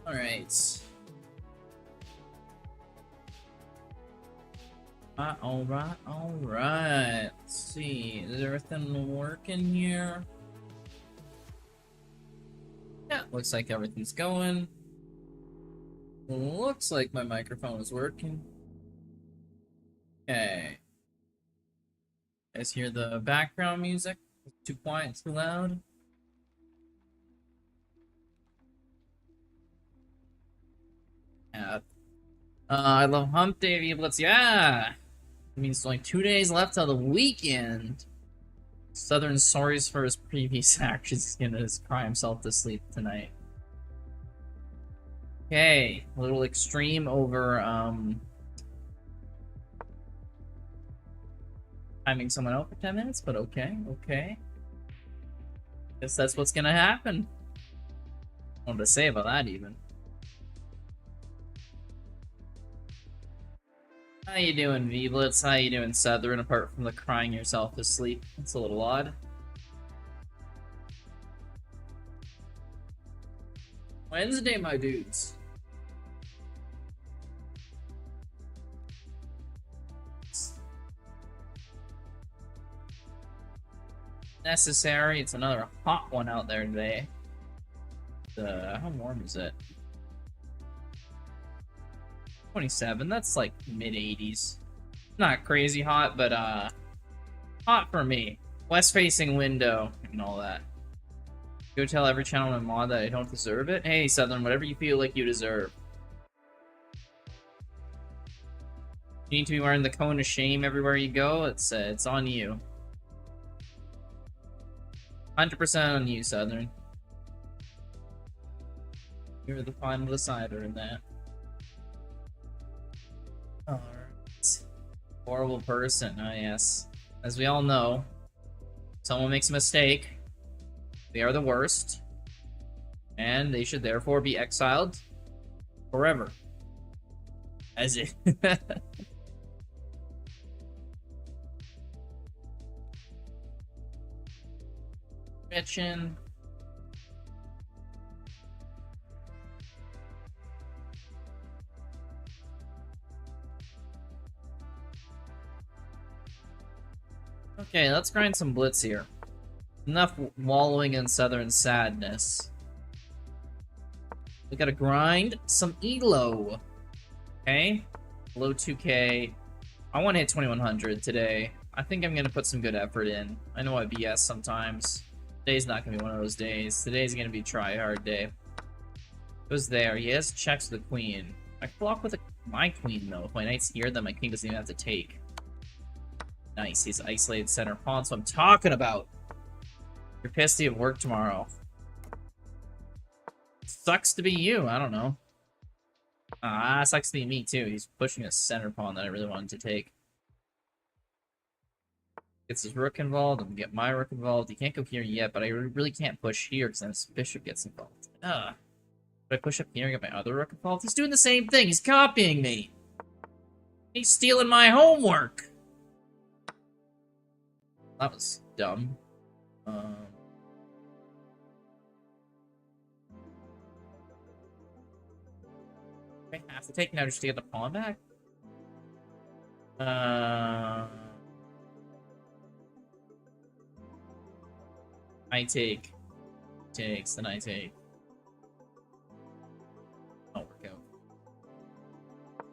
Alright. Alright. Let's see. Is everything working here? Yeah, looks like everything's going. Looks like my microphone is working. Okay. Guys hear the background music? Too quiet, too loud? Yeah. I love Hump Day, Blitz. Yeah! It means only 2 days left of the weekend. Southern sorries for his previous actions. He's gonna just cry himself to sleep tonight. Okay, a little extreme over, timing someone out for 10 minutes, but okay, okay. Guess that's what's gonna happen. What to say about that, even. How you doing, V-Blitz? How you doing, Southern, apart from the crying yourself to sleep? It's a little odd. Wednesday, my dudes. Necessary. It's another hot one out there today. How warm is it? 27. That's like mid-80s. Not crazy hot, but hot for me. West-facing window and all that. Go tell every channel and mod that I don't deserve it. Hey, Southern, whatever you feel like you deserve. You need to be wearing the cone of shame everywhere you go. It's on you. 100% on you, Southern. You're the final decider in that. Alright. Horrible person, yes. As we all know, someone makes a mistake, they are the worst, and they should therefore be exiled forever. As it. Gretchen. Okay, let's grind some Blitz here. Enough wallowing in Southern sadness. We gotta grind some Elo. Okay? Below 2K. I want to hit 2100 today. I think I'm gonna put some good effort in. I know I BS sometimes. Today's not gonna be one of those days. Today's gonna be try-hard day. Who's there? He has checks with the queen. I can block with my queen, though. If my knight's here, then my king doesn't even have to take. Nice, he's isolated center pawn, so I'm talking about. You're pissed you have work tomorrow. Sucks to be you, I don't know. Sucks to be me, too. He's pushing a center pawn that I really wanted to take. Gets his rook involved, I'm gonna get my rook involved. He can't go here yet, but I really can't push here because then his bishop gets involved. But I push up here and get my other rook involved? He's doing the same thing. He's copying me. He's stealing my homework. That was dumb. I have to take now just to get the pawn back? I take. Takes, then I take. Don't work out.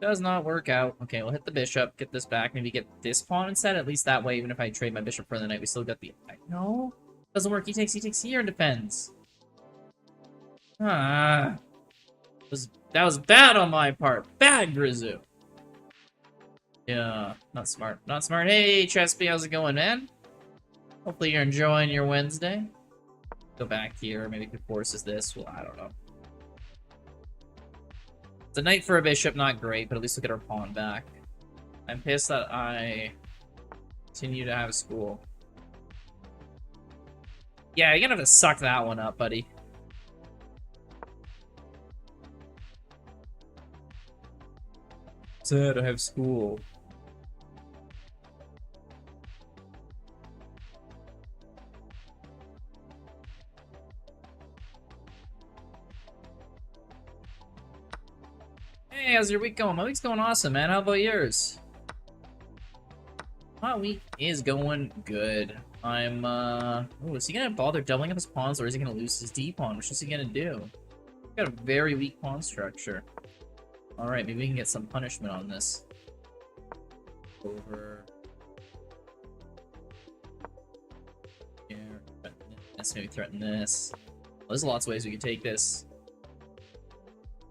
Does not work out. Okay, we'll hit the bishop, get this back, maybe get this pawn instead. At least that way, even if I trade my bishop for the knight, we still got the... No? Doesn't work. He takes here and defends. That was bad on my part. Bad, Grizu. Yeah, not smart. Not smart. Hey, Chespy, how's it going, man? Hopefully you're enjoying your Wednesday. Go back here. Maybe could forces this. Well, I don't know. It's a knight for a bishop, not great, but at least we'll get our pawn back. I'm pissed that I continue to have school. Yeah, you're gonna have to suck that one up, buddy. Sad I have school. Hey, how's your week going? My week's going awesome, man. How about yours? My week is going good. I'm, oh, is he gonna bother doubling up his pawns, or is he gonna lose his D pawn? What's he gonna do? Got a very weak pawn structure. Alright, maybe we can get some punishment on this. Over here. Let's maybe threaten this. Well, there's lots of ways we can take this.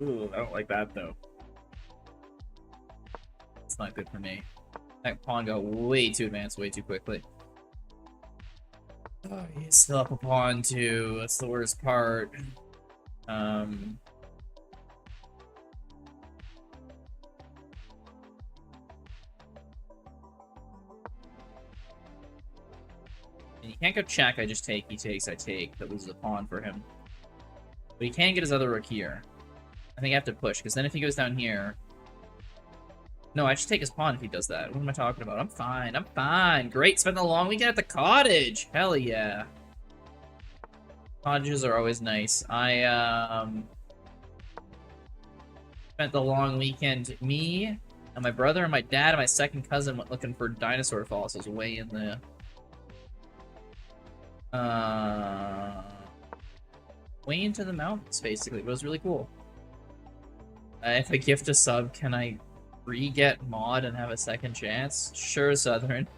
Ooh, I don't like that though. It's not good for me. That pawn got way too advanced way too quickly. Oh, he's still up a pawn too. That's the worst part. You can't go check, I just take, he takes, I take. That loses a pawn for him. But he can get his other rook here. I think I have to push, because then if he goes down here... No, I should take his pawn if he does that. What am I talking about? I'm fine, I'm fine. Great, spend the long weekend at the cottage! Hell yeah. Cottages are always nice. I, spent the long weekend, me, and my brother, and my dad, and my second cousin went looking for dinosaur fossils way in the... way into the mountains, basically. It was really cool. If I gift a sub, can I re-get mod and have a second chance? Sure, Southern.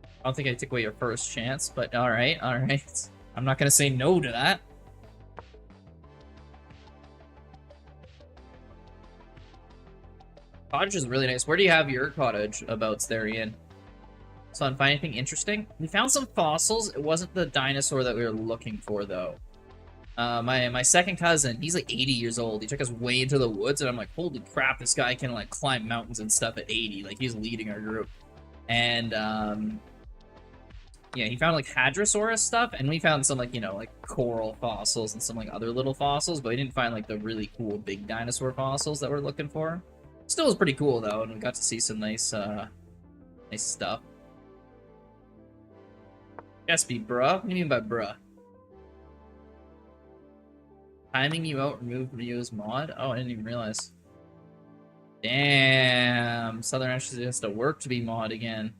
I don't think I took away your first chance, but alright, alright. I'm not gonna say no to that. Cottage is really nice. Where do you have your cottage abouts there, Ian? So, find anything interesting? We found some fossils. It wasn't the dinosaur that we were looking for, though. My second cousin, he's like 80 years old. He took us way into the woods, and I'm like, holy crap, this guy can like climb mountains and stuff at 80. Like, he's leading our group. And, yeah, he found like Hadrosaurus stuff, and we found some like, you know, like coral fossils and some like other little fossils, but we didn't find like the really cool big dinosaur fossils that we're looking for. Still was pretty cool, though, and we got to see some nice, nice stuff. Gatsby, bruh? What do you mean by bruh? Timing you out, remove Rio's mod? Oh, I didn't even realize. Damn, Southern actually has to work to be mod again.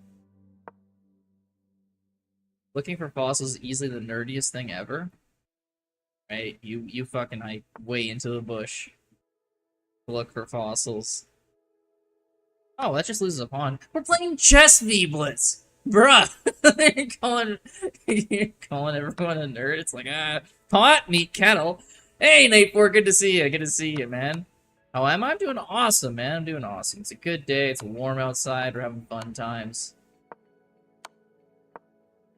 Looking for fossils is easily the nerdiest thing ever. Right? You fucking hike way into the bush to look for fossils. Oh, that just loses a pawn. We're playing chess, Blitz! Bruh! you're calling everyone a nerd? It's like, pot, meat, kettle. Hey, Nate 4, good to see you. Good to see you, man. How am I? I'm doing awesome, man. I'm doing awesome. It's a good day. It's warm outside. We're having fun times.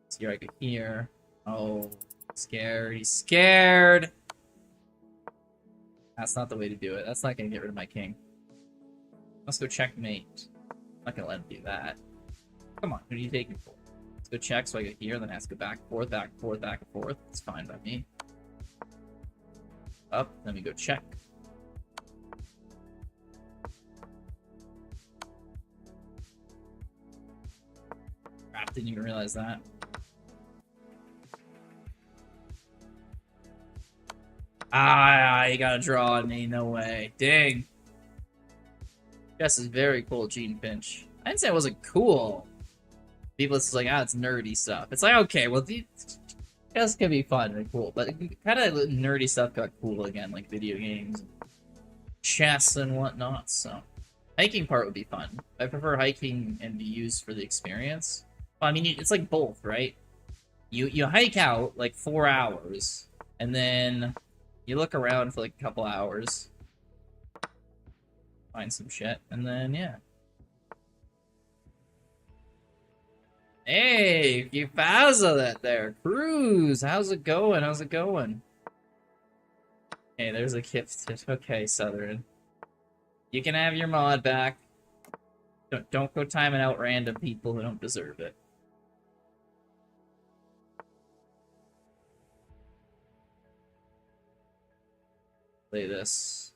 See, I could hear. Oh, scared. He's scared. That's not the way to do it. That's not gonna get rid of my king. Let's go checkmate. I'm not gonna let him do that. Come on, who do you take me for? Let's go check so I get here, then I have to go back and forth, back and forth, back and forth. It's fine by me. Up, then we go check. Crap, didn't even realize that. Ah, you gotta draw on me, no way. Dang. Chess is very cool, Gene Finch. I didn't say it wasn't cool. People is like, it's nerdy stuff. It's like, okay, well, chess can be fun and cool, but kind of nerdy stuff got cool again, like video games, chess and whatnot, so. Hiking part would be fun. I prefer hiking and be used for the experience. Well, I mean, it's like both, right? You hike out, like, 4 hours, and then you look around for, like, a couple hours, find some shit, and then, yeah. Hey, you Fazza that there. Cruz, how's it going? How's it going? Hey, there's a gifted. Okay, Southern. You can have your mod back. Don't go timing out random people who don't deserve it. Play this.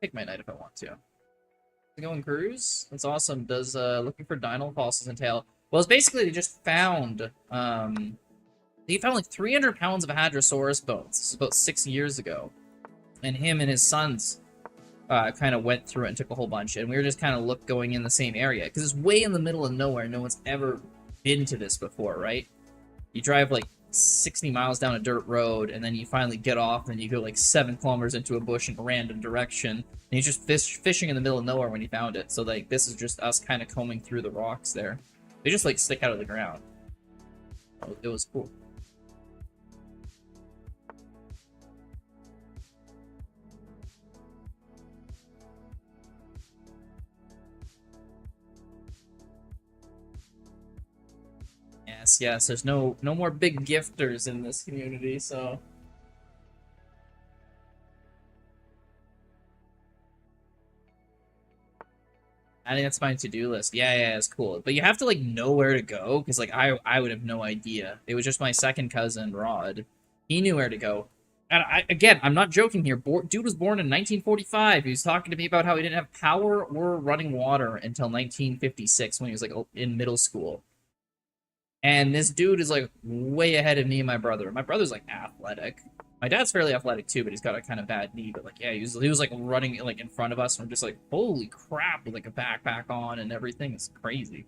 Take my knight if I want to. Going Cruz? That's awesome. Does looking for dino fossils entail? Well, it's basically they just found, they found like 300 pounds of Hadrosaurus bones. This is about 6 years ago. And him and his sons kind of went through it and took a whole bunch, and we were just kind of going in the same area because it's way in the middle of nowhere. No one's ever been to this before, right? You drive like 60 miles down a dirt road, and then you finally get off, and you go like 7 kilometers into a bush in a random direction, and you're just fishing in the middle of nowhere when you found it. So like this is just us kind of combing through the rocks there. They just like stick out of the ground. It was cool. Yes, there's no more big gifters in this community, so I think that's my to-do list. Yeah, it's cool. But you have to like know where to go, because like I would have no idea. It was just my second cousin, Rod. He knew where to go. And again, I'm not joking here. Dude was born in 1945. He was talking to me about how he didn't have power or running water until 1956 when he was like in middle school. And this dude is like way ahead of me and my brother. My brother's like athletic. My dad's fairly athletic too, but he's got a kind of bad knee. But like, yeah, he was like running like in front of us, and we're just like, holy crap, with like a backpack on and everything. It's crazy.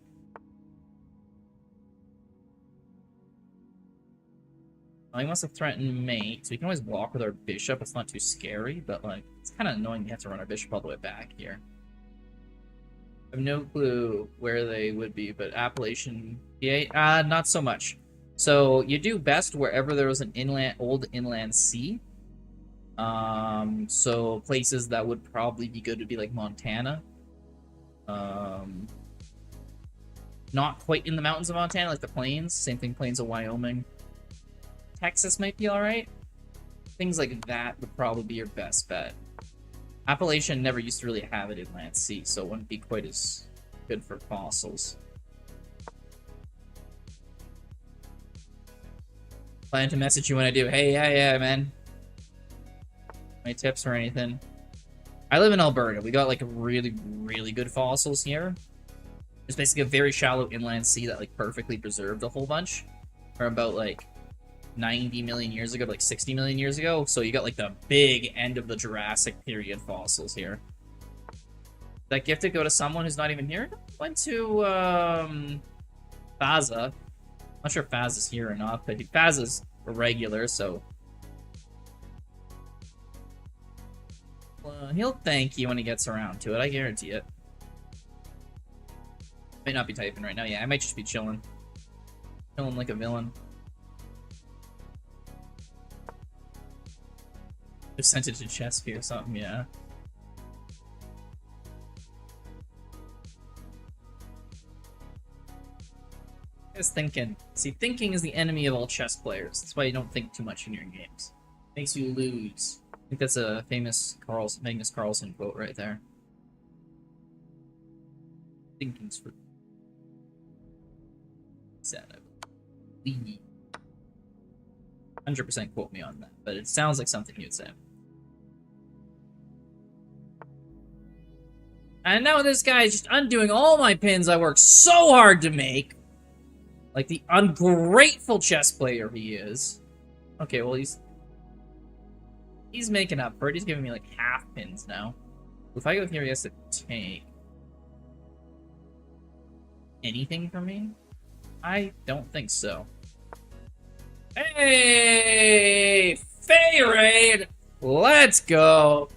He wants to threaten mate, so we can always block with our bishop. It's not too scary, but like, it's kind of annoying you have to run our bishop all the way back here. I have no clue where they would be, but Appalachian PA, not so much. So you do best wherever there was an old inland sea. So places that would probably be good would be like Montana. Not quite in the mountains of Montana, like the plains. Same thing, plains of Wyoming. Texas might be alright. Things like that would probably be your best bet. Appalachian never used to really have an inland sea, so it wouldn't be quite as good for fossils. Plan to message you when I do. Hey, yeah, man. My tips or anything. I live in Alberta. We got like really, really good fossils here. It's basically a very shallow inland sea that like perfectly preserved a whole bunch. Or about like 90 million years ago, like 60 million years ago. So you got like the big end of the Jurassic period fossils here. That gift to go to someone who's not even here? Went to Faza. Not sure if Faz is here or not, but Faz is a regular, so he'll thank you when he gets around to it, I guarantee it. Might not be typing right now. Yeah, I might just be chilling. Chilling like a villain. Just sent it to Chesky or something, yeah. Thinking. See, thinking is the enemy of all chess players. That's why you don't think too much in your games. Makes you lose. I think that's a famous Magnus Carlsen quote right there. Thinking's for sad, I believe. 100% quote me on that, but it sounds like something you'd say. And now this guy is just undoing all my pins I worked so hard to make. Like the ungrateful chess player he is. Okay, well he's making up for it. He's giving me like half pins now. If I go here, he has to take anything from me? I don't think so. Hey, Fae Raid! Let's go!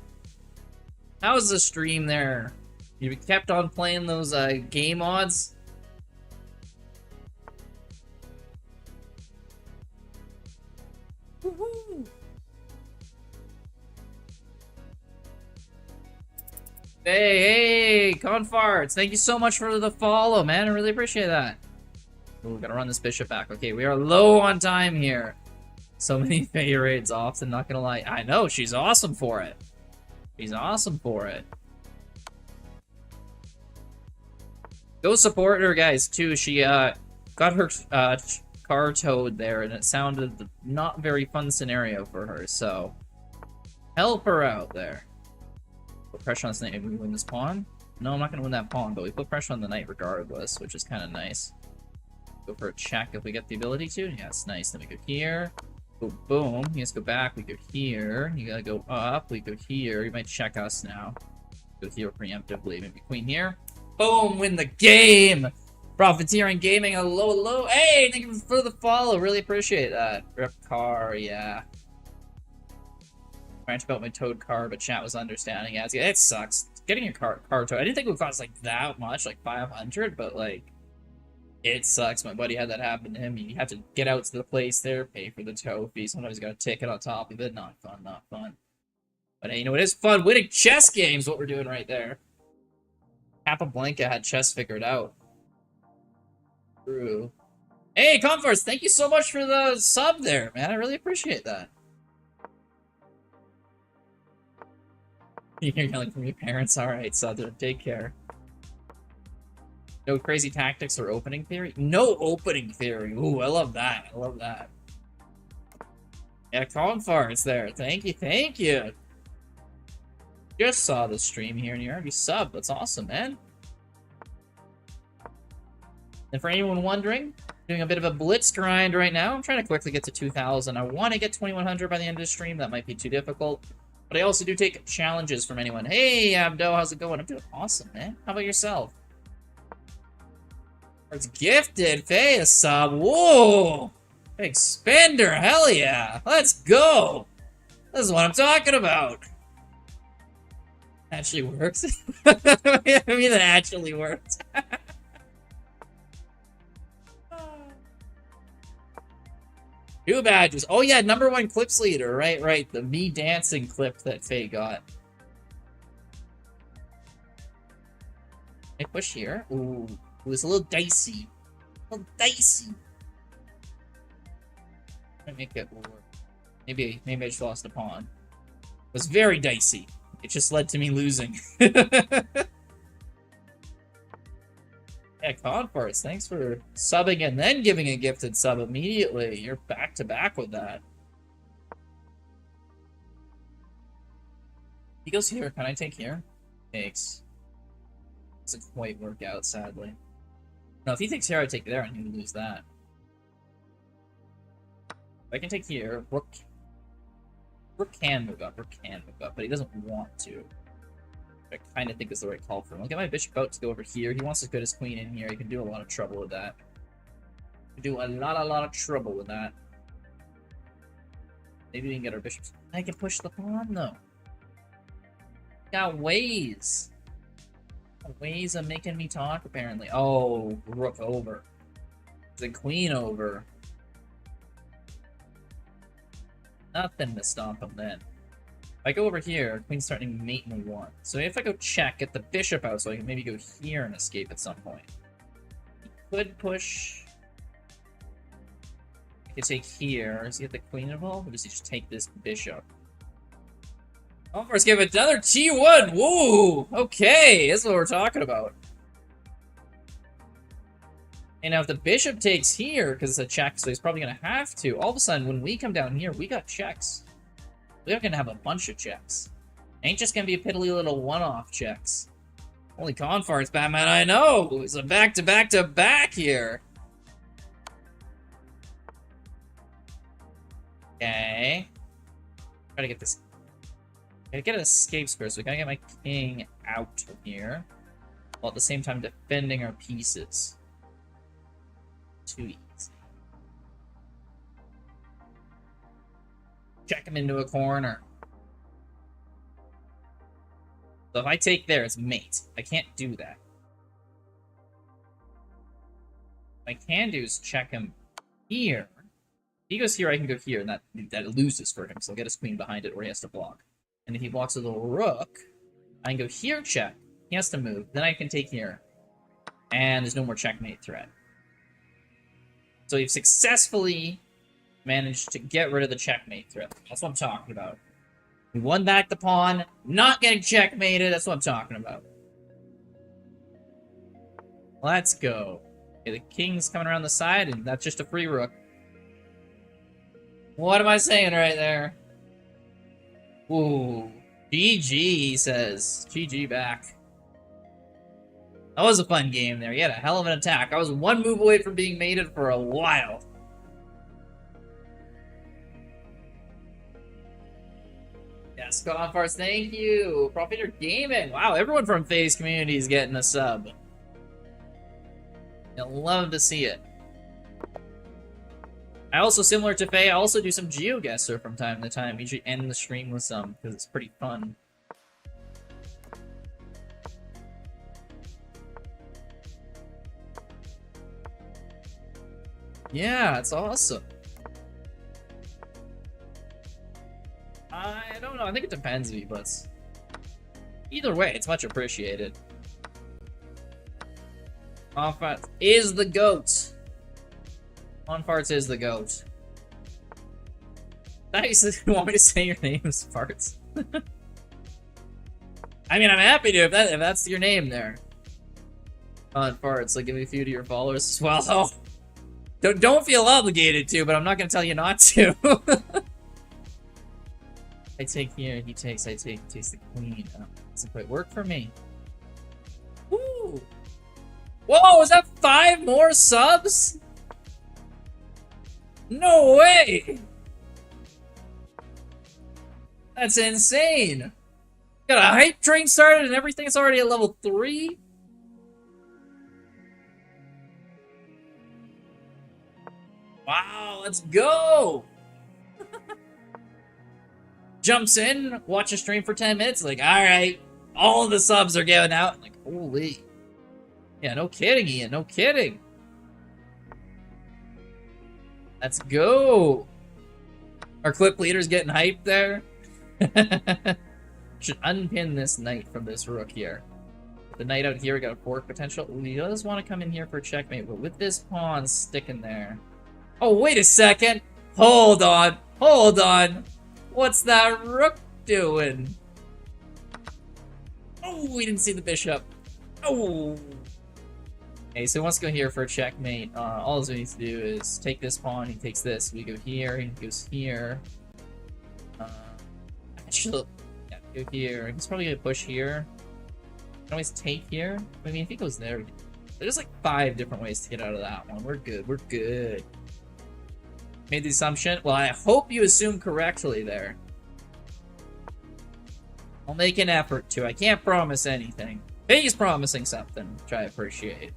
How was the stream there? You kept on playing those game mods? Woohoo! Hey, Confarts! Thank you so much for the follow, man. I really appreciate that. Ooh, gotta run this bishop back. Okay, we are low on time here. So many Fae raids often, not gonna lie. I know, she's awesome for it. She's awesome for it. Go support her, guys, too. She got her car towed there, and it sounded not very fun scenario for her, so help her out there. Put pressure on this knight. Maybe we win this pawn? No, I'm not gonna win that pawn, but we put pressure on the knight regardless, which is kind of nice. Go for a check if we get the ability to. Yeah, it's nice. Then we go here. Boom, boom. He has to go back. We go here. You gotta go up. We go here. He might check us now. Go here preemptively. Maybe queen here. Boom! Win the game! Profiteering Gaming, hello. Hey, thank you for the follow. Really appreciate that. Rip car, yeah. Rant about my towed car, but chat was understanding. Yeah, it sucks. Getting your car towed. I didn't think it would cost like that much, like 500, but like, it sucks. My buddy had that happen to him. You have to get out to the place there, pay for the tow fee. Sometimes you got a ticket on top of it. Not fun, not fun. But hey, you know, it is fun. Winning chess games, what we're doing right there. Capablanca had chess figured out. True. Hey, Comforts, thank you so much for the sub there, man. I really appreciate that. You're yelling from your parents. Alright, Southern, take care. No crazy tactics or opening theory? No opening theory. Ooh, I love that. I love that. Yeah, Comforts there. Thank you. Just saw the stream here and you already subbed. That's awesome, man. And for anyone wondering, doing a bit of a blitz grind right now. I'm trying to quickly get to 2,000. I want to get 2,100 by the end of the stream. That might be too difficult. But I also do take challenges from anyone. Hey, Abdo, how's it going? I'm doing awesome, man. How about yourself? It's gifted. Faye, a sub. Whoa! Big spender. Hell yeah. Let's go. This is what I'm talking about. Actually works. I mean, that actually works. New badges. Oh yeah, #1 clips leader. Right. The me dancing clip that Faye got. I push here. Ooh, it was a little dicey. Might make it work. Maybe I just lost a pawn. It was very dicey. It just led to me losing. Yeah, Confarts, thanks for subbing and then giving a gifted sub immediately. You're back to back with that. He goes here. Can I take here? Takes. Doesn't quite work out, sadly. No, if he takes here, I take there, and he would lose that. If I can take here, Rook can move up, but he doesn't want to. I kind of think is the right call for him. I'll get my bishop out to go over here. He wants to put his queen in here. He can do a lot of trouble with that. Do a lot of trouble with that. Maybe we can get our bishops. I can push the pawn though. Got ways. Ways of making me talk apparently. Oh, rook over. The queen over. Nothing to stop him then. If I go over here, queen's starting to mate in 1. So if I go check, get the bishop out so I can maybe go here and escape at some point. He could push. I could take here. Does he get the queen involved, or does he just take this bishop? Oh, first give it another T1! Woo! Okay, this is what we're talking about. And now if the bishop takes here, because it's a check, so he's probably going to have to, all of a sudden, when we come down here, we got checks. We're going to have a bunch of checks. Ain't just going to be a piddly little one-off checks. Holy Confarts, Batman, I know! It's a back-to-back-to-back here. Okay. Try to get this. Gotta get an escape square, so we gotta get my king out of here. While at the same time defending our pieces. Too easy. Check him into a corner. So if I take there, it's mate. I can't do that. What I can do is check him here. If he goes here, I can go here, and that loses for him, so I'll get his queen behind it, or he has to block. And if he blocks with a rook, I can go here, check. He has to move. Then I can take here. And there's no more checkmate threat. So we've successfully managed to get rid of the checkmate threat. That's what I'm talking about. We won back the pawn, not getting checkmated. That's what I'm talking about. Let's go. Okay, the king's coming around the side, and that's just a free rook. What am I saying right there? Ooh. GG, he says. GG back. That was a fun game there. He had a hell of an attack. I was one move away from being mated for a while. Yeah, Scott Farce, thank you. Profiter Gaming. Wow, everyone from FaZe community is getting a sub. I love to see it. I also, similar to Faye, I also do some GeoGuessr from time to time. Usually end the stream with some, because it's pretty fun. Yeah, it's awesome. I don't know. I think it depends, V-Butts. Either way, it's much appreciated. Farts is the GOAT. Farts is the GOAT. Nice. You want me to say your name is Farts? I mean, I'm happy to if that's your name there. Farts, like give me a few to your followers as well. Oh. Don't feel obligated to, but I'm not gonna tell you not to. I take here, he takes, I take, takes the queen. Oh, doesn't quite work for me. Woo! Whoa, is that 5 more subs? No way! That's insane! Got a hype train started and everything's already at level 3? Wow, let's go! Jumps in, watch a stream for 10 minutes, like, alright, all the subs are going out. Like, holy. Yeah, no kidding, Ian, no kidding. Let's go. Our clip leader's getting hyped there. Should unpin this knight from this rook here. The knight out here, we got a fork potential. Ooh, he does want to come in here for a checkmate, but with this pawn sticking there. Oh, wait a second. Hold on. Hold on. What's that rook doing? Oh, we didn't see the bishop. Oh. Okay, so he wants to go here for a checkmate. All he needs to do is take this pawn. He takes this. We go here. He goes here. Actually, yeah, go here. He's probably gonna push here. Can always take here. I mean, if he goes there, there's like 5 different ways to get out of that one. We're good. We're good. Made the assumption. Well, I hope you assume correctly there. I'll make an effort to. I can't promise anything. He's promising something, which I appreciate.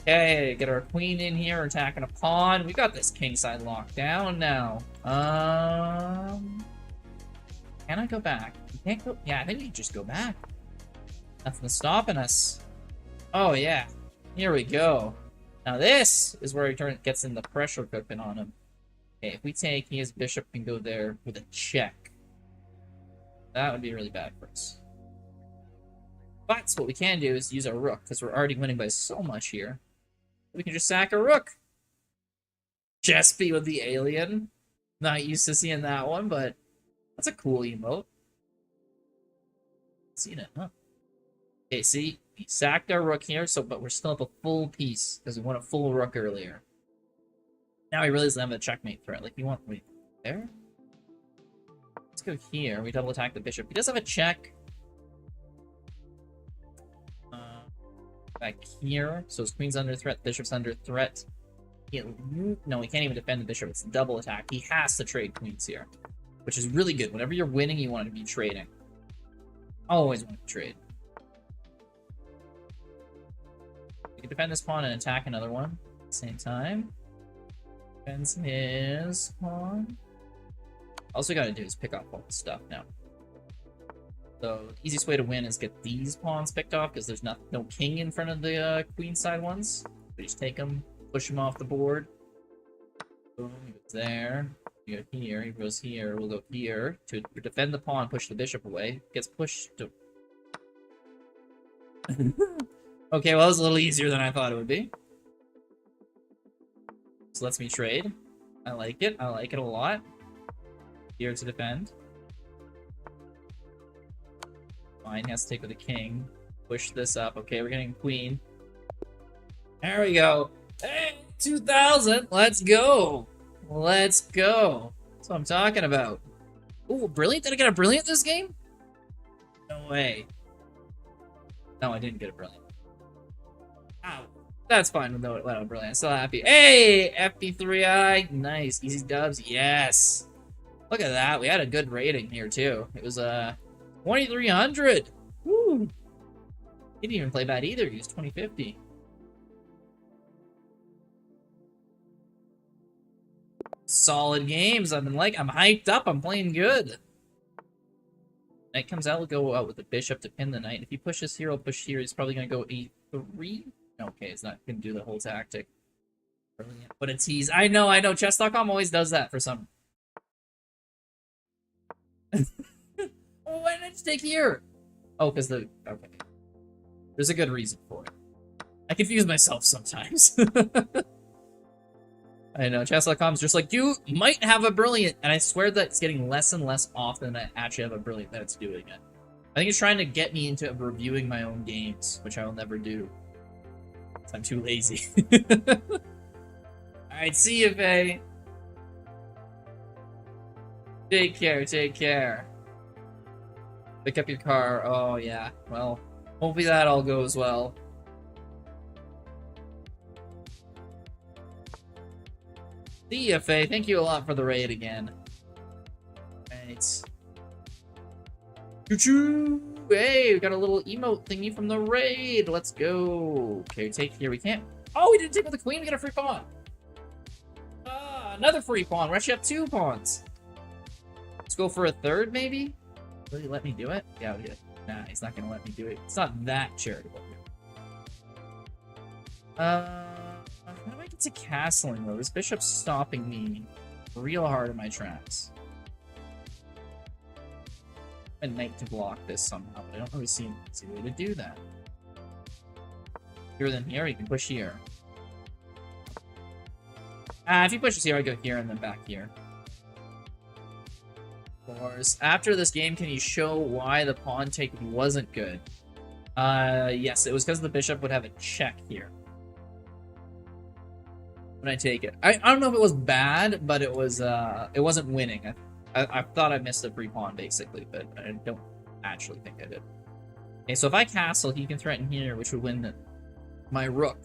Okay, get our queen in here, attacking a pawn. We got this kingside locked down now. Can I go back? We can't go. Yeah, I think we can just go back. Nothing's stopping us. Oh yeah, here we go. Now this is where he gets in the pressure cooking on him. Okay, if we take, his bishop can go there with a check. That would be really bad for us. But what we can do is use our rook, because we're already winning by so much here. We can just sack a rook. Jespy with the alien. Not used to seeing that one, but that's a cool emote. Seen it, huh? Okay, see? We sacked our rook here, but we're still up a full piece because we won a full rook earlier. Now he really doesn't have a checkmate threat. Like, you want... Wait, there? Let's go here. We double attack the bishop. He does have a check. Back here. So his queen's under threat, bishop's under threat. No, he can't even defend the bishop. It's double attack. He has to trade queens here, which is really good. Whenever you're winning, you want to be trading. Always want to trade. We can defend this pawn and attack another one at the same time. Defends his pawn. All we gotta do is pick off all the stuff now. So the easiest way to win is get these pawns picked off because there's no king in front of the queen side ones. We just take them, push them off the board. Boom, he goes there. We go here, he goes here, we'll go here. To defend the pawn, push the bishop away. Gets pushed to... Okay, well that was a little easier than I thought it would be. This lets me trade. I like it. I like it a lot. Here to defend. Fine, he has to take with the king. Push this up. Okay, we're getting queen. There we go. Hey, 2000. Let's go. Let's go. That's what I'm talking about. Ooh, brilliant. Did I get a brilliant this game? No way. No, I didn't get a brilliant. Ow. That's fine without brilliant. Still happy. Hey, FP3I, nice, easy dubs. Yes. Look at that. We had a good rating here too. It was 2300. Woo. He didn't even play bad either. He was 2050. Solid games. I'm hyped up. I'm playing good. Knight comes out, we'll go out with the bishop to pin the knight. If he pushes here, I'll push here. He's probably gonna go e3. Okay, it's not gonna do the whole tactic. Brilliant. But a tease. I know. Chess.com always does that for some. Oh, why did I just take here? Oh, because the okay. There's a good reason for it. I confuse myself sometimes. I know, chess.com's just like, you might have a brilliant, and I swear that it's getting less and less often that I actually have a brilliant that it's doing it. I think it's trying to get me into reviewing my own games, which I will never do. I'm too lazy. Alright, see you, Faye. Take care, take care. Pick up your car. Oh, yeah. Well, hopefully that all goes well. See ya, Faye. Thank you a lot for the raid again. Right. Choo-choo! Hey, we got a little emote thingy from the raid. Let's go. Okay, take here. We can't. Oh, we didn't take with the queen. We got a free pawn. Ah, another free pawn. We actually have 2 pawns. Let's go for a third, maybe? Will he let me do it? Yeah, we did. Nah, he's not gonna let me do it. It's not that charitable. How do I get to castling, though? This bishop's stopping me real hard in my tracks. A knight to block this somehow, but I don't really see a way to do that. Here then here, you can push here. If he pushes here, I go here and then back here. Of course. After this game, can you show why the pawn take wasn't good? Yes, it was because the bishop would have a check here when I take it. I don't know if it was bad, but it wasn't winning. I thought I missed a free pawn, basically, but I don't actually think I did. Okay, so if I castle, he can threaten here, which would win my rook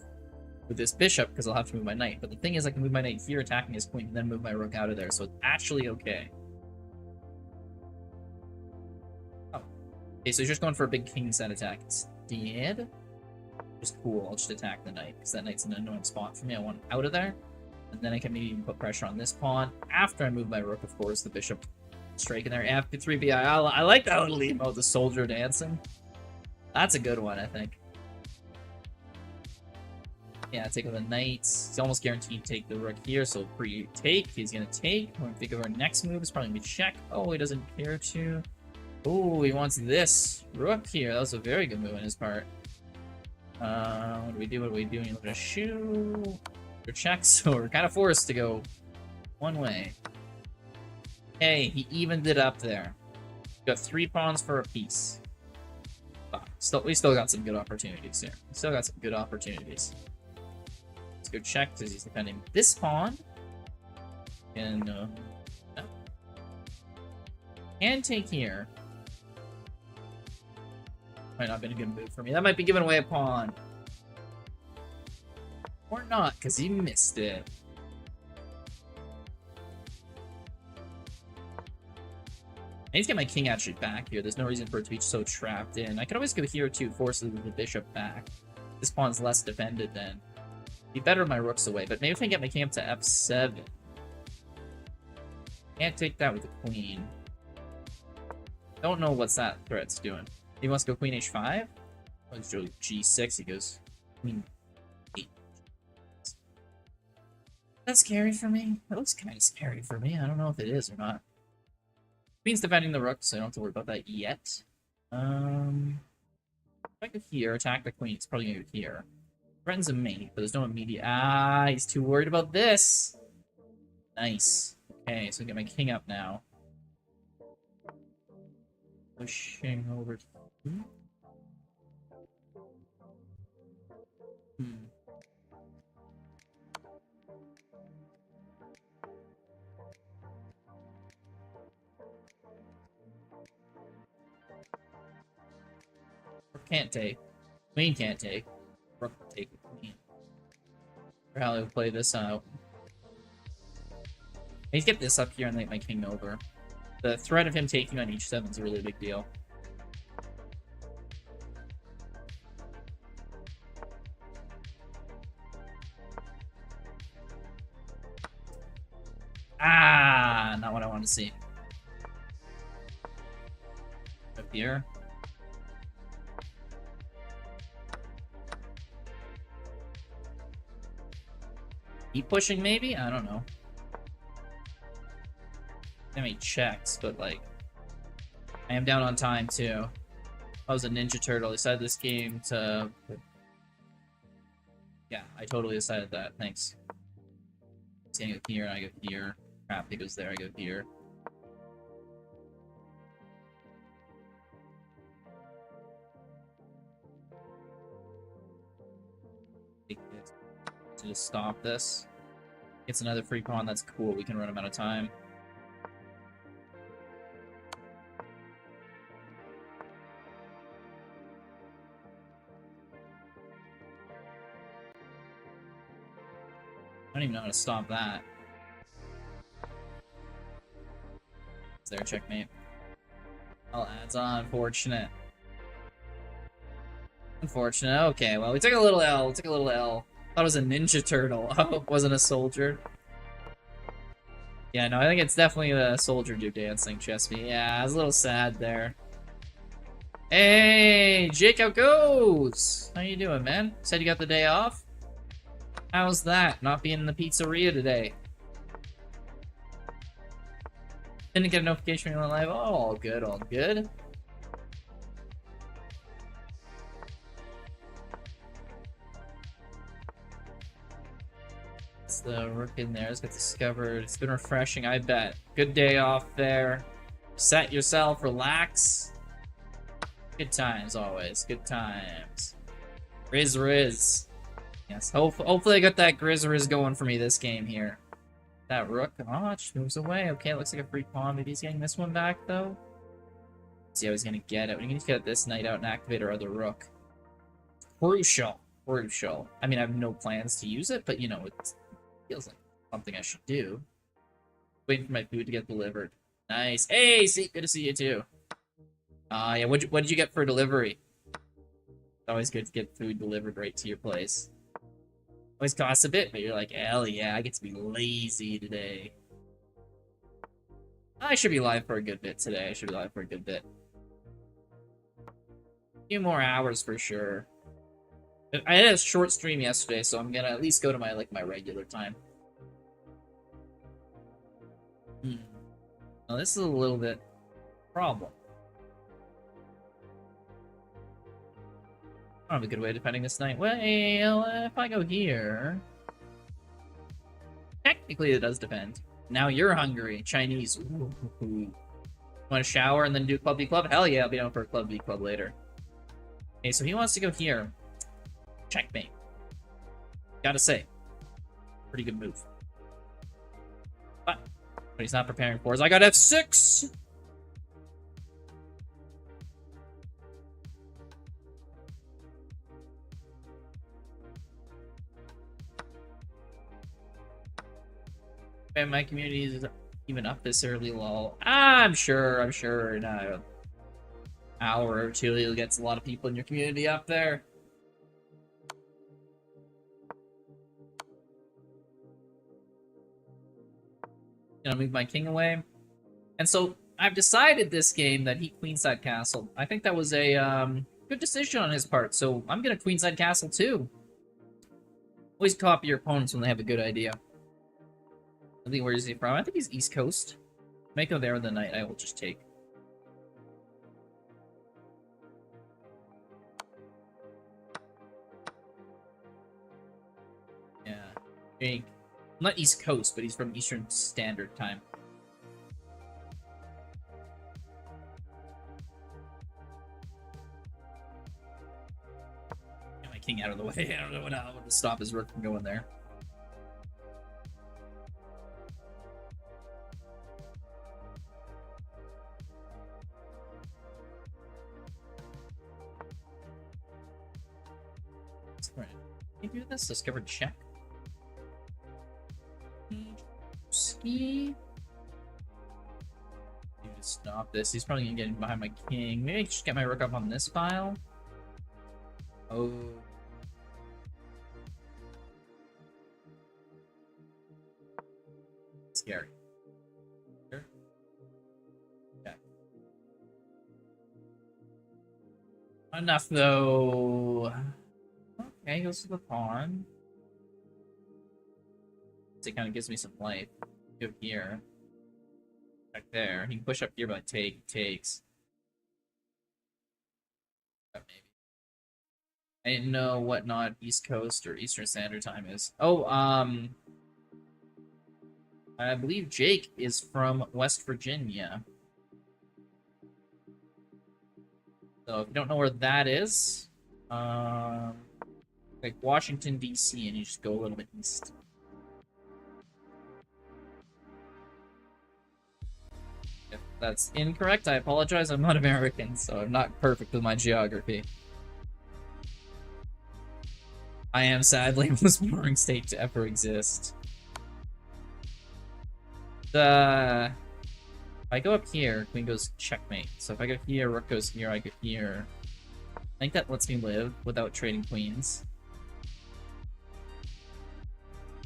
with this bishop, because I'll have to move my knight. But the thing is, I can move my knight here, attacking his queen, and then move my rook out of there, so it's actually okay. Oh. Okay, so he's just going for a big king set attack instead. Just cool, I'll just attack the knight, because that knight's an annoying spot for me. I want it out of there. And then I can maybe even put pressure on this pawn. After I move my rook, of course, the bishop striking there. F3BI. I like that little emote, the soldier dancing. That's a good one, I think. Yeah, take with the knight. He's almost guaranteed to take the rook here, so pre-take. He's going to take. When we think of our next move, it's probably going to be check. Oh, he doesn't care to. Oh, he wants this rook here. That was a very good move on his part. What do we do? What do we do? You look at a shoe. Check, so we're kind of forced to go one way. Hey, he evened it up there. Got 3 pawns for a piece. Oh, we still got some good opportunities here. We still got some good opportunities. Let's go check because he's defending this pawn. And no. Can take here. Might not have been a good move for me. That might be giving away a pawn. Or not, because he missed it. I need to get my king actually back here. There's no reason for it to be so trapped in. I could always go here too, force the bishop back. This pawn's less defended then. Be better if my rook's away, but maybe if I can get my king up to f7. Can't take that with the queen. Don't know what's that threat's doing. He wants to go queen h5? Oh, it's g6. He goes queen. That's scary for me. It looks kind of scary for me. I don't know if it is or not. Queen's defending the rook, so I don't have to worry about that yet. If I go here, attack the queen, it's probably gonna go here. Threatens a mate, but there's no immediate. Ah, he's too worried about this. Nice. Okay, so I get my king up now. Pushing over. Can't take. Queen can't take. Rook will take the queen. For how to play this out. I need to get this up here and let my king over. The threat of him taking on h7 is a really big deal. Ah, not what I want to see. Up here. Keep pushing, maybe? I don't know. I mean, checks, but like, I am down on time too. I was a Ninja Turtle. I decided this game to. Yeah, I totally decided that. Thanks. See, I go here, I go here. Crap, it goes there, I go here. Take this to just stop this. Gets another free pawn, that's cool. We can run him out of time. I don't even know how to stop that. Is there a checkmate? Oh, that's unfortunate. Unfortunate. Okay, well, we took a little L. Took a little L. Thought it was a Ninja Turtle. Oh, it wasn't a soldier. Yeah, no, I think it's definitely the soldier dude dancing, Chesby. Yeah, I was a little sad there. Hey, Jake, how goes? How you doing, man? Said you got the day off? How's that? Not being in the pizzeria today? Didn't get a notification when you went live. Oh, all good, all good. It's the rook in there. It's got discovered. It's been refreshing, I bet. Good day off there. Set yourself, relax. Good times always. Good times. Riz. Yes, hopefully I got that Grizz going for me this game here. That rook, oh, it just moves away. Okay, it looks like a free pawn. Maybe he's getting this one back, though. Let's see how he's gonna get it. We need to get this knight out and activate our other rook. Crucial. I mean, I have no plans to use it, but, you know, it feels like something I should do. Waiting for my food to get delivered. Nice. Hey, good to see you, too. Yeah, what did you get for delivery? It's always good to get food delivered right to your place. Always costs a bit, but you're like, hell yeah, I get to be lazy today. I should be live for a good bit today. A few more hours for sure. I had a short stream yesterday, so I'm gonna at least go to my my regular time. Now this is a little bit problem. I don't have a good way of defending this knight. Well, if I go here... Technically, it does defend. Now you're hungry. Chinese. Ooh. Want to shower and then do Club v Club? Hell yeah, I'll be down for a Club v Club later. Okay, so he wants to go here. Checkmate. Gotta say. Pretty good move. But what he's not preparing for is I got F6! Man, my community is even up this early, lol. I'm sure in an hour or two you'll get a lot of people in your community up there. Gonna move my king away. And so I've decided this game that he queenside castle. I think that was a good decision on his part, so I'm gonna queenside castle too. Always copy your opponents when they have a good idea. I think where is he from? I think he's East Coast. Might go there with the knight. I will just take. Yeah, Jake. Not East Coast, but he's from Eastern Standard Time. Get my king out of the way. I don't know how to stop his rook from going there. Can you do this? Discovered check. risky. Need to stop this. He's probably gonna get in behind my king. Maybe I can just get my rook up on this file. Oh. Scary. Sure. Okay. Enough though. Okay, goes to the pawn. It kind of gives me some life. Go here. Back there. He can push up here, but takes. Maybe. I didn't know what not East Coast or Eastern Standard Time is. Oh, I believe Jake is from West Virginia. So if you don't know where that is, like Washington, D.C., and you just go a little bit east. If that's incorrect, I apologize. I'm not American, so I'm not perfect with my geography. I am sadly the most boring state to ever exist. If I go up here, queen goes checkmate. So if I go here, rook goes here, I go here. I think that lets me live without trading queens.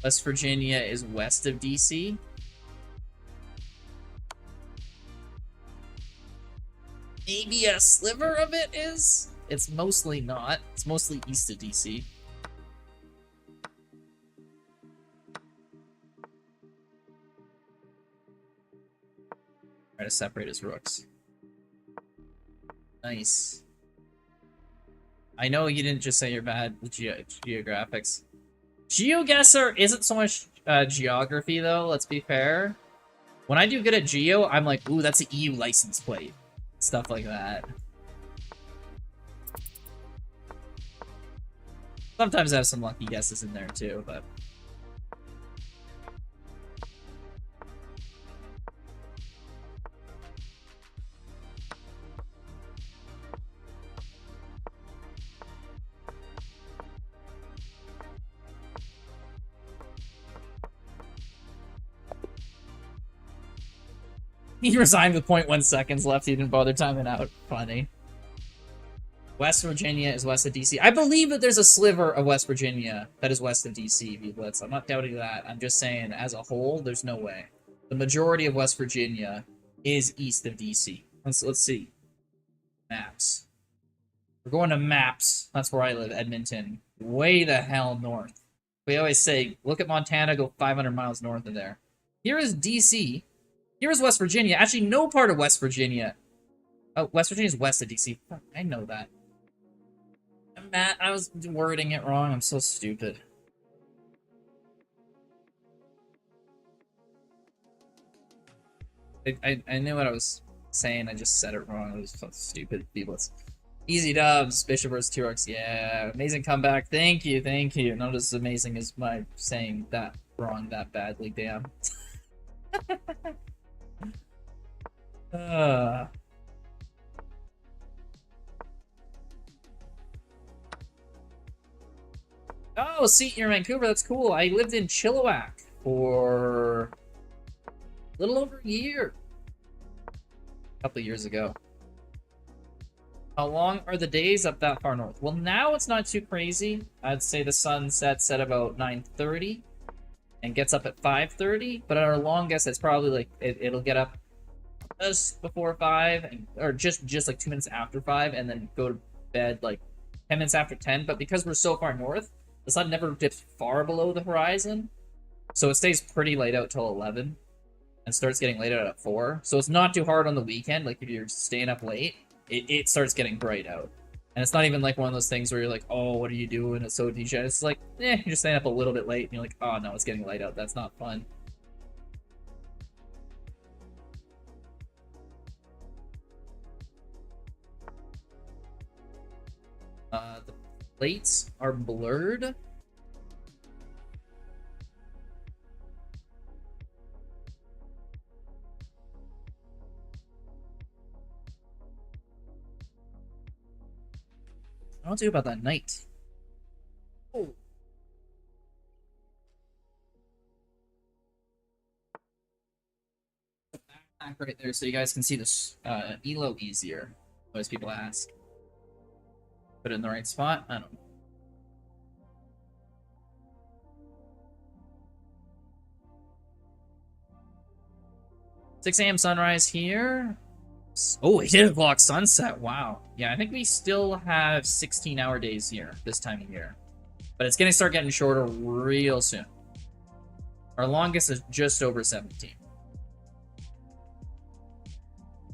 West Virginia is west of DC. Maybe a sliver of it is? It's mostly not. It's mostly east of DC. Try to separate his rooks. Nice. I know you didn't just say you're bad with geographics. GeoGuessr isn't so much geography, though, let's be fair. When I do good at geo, I'm like, ooh, that's an EU license plate. Stuff like that. Sometimes I have some lucky guesses in there, too, but... He resigned with 0.1 seconds left. He didn't bother timing out. Funny. West Virginia is west of DC. I believe that there's a sliver of West Virginia that is west of DC, V-Blitz. I'm not doubting that. I'm just saying, as a whole, there's no way. The majority of West Virginia is east of DC. Let's see. Maps. We're going to maps. That's where I live, Edmonton. Way the hell north. We always say, look at Montana, go 500 miles north of there. Here is DC. Here is West Virginia. Actually, no part of West Virginia. Oh, West Virginia is west of DC. Fuck, I know that. Matt, I was wording it wrong. I'm so stupid. I knew what I was saying. I just said it wrong. It was so stupid. People. Easy dubs. Bishop versus T-Rex. Yeah. Amazing comeback. Thank you. Thank you. Not as amazing as my saying that wrong that badly. Damn. Oh, see, you're in Vancouver. That's cool. I lived in Chilliwack for a little over a year. A couple of years ago. How long are the days up that far north? Well, now it's not too crazy. I'd say the sun sets at about 9:30 and gets up at 5:30. But at our longest, it's probably like it'll get up just before 5, or just like 2 minutes after 5, and then go to bed like 10 minutes after 10. But because we're so far north, the sun never dips far below the horizon, so it stays pretty late out till 11 and starts getting late out at 4. So it's not too hard on the weekend. Like if you're staying up late, it starts getting bright out. And it's not even like one of those things where you're like, oh, what are you doing? It's so DJ. It's like, you're just staying up a little bit late and you're like, oh no, it's getting light out. That's not fun. The plates are blurred. I don't do about that knight. Oh. back right there so you guys can see this elo easier. Most people ask. Put it in the right spot? I don't know. 6 a.m. sunrise here. Oh, 8 o'clock sunset. Wow. Yeah, I think we still have 16-hour days here this time of year. But it's going to start getting shorter real soon. Our longest is just over 17.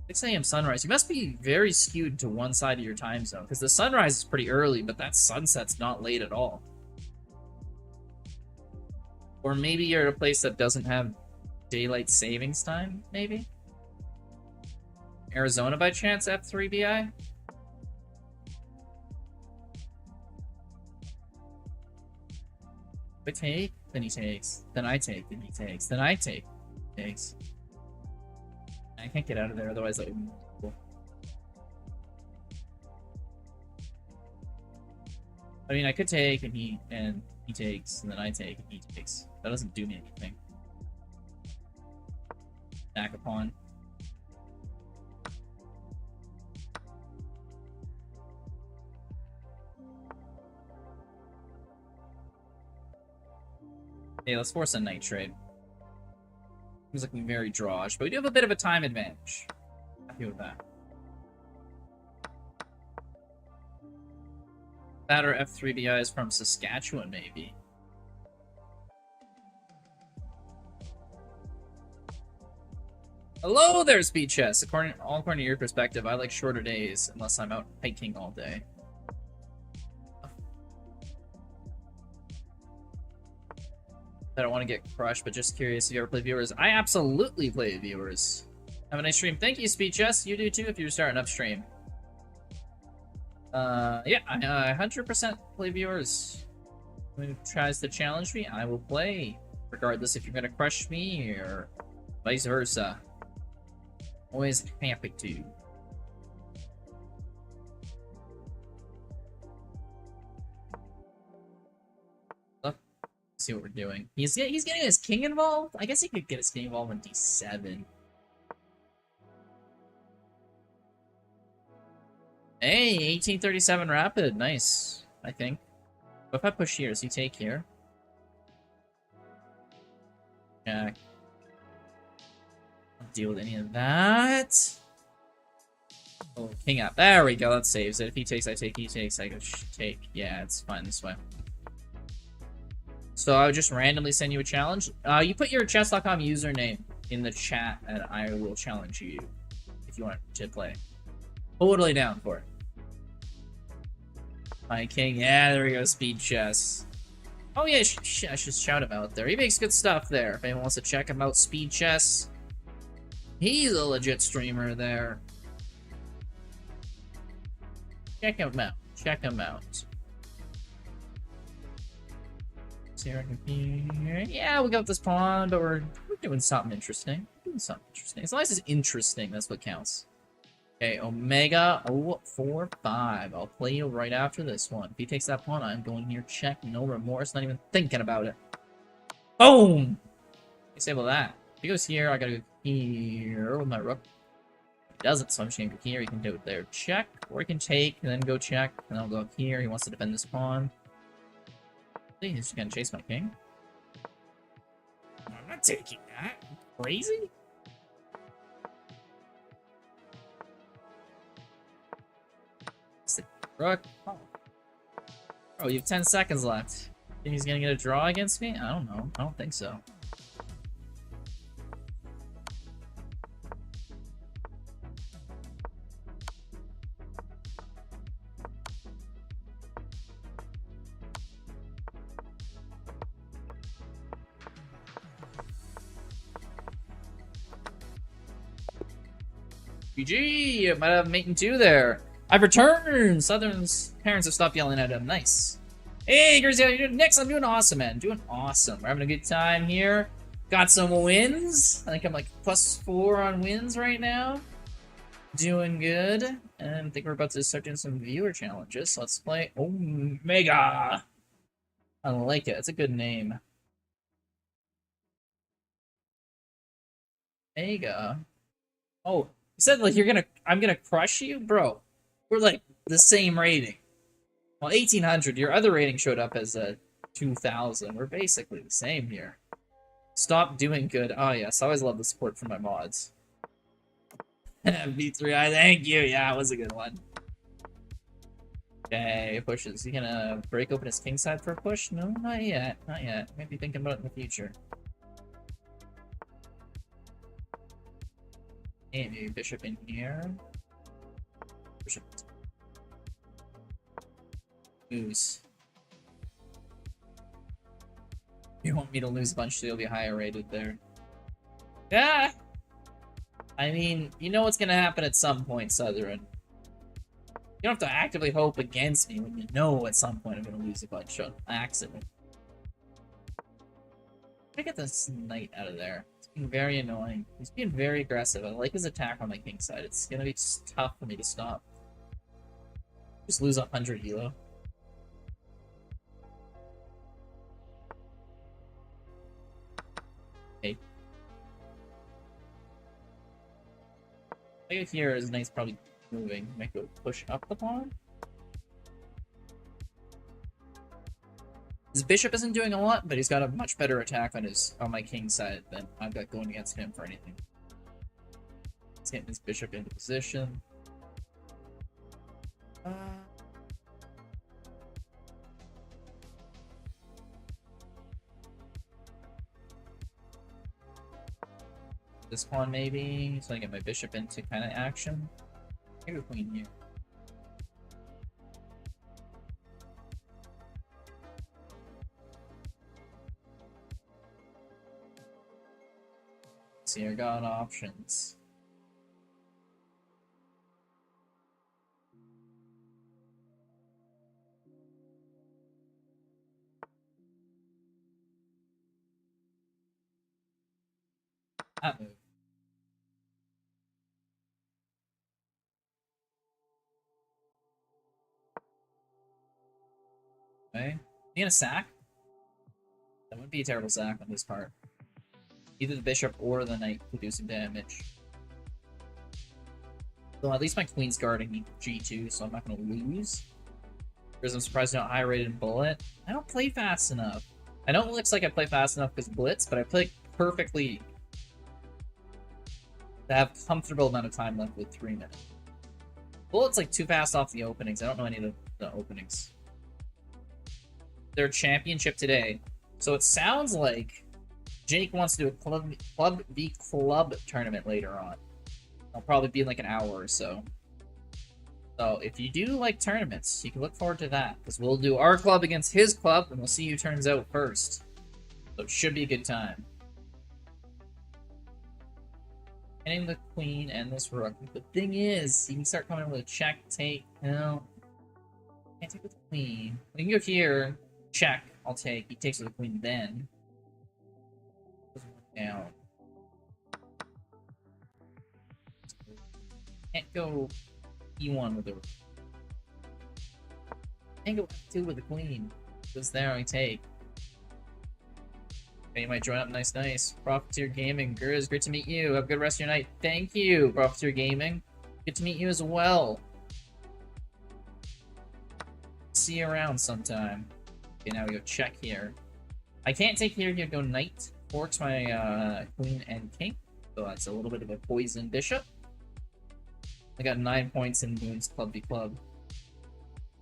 6 a.m. sunrise. You must be very skewed to one side of your time zone, because the sunrise is pretty early, but that sunset's not late at all. Or maybe you're at a place that doesn't have daylight savings time, maybe? Arizona by chance, F3BI? I take, then he takes, then I take, then he takes, then I take, takes. I can't get out of there, otherwise that would be cool. I mean, I could take, and he takes, and then I take, and he takes. That doesn't do me anything. Back upon. Okay, let's force a night trade. He's looking very drawish, but we do have a bit of a time advantage. Happy with that. That or F3BI is from Saskatchewan, maybe. Hello there, Speed Chess. According to your perspective, I like shorter days unless I'm out hiking all day. I don't want to get crushed, but just curious if you ever play viewers. I absolutely play viewers. Have a nice stream. Thank you, Speed Chess. You do too if you're starting up stream. Yeah, I 100% play viewers. Who tries to challenge me, I will play. Regardless if you're gonna crush me or vice versa. Always happy to. See what we're doing. He's getting his king involved? I guess he could get his king involved on D7. Hey, 1837 rapid. Nice, I think. But if I push here, does he take here? Jack. I'll deal with any of that. Oh, king up. There we go. That saves it. If he takes, I take. He takes, I go take. Yeah, it's fine this way. So I would just randomly send you a challenge. You put your chess.com username in the chat, and I will challenge you if you want to play. Totally down for it. My king. Yeah, there we go. Speed Chess. Oh yeah, I should shout him out there. He makes good stuff there. If anyone wants to check him out, Speed Chess. He's a legit streamer there. Check him out. Check him out. Yeah, we got this pawn, but we're doing something interesting. As long as it's interesting, that's what counts. Okay, Omega 045. I'll play you right after this one. If he takes that pawn, I'm going here. Check, no remorse, not even thinking about it. Boom! Disable that. If he goes here, I gotta go here with my rook. If he doesn't, so I'm just gonna go here. He can do it there. Check, or he can take, and then go check, and I'll go up here. He wants to defend this pawn. He's just gonna chase my king. I'm not taking that. Crazy? Rook. Oh, you have 10 seconds left. Think he's gonna get a draw against me? I don't know. I don't think so. GG! Might have mate in 2 there. I've returned! Southern's parents have stopped yelling at him. Nice. Hey, Grizzly, how you doing? Next, I'm doing awesome, man. Doing awesome. We're having a good time here. Got some wins. I think I'm like +4 on wins right now. Doing good. And I think we're about to start doing some viewer challenges. So let's play Omega. I like it. It's a good name. Omega. Oh, you said like I'm gonna crush you, bro. We're like the same rating. Well, 1800. Your other rating showed up as a 2000. We're basically the same here. Stop doing good. Oh yes, I always love the support from my mods. V3I, thank you. Yeah, it was a good one. Okay, pushes. He gonna break open his king side for a push? No, not yet. Not yet. Maybe thinking about it in the future. Hey, maybe bishop in here. Bishop. Lose. You want me to lose a bunch so you'll be higher rated there. Yeah! I mean, you know what's gonna happen at some point, Southern. You don't have to actively hope against me when you know at some point I'm gonna lose a bunch on accident. I get this knight out of there. It's being very annoying. He's being very aggressive. I like his attack on my king side. It's gonna be just tough for me to stop. Just lose 100 elo. Okay. I go here, his knight's probably moving. Might go push up the pawn. His bishop isn't doing a lot, but he's got a much better attack on my king side than I've got going against him for anything. He's getting his bishop into position. This pawn maybe, so I get my bishop into kind of action. Maybe a queen here. See, I got options. That move. Okay. You gonna sack? That wouldn't be a terrible sack on his part. Either the bishop or the knight could do some damage. Though at least my queen's guarding g2, so I'm not gonna lose. Because I'm surprised I'm not high rated in bullet. I don't play fast enough. I know it looks like I play fast enough because Blitz, but I play perfectly to have comfortable amount of time left with 3 minutes. Bullet's like too fast off the openings. I don't know any of the openings. Their championship today. So it sounds like Jake wants to do a club v club tournament later on. I'll probably be in like an hour or so. So if you do like tournaments, you can look forward to that. Because we'll do our club against his club, and we'll see who turns out first. So it should be a good time. Hitting the queen and this rook. The thing is, you can start coming with a check, take. No. Can't take with the queen. We can go here. Check. I'll take. He takes with the queen then. Down. Can't go e1 with the rook. Can't go f2 with the queen. Because there I take. Okay, you might join up. Nice, nice. Profiteer Gaming. Grizz, great to meet you. Have a good rest of your night. Thank you, Profiteer Gaming. Good to meet you as well. See you around sometime. Okay, now we go check here. I can't take here. You go knight. Forks my queen and king. So that's a little bit of a poison bishop. I got 9 points in Moon's Club v Club.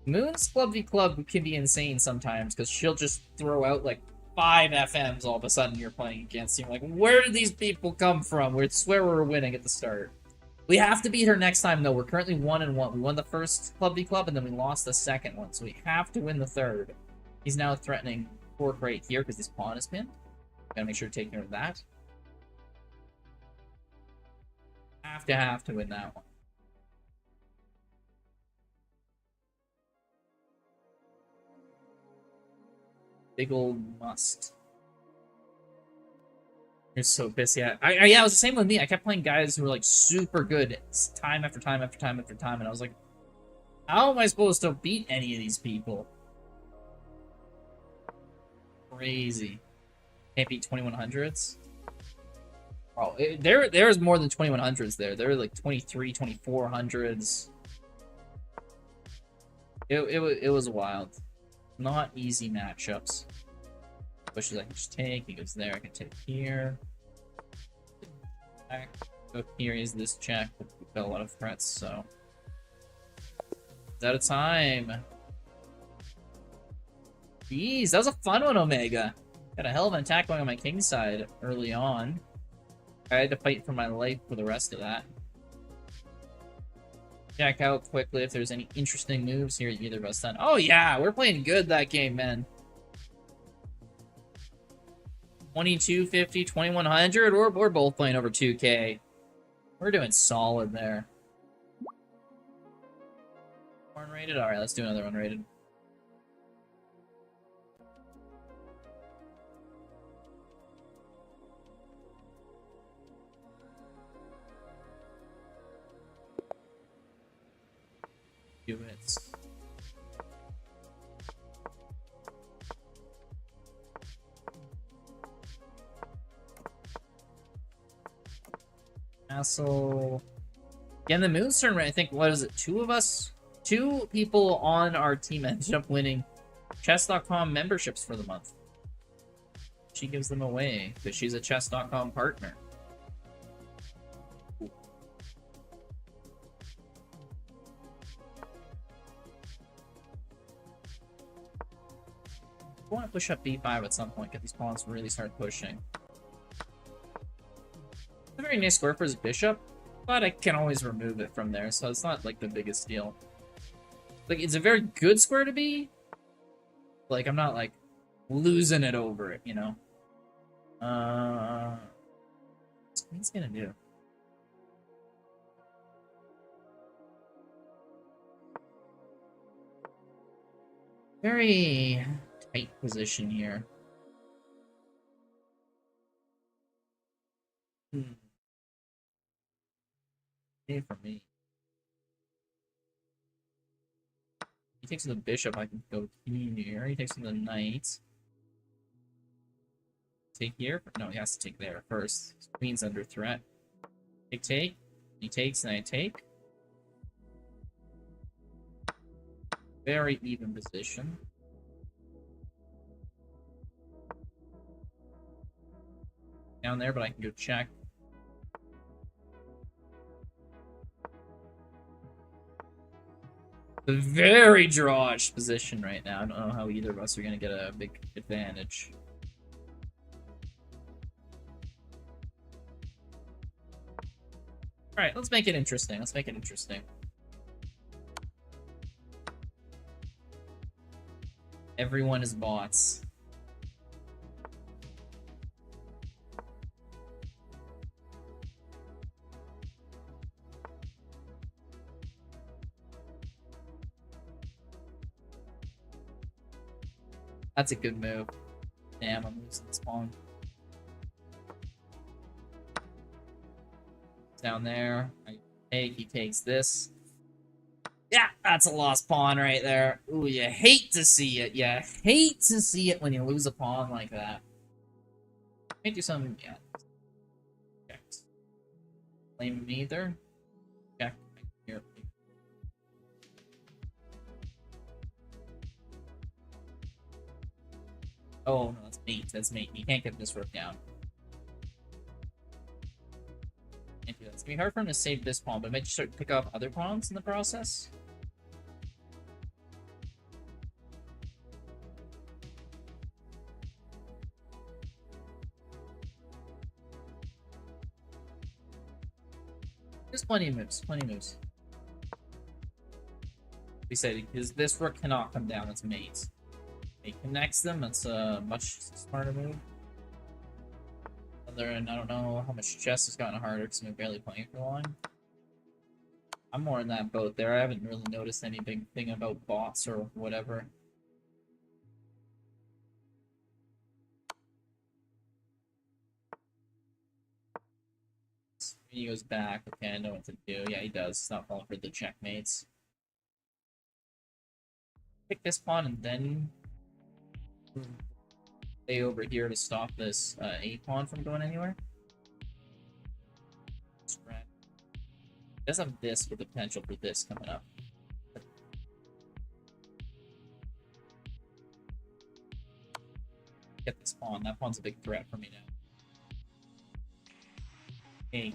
Moon's Club v Club can be insane sometimes because she'll just throw out like 5 FMs all of a sudden you're playing against. You're like, where did these people come from? We swear we were winning at the start. We have to beat her next time though. We're currently 1-1. We won the first Club v Club and then we lost the second one. So we have to win the third. He's now threatening fork right here because this pawn is pinned. Gotta make sure to take care of that. Have to win that one. Big old must. You're so busy. Yeah, it was the same with me. I kept playing guys who were like super good time after time after time after time, and I was like, how am I supposed to beat any of these people? Crazy. Can't beat 2100s. Oh, there's more than 2100s there. There were like 23, 2400s. It was wild. Not easy matchups. Bushes I can just take. He goes there. I can take here. Back. Go here. Is this check? We've got a lot of threats, so. It's out of time. Jeez, that was a fun one, Omega. Got a hell of an attack going on my king side early on. I had to fight for my life for the rest of that. Check out quickly if there's any interesting moves here either of us done. Oh yeah, we're playing good that game, man. 2250, 2100. We're both playing over 2K. We're doing solid there. Unrated? Alright, let's do another unrated. Do it. Castle. Again, the moon's turn, I think, what is it? Two people on our team ended up winning chess.com memberships for the month. She gives them away because she's a chess.com partner. I want to push up b5 at some point, get these pawns to really start pushing. It's a very nice square for his bishop, but I can always remove it from there, so it's not like the biggest deal. Like, it's a very good square to be. Like, I'm not like losing it over it, you know? What's Queen's gonna do? Very tight position here. Okay for me. He takes the bishop, I can go here. He takes the knight. Take here? No, he has to take there first. His queen's under threat. Take. He takes, and I take. Very even position. Down there, but I can go check. A very drawish position right now. I don't know how either of us are going to get a big advantage. Alright, let's make it interesting. Let's make it interesting. Everyone is bots. That's a good move. Damn, I'm losing this pawn. Down there. I take, he takes this. Yeah, that's a lost pawn right there. Ooh, you hate to see it. You hate to see it when you lose a pawn like that. Can't do something yet. Check. Blame him either. Check. Here. Oh, no, that's mate. That's mate. You can't get this rook down. Can't do that. It's gonna be hard for him to save this pawn, but I might just start to pick up other pawns in the process. There's plenty of moves. Plenty of moves. We said because this rook cannot come down. It's mate. He connects them. That's a much smarter move. And I don't know how much chess has gotten harder because I'm barely playing for long. I'm more in that boat there. I haven't really noticed any big thing about bots or whatever. He goes back. Okay, I know what to do. Yeah, he does. He's not falling for the checkmates. Pick this pawn and then stay over here to stop this A pawn from going anywhere. does have this with the potential for this coming up. Get this pawn. That pawn's a big threat for me now. Hey.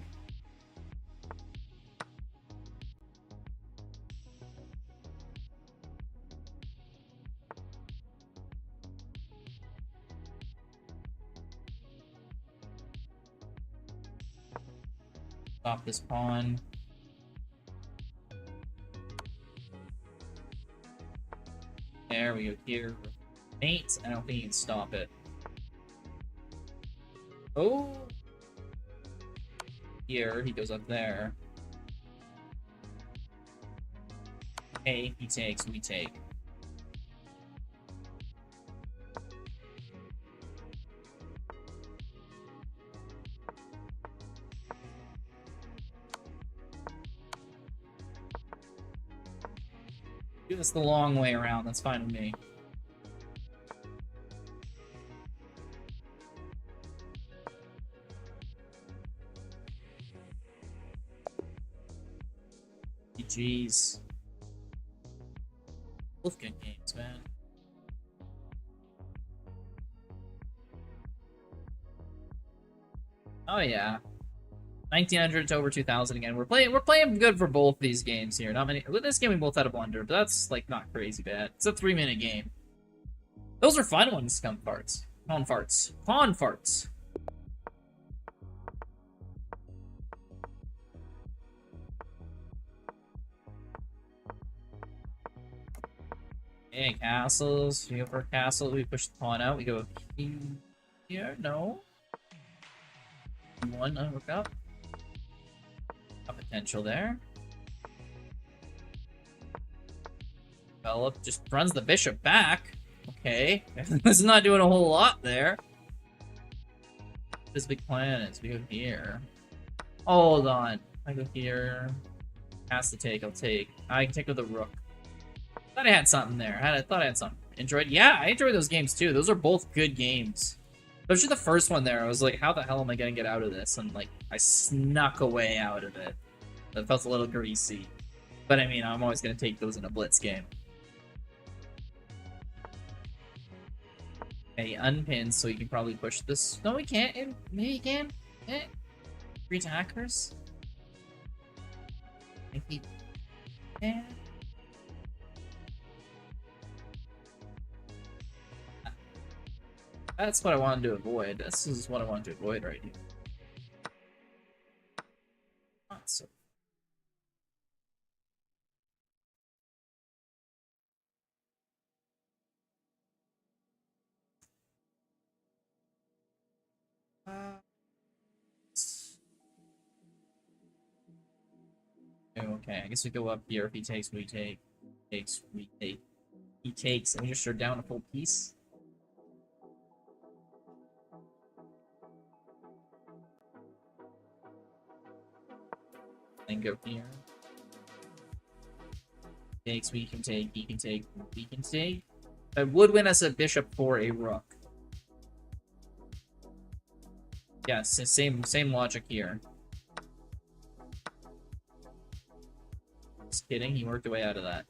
Stop this pawn. There we go here. Mate, I don't think you can stop it. Oh! Here, he goes up there. Okay, he takes, we take. Do this the long way around, that's fine with me. Jeez. Both good games, man. Oh yeah. 1900 to over 2000 again. We're playing good for both these games here. Not many. With this game we both had a blunder, but that's like not crazy bad. It's a 3-minute game. Those are fun ones, scum farts. Pawn farts. Pawn farts. Okay, castles. We go for a castle. We push the pawn out. We go here. No. One hook up. A potential there. Develop just runs the bishop back. Okay. This is not doing a whole lot there. This big plan is we go here. Hold on. I go here. Has to take, I'll take. I can take with the rook. Thought I had something there. I thought I had something. Enjoyed? Yeah, I enjoyed those games too. Those are both good games. Especially the first one there. I was like, how the hell am I gonna get out of this? And like, I snuck a way out of it. That felt a little greasy. But I mean, I'm always gonna take those in a Blitz game. Okay, unpins, so you can probably push this. No, we can't. Maybe you can. Eh. 3 attackers. I think he can. That's what I wanted to avoid. This is what I wanted to avoid right here. So. Okay, I guess we go up here. If he takes, we take. Takes, we take. He takes, and we just are down a full piece. Then go here. Takes, we can take, he can take, we can take. I would win as a bishop for a rook. Yeah, same logic here. Just kidding, he worked a way out of that.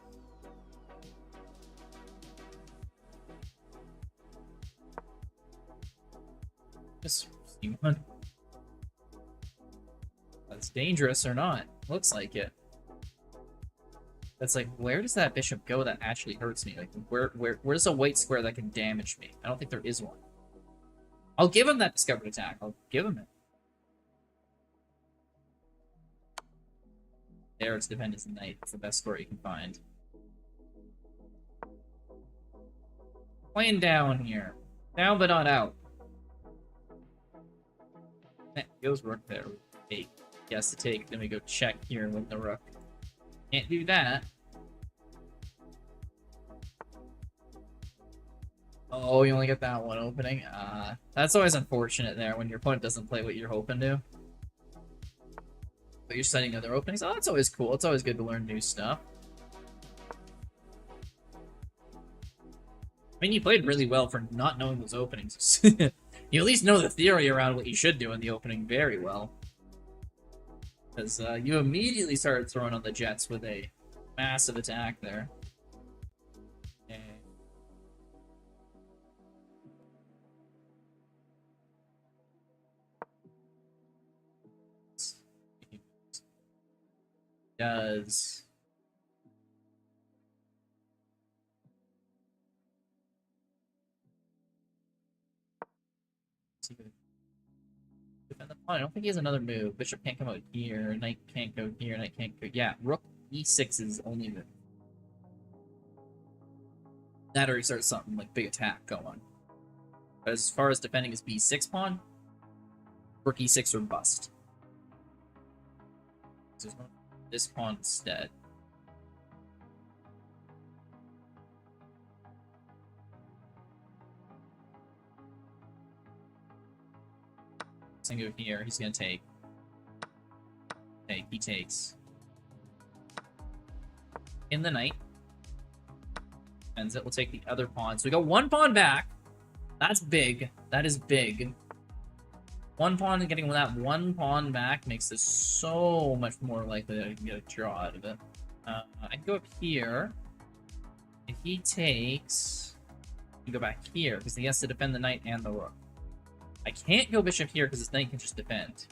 Just see one. That's dangerous or not. Looks like it. That's like, where does that bishop go that actually hurts me? Like, where's a white square that can damage me? I don't think there is one. I'll give him that discovered attack. I'll give him it. There, it's Dependence Knight. It's the best square you can find. Playing down here. Down but not out. Goes rook there. Take. He has to take. Then we go check here with the rook. Can't do that. Oh, you only get that one opening? That's always unfortunate there when your opponent doesn't play what you're hoping to. But you're setting other openings. Oh, that's always cool. It's always good to learn new stuff. I mean, you played really well for not knowing those openings. You at least know the theory around what you should do in the opening very well. Because you immediately started throwing on the jets with a massive attack there. Okay. Does defend the pawn? I don't think he has another move. Bishop can't come out here. Knight can't go here. Knight can't go. Yeah, Rook E6 is only move. That or he starts something like big attack going. But as far as defending his B6 pawn, Rook E6 or bust. So this pawn instead. Let's go here. He's gonna take. Take. He takes. In the knight. Ends it. We'll take the other pawn. So we got one pawn back. That's big. That is big. One pawn and getting that one pawn back makes this so much more likely that I can get a draw out of it. I can go up here. If he takes, I can go back here because he has to defend the knight and the rook. I can't go bishop here because his knight can just defend.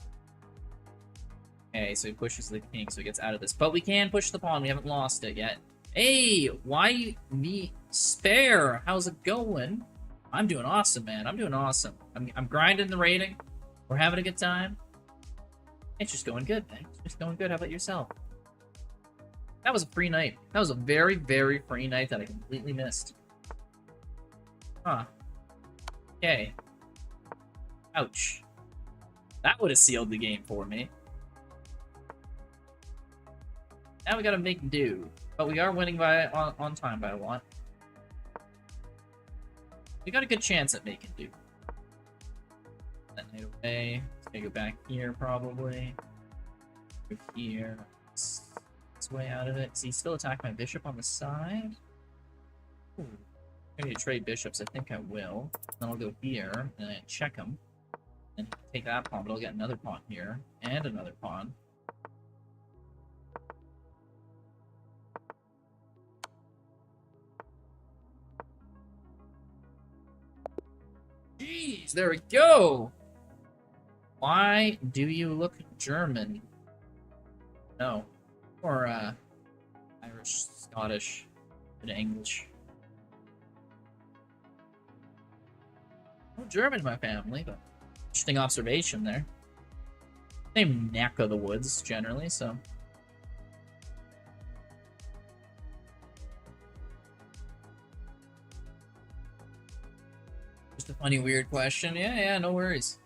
Okay, so he pushes the king, so he gets out of this. But we can push the pawn. We haven't lost it yet. Hey, why me spare? How's it going? I'm doing awesome, man. I'm doing awesome. I'm grinding the rating. We're having a good time. It's just going good, man. It's just going good. How about yourself? That was a free night. That was a very, very free night that I completely missed. Huh. Okay. Ouch. That would have sealed the game for me. Now we gotta make do. But we are winning by on time by a lot. We got a good chance at making do. That knight away. It's gonna go back here probably. Go here. This way out of it. Does he still attack my bishop on the side? Ooh. I'm gonna trade bishops. I think I will. Then I'll go here and then check him. And take that pawn, but I'll get another pawn here and another pawn. Jeez, there we go. Why do you look German? No. Or, Irish, Scottish, and English. No German in my family, but interesting observation there. Same neck of the woods, generally, so. Just a funny, weird question. Yeah, no worries.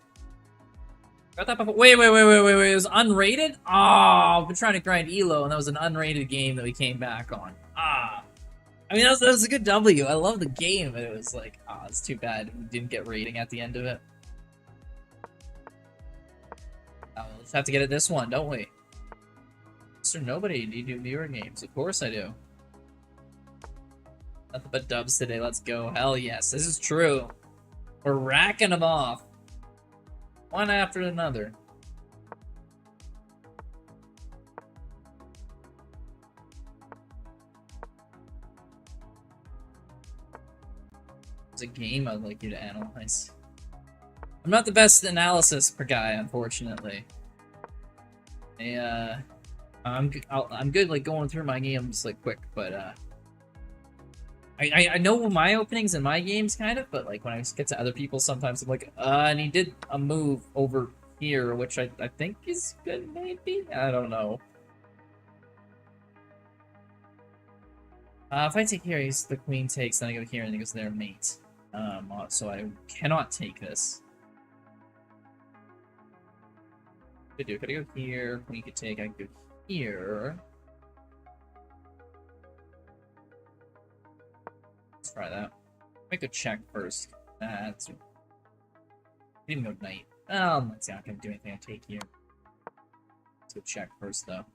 Got that before. Wait. It was unrated? Oh, I've been trying to grind Elo, and that was an unrated game that we came back on. Ah. I mean, that was a good W. I love the game, but it was like, it's too bad we didn't get rating at the end of it. We'll just have to get it this one, don't we? Mr. Nobody, do you do viewer games? Of course I do. Nothing but dubs today, let's go. Hell yes, this is true. We're racking them off. One after another. It's a game I'd like you to analyze. I'm not the best analysis per guy, unfortunately. I'm good like going through my games like quick, but I know my openings in my games kind of, but like when I get to other people, sometimes I'm like, and he did a move over here, which I think is good, maybe? I don't know. If I take here, the queen takes, then I go here, and he goes there, mate. So I cannot take this. Could do. Could I go here? Queen could take. I could go here. Let's try that. Make a check first. That's. Didn't even go knight. That's not gonna do anything. I take here. Let's go check first, though.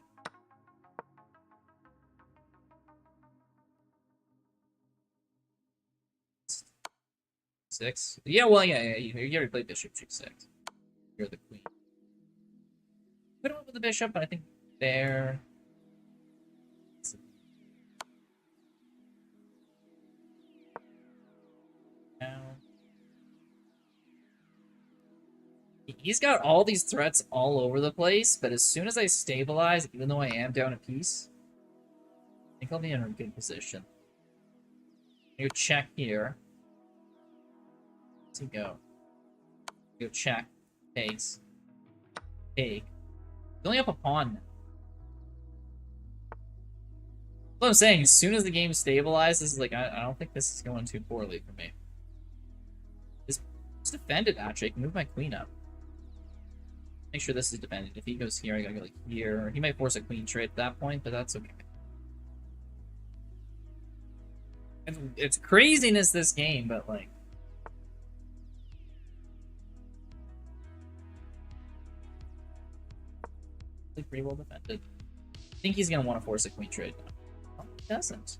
Six. Yeah. Well, yeah. You already played bishop g6. You're the queen. Could have went with the bishop, but I think there. Now. He's got all these threats all over the place, but as soon as I stabilize, even though I am down a piece, I think I'll be in a good position. Go check here. Where's he go? Go check. Takes. Take. He's only up a pawn now. What I'm saying, as soon as the game stabilizes, like, I don't think this is going too poorly for me. Just defend it, actually. I can move my queen up. Make sure this is defended. If he goes here, I gotta go like here. He might force a queen trade at that point, but that's okay. It's craziness, this game, but like... pretty well defended. I think he's gonna want to force a queen trade now. Oh, he doesn't.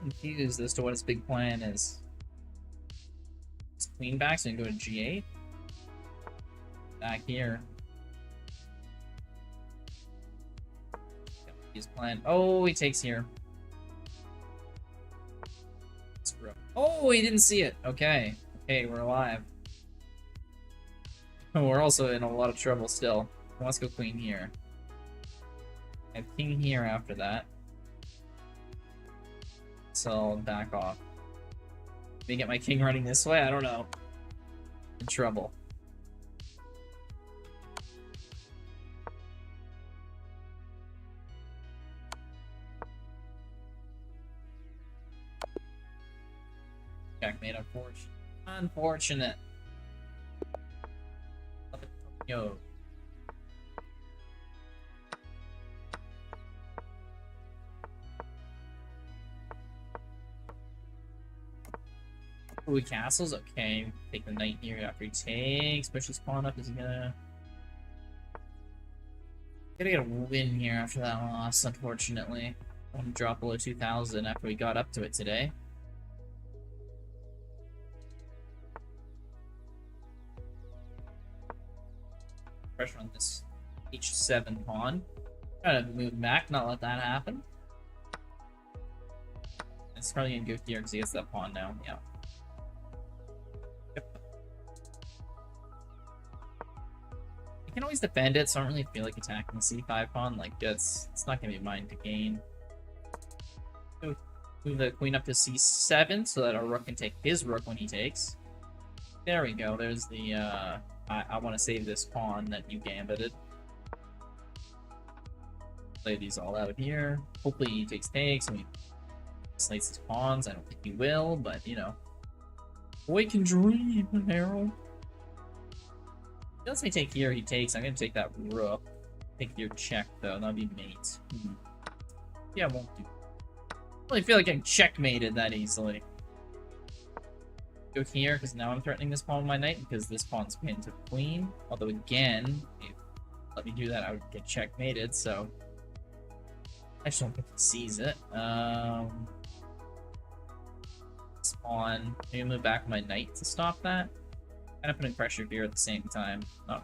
Confused as to what his big plan is. It's queen back, so you can go to g8. Back here. His plan. Oh, he takes here. Oh, he didn't see it. Okay. Okay, we're alive. Oh, we're also in a lot of trouble still. Let's go queen here. I have king here after that. So I'll back off. Maybe get my king running this way? I don't know. In trouble. Checkmate, unfortunate. Unfortunate. Yo. Ooh, castles? Okay. Take the knight here after he takes. Push his pawn up. Is he gonna... Gotta get a win here after that loss, unfortunately. I want to drop below 2,000 after we got up to it today. Pressure on this h7 pawn. Try to move back, not let that happen. It's probably gonna go here because he gets that pawn now. Yeah. Yep. I can always defend it, so I don't really feel like attacking the c5 pawn. Like, it's not gonna be mine to gain. Move the queen up to c7 so that our rook can take his rook when he takes. There we go. There's the I want to save this pawn that you gambited. Play these all out here. Hopefully he takes and he slates his pawns. I don't think he will, but you know. Boy can dream, Harold. He lets me take here, he takes. I'm gonna take that rook. Take your check though, that'd be mate. Yeah, I won't do. I don't really feel like I'm checkmated that easily. Go here, because now I'm threatening this pawn with my knight, because this pawn's pinned to the queen. Although again, if you let me do that, I would get checkmated, so I just don't think he sees it. This pawn, maybe move back my knight to stop that. Kind of putting pressure here at the same time. Oh.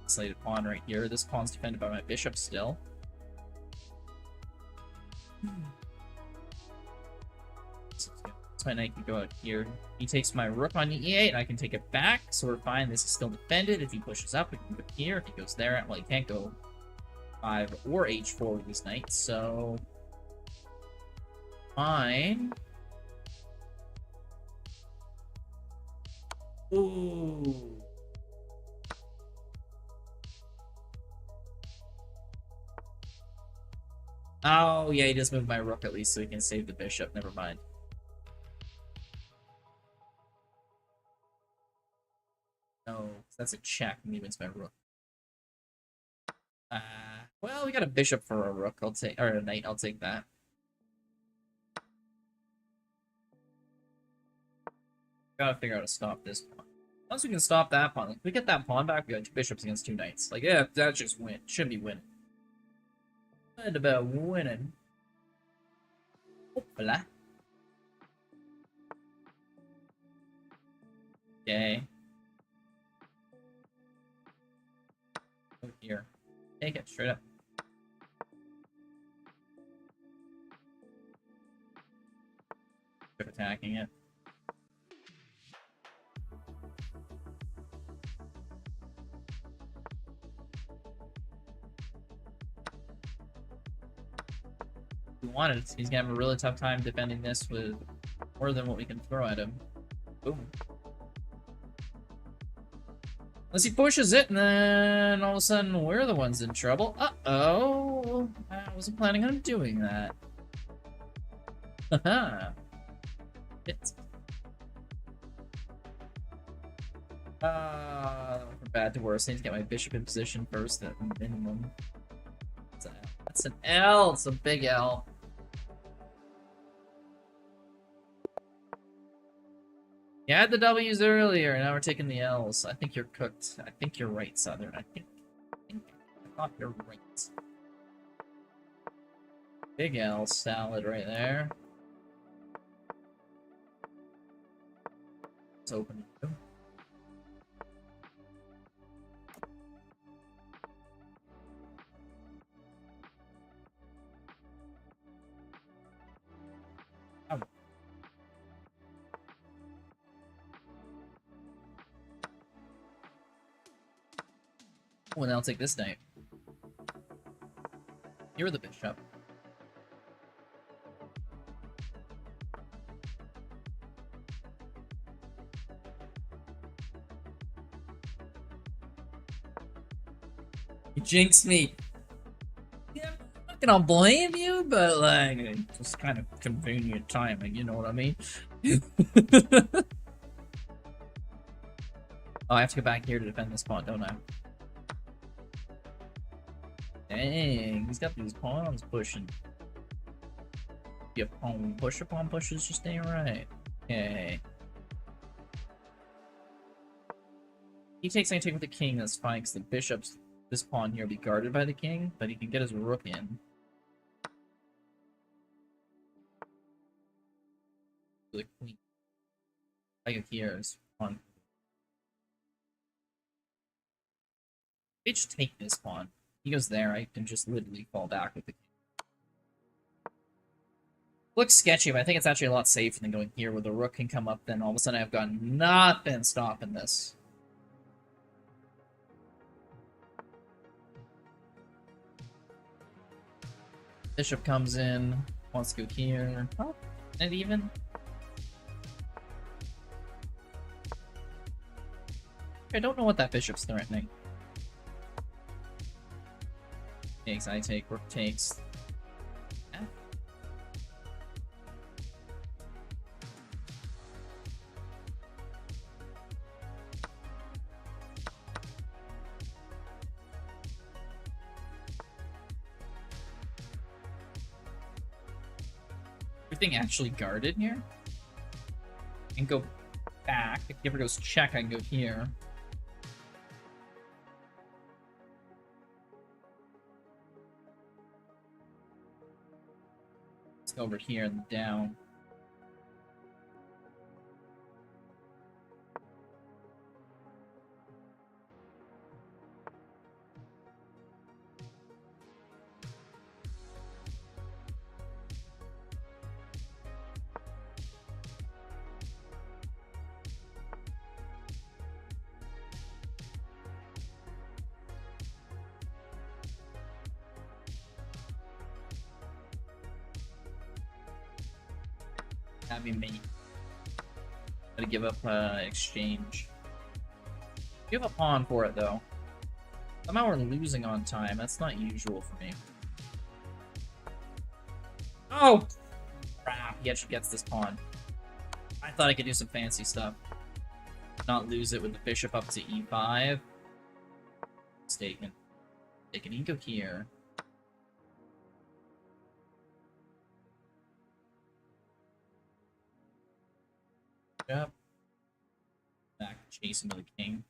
Slated pawn right here. This pawn's defended by my bishop still. So my knight can go out here. He takes my rook on e8, and I can take it back, so we're fine. This is still defended. If he pushes up, we can go here. If he goes there, well, he can't go 5 or h4 with his knight, so fine. Ooh. Oh, yeah, he just moved my rook at least so he can save the bishop. Never mind. That's a check. Maybe it's my rook. Well, we got a bishop for a rook. I'll take, or a knight. I'll take that. Gotta figure out how to stop this pawn. Once we can stop that pawn, if we get that pawn back, we got 2 bishops against 2 knights. Like, yeah, that just win. Should be winning. What about winning? Hoopla. Okay. Over here. Take it straight up. Attacking it. If we wanted, he's gonna have a really tough time defending this with more than what we can throw at him. Boom. Unless he pushes it, and then all of a sudden we're the ones in trouble. Uh-oh! I wasn't planning on doing that. Haha. From bad to worse. I need to get my bishop in position first at minimum. That's an L. It's a big L. You had the W's earlier, and now we're taking the L's. I think you're cooked. I think you're right, Southern. I thought you're right. Big L salad right there. Let's open it. Oh, and I'll take this knight. You're the bishop. You jinxed me. Yeah, I'm not gonna blame you, but like, it's just kind of convenient timing, you know what I mean? Oh, I have to go back here to defend this pawn, don't I? Dang, he's got these pawns pushing. Be a pawn pushes, just ain't right. Okay. He takes, I take with the king, that's fine, because the bishop's, this pawn here will be guarded by the king, but he can get his rook in. The queen. I go here, this pawn. They just take this pawn. He goes there, I can just literally fall back with the king. Looks sketchy, but I think it's actually a lot safer than going here where the rook can come up, then all of a sudden I've got nothing stopping this. Bishop comes in, wants to go here. Oh, and even. I don't know what that bishop's threatening. Takes, I take, rook takes. Yeah. Everything actually guarded here? And go back. If he ever goes check, I can go here. Over here and down. That'd be me. Gotta give up exchange. Give a pawn for it though. Somehow we're losing on time. That's not usual for me. Oh crap! He actually gets this pawn. I thought I could do some fancy stuff. Not lose it with the bishop up to e5. Mistaken. They can go here. Yep. Back chasing with the king.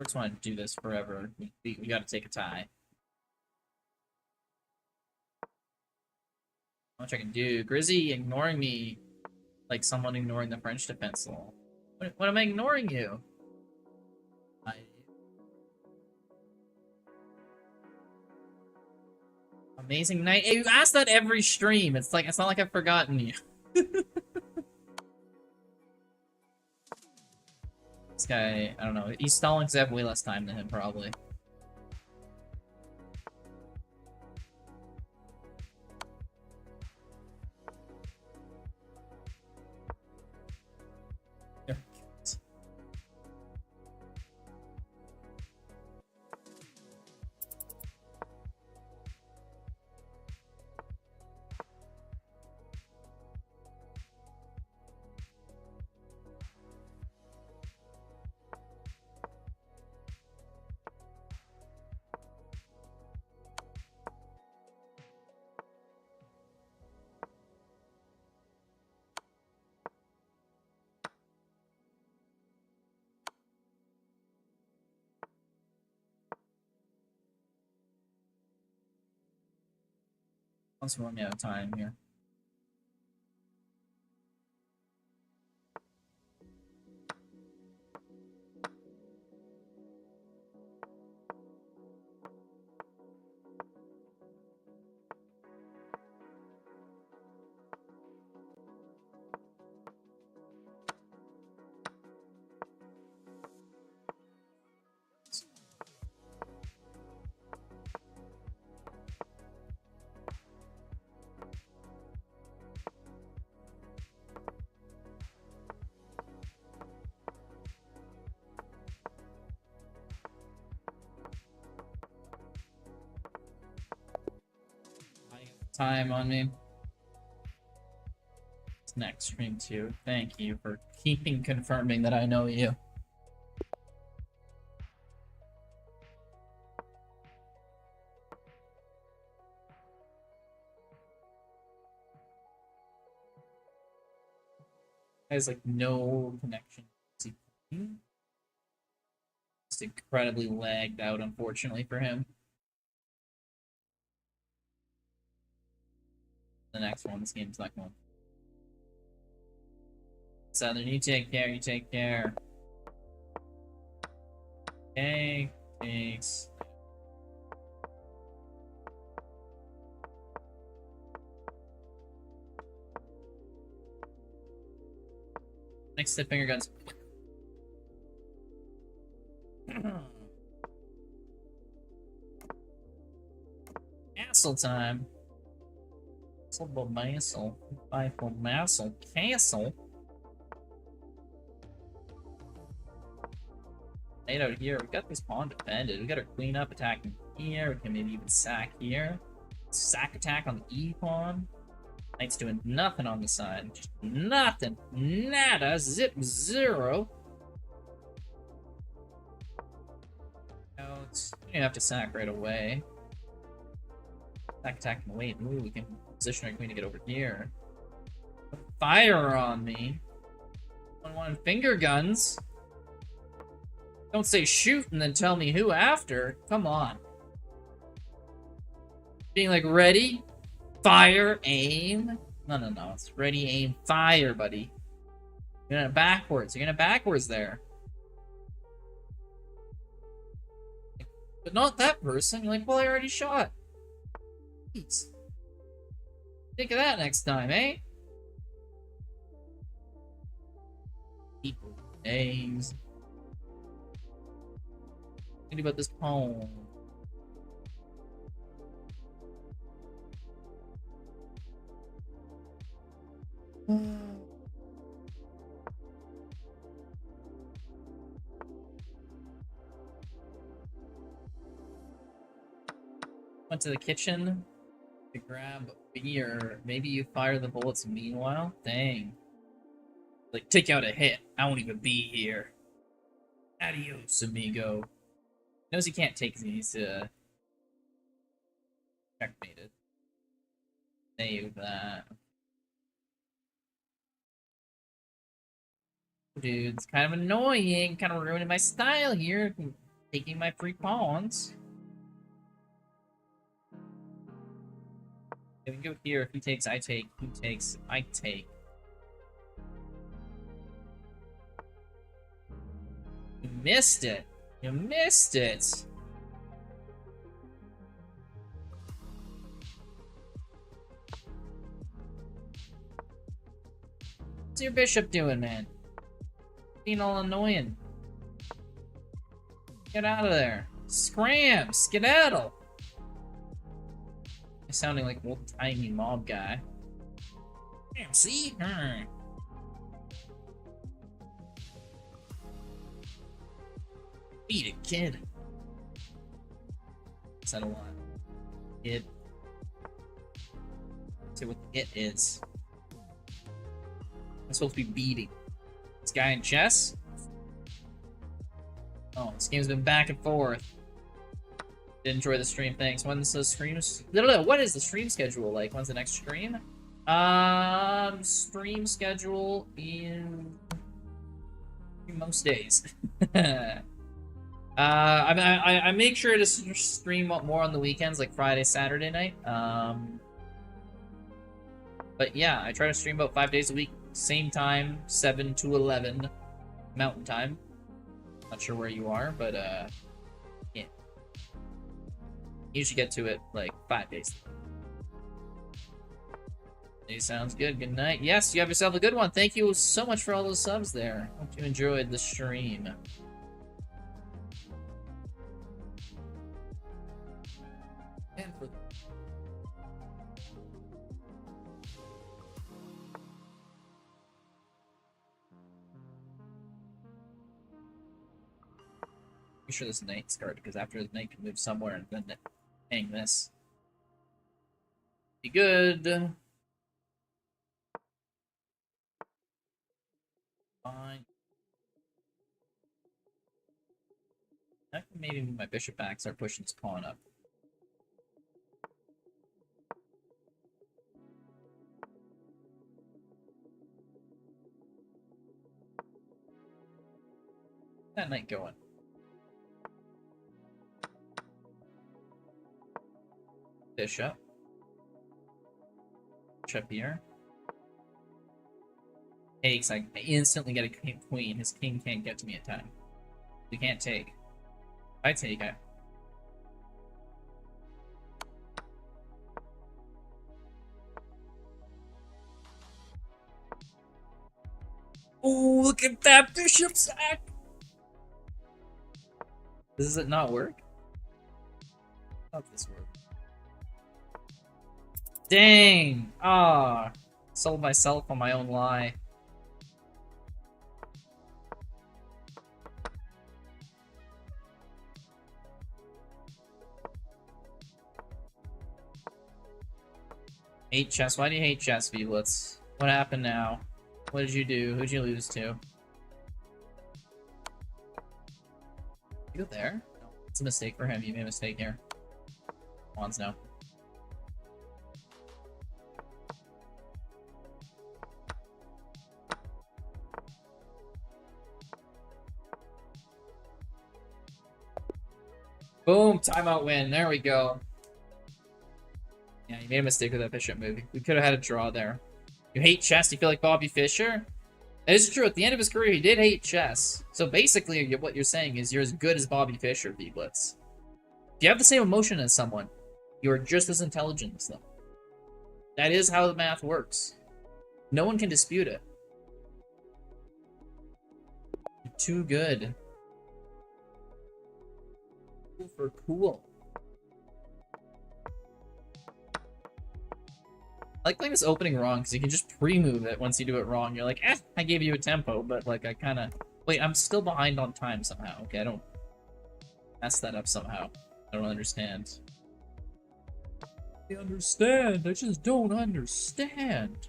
I just want to do this forever. We got to take a tie. How much I can do? Grizzy ignoring me like someone ignoring the French defense law. What am I ignoring you? Amazing night. Hey, you ask that every stream. It's not like I've forgotten you. This guy, I don't know. He's stalling because I have way less time than him, probably. Let's run me out of time here. Time on me. It's next stream too. Thank you for keeping confirming that I know you. Has like no connection. Just incredibly lagged out, unfortunately for him. The next one, this game's not going. Southern, you take care, you take care. Okay, thanks. Next to finger guns. Castle time. Castle. Castle. Right out here. We got this pawn defended. We got our queen up attacking here. We can maybe even sack here. Sack attack on the e pawn. Knight's doing nothing on the side. Just nothing. Nada. Zip zero. You have to sack right away. Sack attack can wait. Ooh, we can position our queen to get over here. Fire on me. One finger guns. Don't say shoot and then tell me who after. Come on. Being like, ready, fire, aim. No. It's ready, aim, fire, buddy. You're gonna backwards. You're gonna backwards there. But not that person. You're like, well, I already shot. Jeez. Think of that next time, eh? People, days. Think about this poem. Went to the kitchen to grab beer. Maybe you fire the bullets meanwhile? Dang. Like, take out a hit. I won't even be here. Adios, amigo. He knows he can't take these, checkmated. Save that. Dude, it's kind of annoying. Kind of ruining my style here. Taking my free pawns. If we go here, if he takes, I take. He takes, I take. You missed it. You missed it. What's your bishop doing, man? Being all annoying. Get out of there. Scram! Skedaddle! I'm sounding like a little tiny mob guy. Damn, see? Beat it, kid. Said a lot. Kid. Say what the it is. I'm supposed to be beating. This guy in chess? Oh, this game's been back and forth. Did enjoy the stream, thanks. When's the streams? What is the stream schedule like? When's the next stream? Stream schedule in most days. I make sure to stream more on the weekends, like Friday, Saturday night. But yeah, I try to stream about 5 days a week, same time, 7 to 11 Mountain Time. Not sure where you are, but yeah. Usually get to it like 5 days. Hey, sounds good. Good night. Yes, you have yourself a good one. Thank you so much for all those subs there. Hope you enjoyed the stream. And for be sure this knight's guard, because after the knight can move somewhere and then hang this. Be good. Fine. I can maybe move my bishop back, start pushing this pawn up. That knight going. Bishop. Bishop here. Takes, I instantly get a queen. His king can't get to me in time. He can't take. If I take it. Oh, look at that bishop sack! Does it not work? How does this work? Dang! Ah, sold myself on my own lie. Hate chess? Why do you hate chess, Blitz? What happened now? What did you do? Who'd you lose to? You go there? No, it's a mistake for him. You made a mistake here. Pawns now. Boom! Timeout win. There we go. Yeah, you made a mistake with that bishop move. We could have had a draw there. You hate chess? You feel like Bobby Fischer? That is true. At the end of his career, he did hate chess. So basically, what you're saying is you're as good as Bobby Fischer, V-Blitz. If you have the same emotion as someone, you're just as intelligent as them. That is how the math works. No one can dispute it. You're too good. Cool for cool. I like playing this opening wrong, because you can just pre-move it once you do it wrong. You're like, I gave you a tempo, but like I kind of... Wait, I'm still behind on time somehow. Okay, I don't mess that up somehow. I don't understand. I understand. I just don't understand.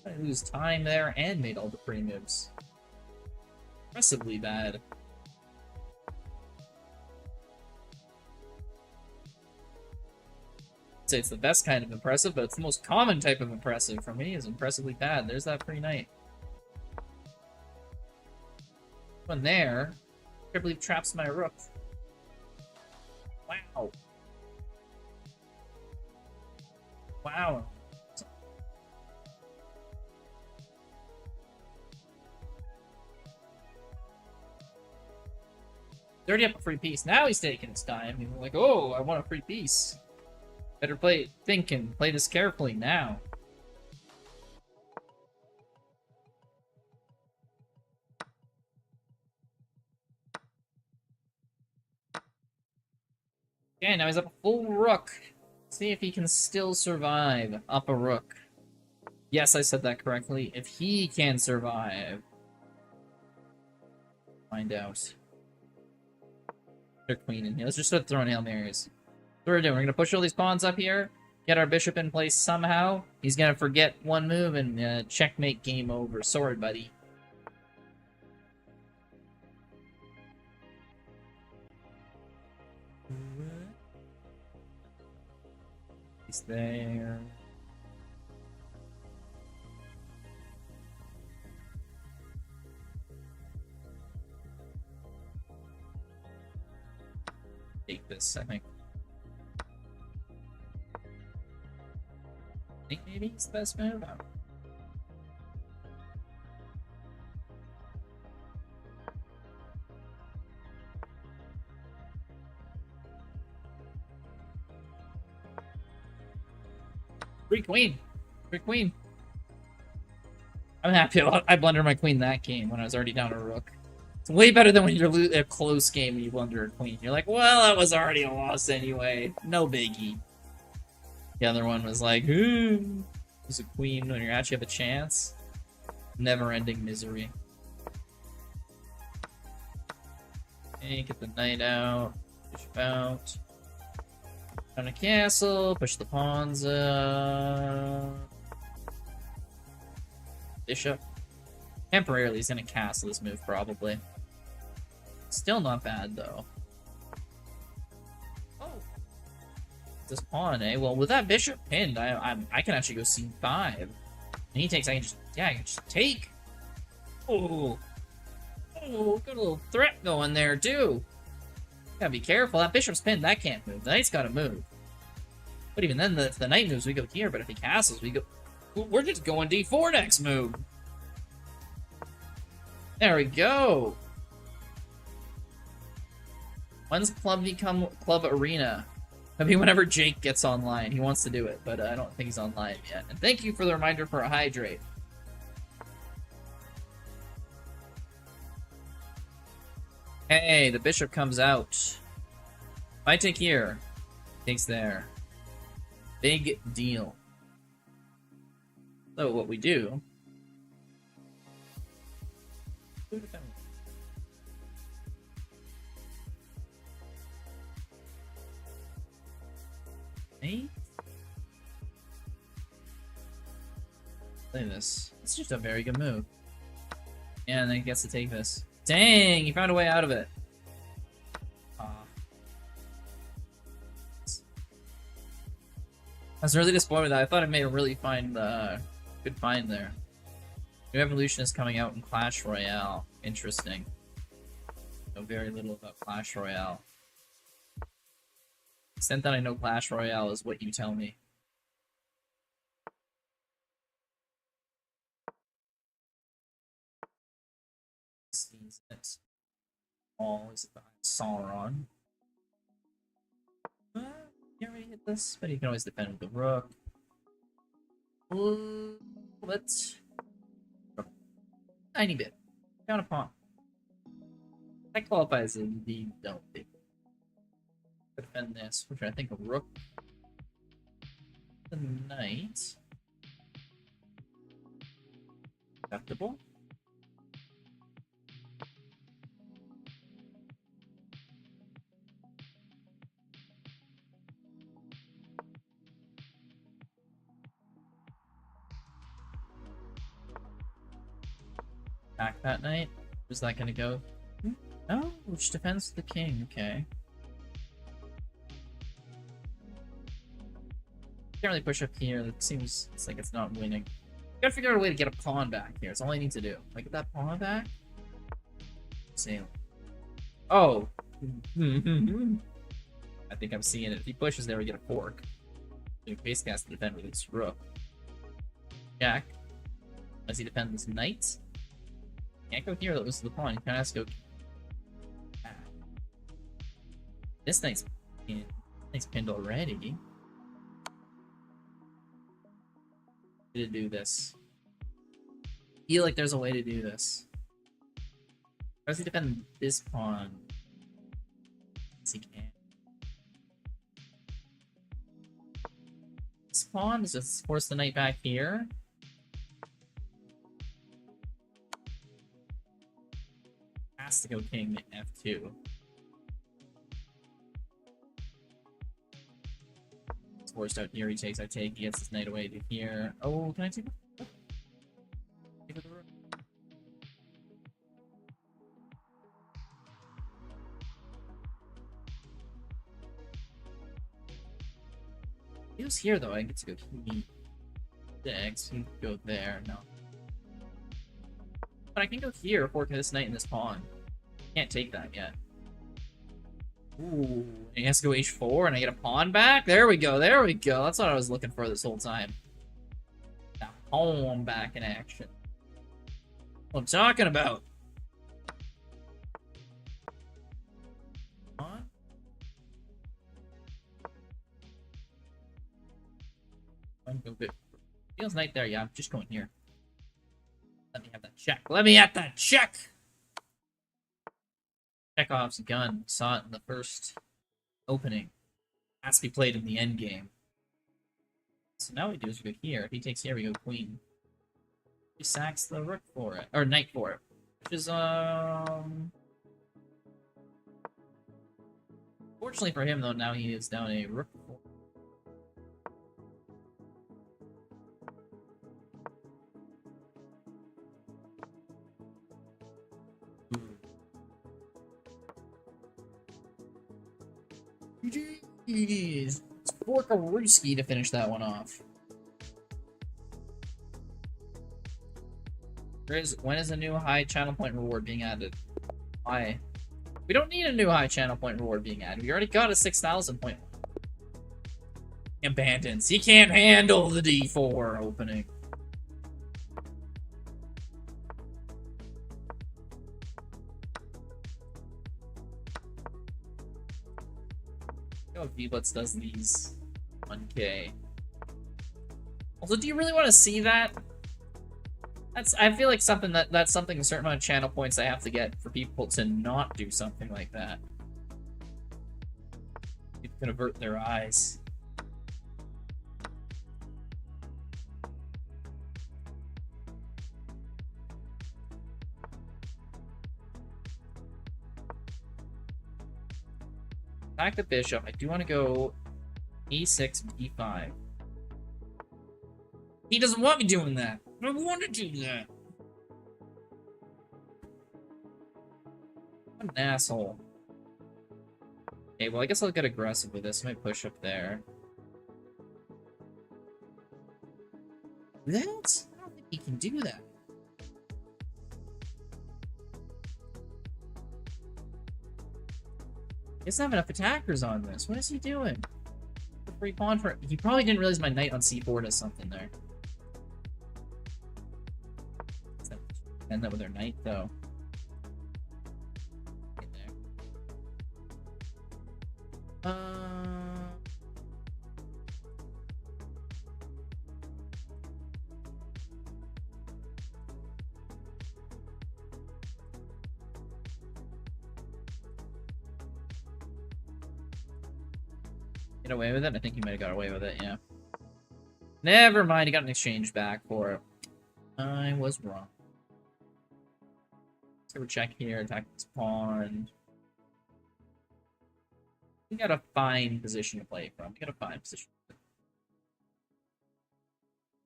I lose time there and made all the free moves. Impressively bad. I'd say it's the best kind of impressive, but it's the most common type of impressive for me, is impressively bad. There's that free knight. One there. I believe traps my rook. Wow. Wow. He's already up a free piece. Now he's taking his time. He's like, oh, I want a free piece. Better think and play this carefully now. Okay, now he's up a full rook. See if he can still survive up a rook. Yes, I said that correctly. If he can survive. Find out. Their queen in here. Let's just start throwing Hail Marys. What we're doing, we're gonna push all these pawns up here, get our bishop in place somehow. He's gonna forget one move and checkmate, game over. Sorry, buddy. He's there. Take this, I think. I think maybe it's the best move. Free queen. Free queen. I'm happy I blundered my queen that game when I was already down a rook. It's way better than when you're a close game and you blunder a queen. You're like, well, that was already a loss anyway. No biggie. The other one was like, ooh, there's a queen when you actually have a chance. Never-ending misery. Okay, get the knight out. Bishop out. On a castle, push the pawns up. Bishop. Temporarily, he's gonna castle this move, probably. Still not bad, though. Oh! This pawn, eh? Well, with that bishop pinned, I can actually go c5. And he takes, I can just take! Oh! Oh, good little threat going there, too! Gotta be careful, that bishop's pinned, that can't move. The knight's gotta move. But even then, if the knight moves, we go here, but if he castles, we go... We're just going d4 next move! There we go! When's club become club arena? Maybe whenever Jake gets online. He wants to do it, but I don't think he's online yet. And thank you for the reminder for a hydrate. Hey, the bishop comes out. If I take here, takes there. Big deal. So what we do... Hey? Play this. It's just a very good move. Yeah, and then he gets to take this. Dang, he found a way out of it. I was really disappointed with that. I thought I made a really fine, good find there. New Evolution is coming out in Clash Royale. Interesting. Know very little about Clash Royale. The extent that I know Clash Royale is what you tell me. Sees it. All is behind Sauron. You already hit this, but you can always defend with the rook. Let's... Tiny bit. Down a pawn. That qualifies as indeed don't think. Defend this. We're trying to think of rook. The knight. Acceptable. back that night. Where's that gonna go? Oh, which defends the king. Okay. Can't really push up here. It seems it's like it's not winning. Gotta figure out a way to get a pawn back here. It's all I need to do. Like, get that pawn back. See. Oh. I think I'm seeing it. If he pushes there, we get a fork. Base cast to defend with its rook. Jack. Does he defend this knight? Can't go here, though. This is the pawn. He kind of has to go back. This knight's pinned already. To do this. I feel like there's a way to do this. How does he defend this pawn? Yes, he can. This pawn is just force the knight back here. Has to go king to f2. It's forced out here. He takes, I take. He gets his knight away to here. Oh, can I take it? Take it the rook. He was here though. I get to go king e6. He can go there. No. But I can go here, fork this knight and this pawn. Can't take that yet. Ooh, and he has to go h4 and I get a pawn back? There we go, there we go. That's what I was looking for this whole time. That pawn back in action. What I'm talking about. Pawn? I'm going to go feels knight there, yeah, I'm just going here. Let me have that check. Let me have that check! Chekhov's gun. Saw it in the first opening. Has to be played in the end game. So now what we do is we go here. If he takes here, we go queen. He sacks the rook for it. Or knight for it. Which is, fortunately for him, though, now he is down a rook. Jeez. It's Borkaruski to finish that one off. When is a new high channel point reward being added? Why? We don't need a new high channel point reward being added. We already got a 6,000 point. Abandons. He can't handle the D4 opening. Blitz does these 1K. Also, do you really want to see that? I feel like that's something a certain amount of channel points I have to get for people to not do something like that. People can avert their eyes. Attack the bishop. I do want to go e6, e5. He doesn't want me doing that. I don't want to do that. What an asshole. Okay, well, I guess I'll get aggressive with this. I might push up there. That? I don't think he can do that. He doesn't have enough attackers on this. What is he doing? The free pawn for... He probably didn't realize my knight on c4 does something there. End that with their knight, though. Get there. Get away with it? I think he might have got away with it, yeah. Never mind, he got an exchange back for it. I was wrong. So we check here, attack this pawn. We got a fine position to play from. We got a fine position.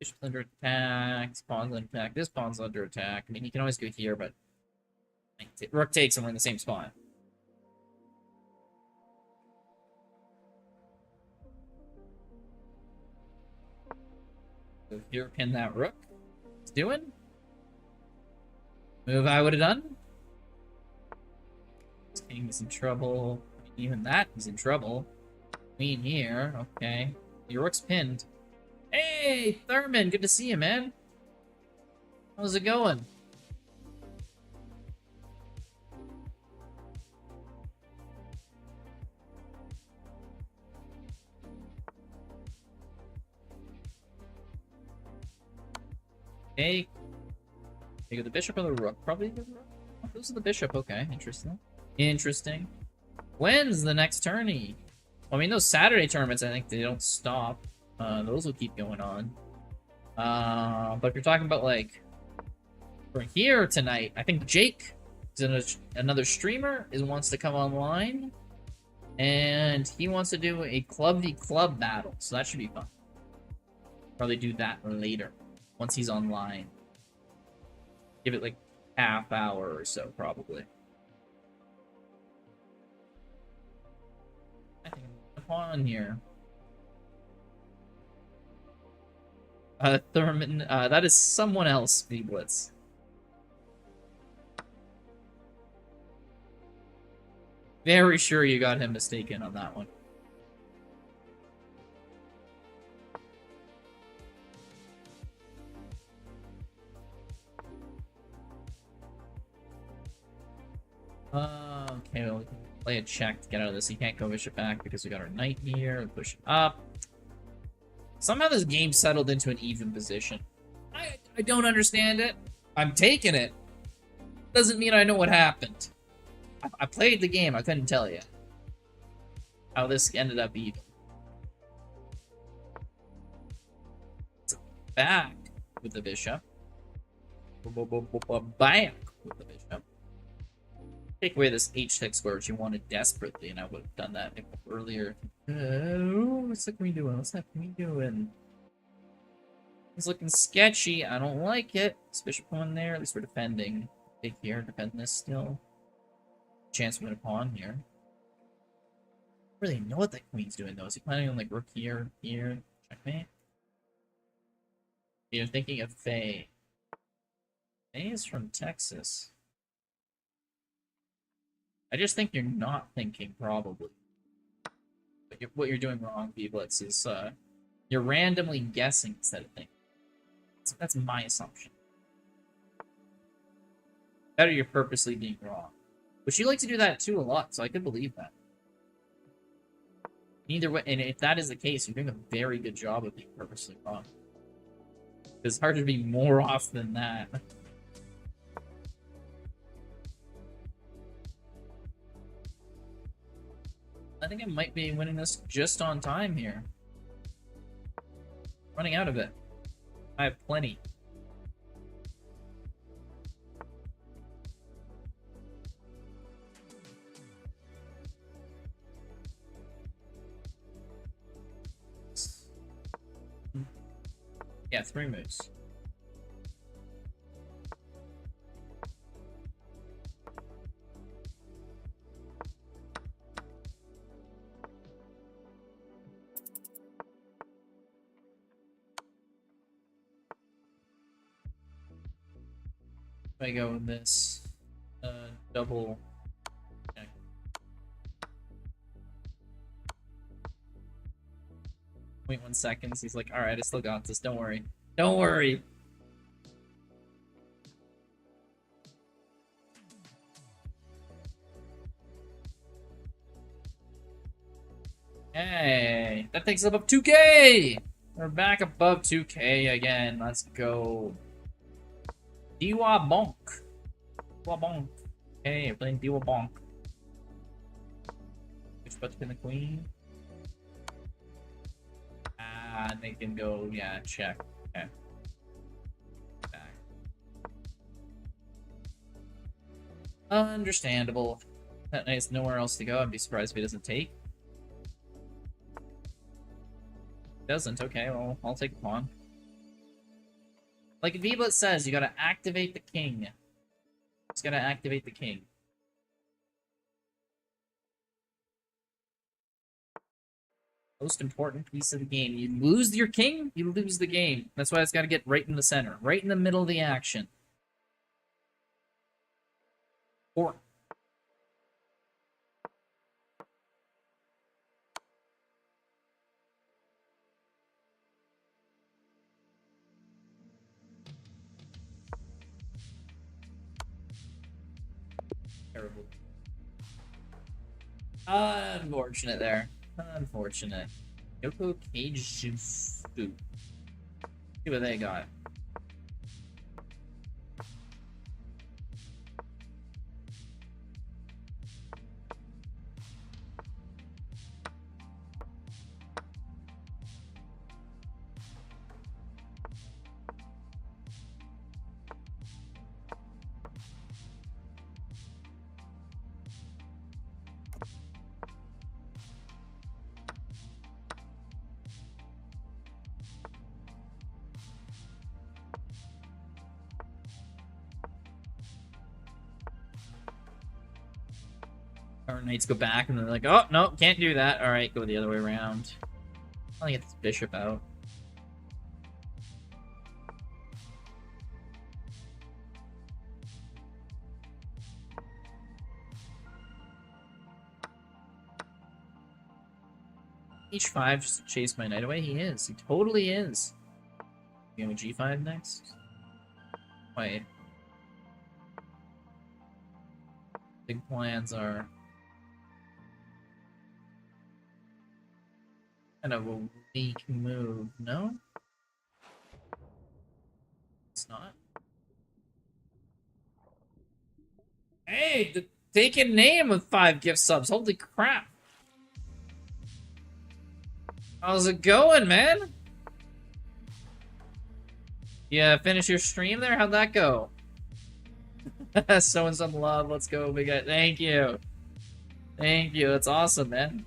Bishop's under attack. This pawn's under attack. This pawn's under attack. I mean, you can always go here, but rook takes and we're in the same spot. So here, pin that rook. It's doing. Move I would have done. This king is in trouble. Even that is in trouble. Queen here. Okay. Your rook's pinned. Hey, Thurman. Good to see you, man. How's it going? Take the bishop or the rook? Probably the rook. Oh, this is the bishop. Okay, interesting. Interesting. When's the next tourney? Well, I mean, those Saturday tournaments, I think they don't stop. Those will keep going on. But if you're talking about, like, for here tonight, I think Jake is another streamer wants to come online. And he wants to do a club v club battle. So that should be fun. Probably do that later. Once he's online. Give it like half hour or so, probably. I think I'm on here. Thurman, that is someone else, Blitz. Very sure you got him mistaken on that one. Okay, well, we can play a check to get out of this. He can't go bishop back because we got our knight here. Push it up. Somehow this game settled into an even position. I don't understand it. I'm taking it. Doesn't mean I know what happened. I played the game. I couldn't tell you how this ended up even. Back with the bishop. Back with the bishop. Take away this h6 square, which you wanted desperately, and I would have done that earlier. What's the queen doing? What's that queen doing? It's looking sketchy. I don't like it. This bishop pawn there. At least we're defending. Take here, defend this still. Chance to win a pawn here. I don't really know what that queen's doing though. Is he planning on like rook here, here, checkmate? You're thinking of Faye. Faye is from Texas. I just think you're not thinking, probably. But what you're doing wrong, Blitz, is you're randomly guessing instead of thinking. That's my assumption. Better you're purposely being wrong. But you like to do that too a lot, so I could believe that. Either way, and if that is the case, you're doing a very good job of being purposely wrong. It's hard to be more off than that. I think I might be winning this just on time here. Running out of it. I have plenty. Yeah, 3 moves. I go with this double check. Wait 1 second. He's like, alright, I still got this. Don't worry. Don't worry. Hey, that takes us above 2K! We're back above 2K again. Let's go. Diwa Bonk. Diwa Bonk. Hey, we're playing Diwa Bonk. Which button pin the queen? Ah, they can go, yeah, check. Okay. Back. Understandable. That knight's nowhere else to go. I'd be surprised if he doesn't take. Doesn't, okay, well, I'll take a pawn. Like V-Blitz says, you gotta activate the king. Just gotta activate the king. Most important piece of the game. You lose your king, you lose the game. That's why it's gotta get right in the center. Right in the middle of the action. Or terrible. Unfortunate there. Unfortunate. Yoko Cage Juice. See what they got. Our knights go back and they're like, oh, no, can't do that. Alright, go the other way around. I'll get this bishop out. H5 just to chase my knight away? He is. He totally is. You have a G5 next? Wait. Big plans are kind of a weak move, no? It's not. Hey, the taken name with 5 gift subs. Holy crap. How's it going, man? Yeah, finish your stream there? How'd that go? Showing some love. Let's go, big guy. Thank you. Thank you. That's awesome, man.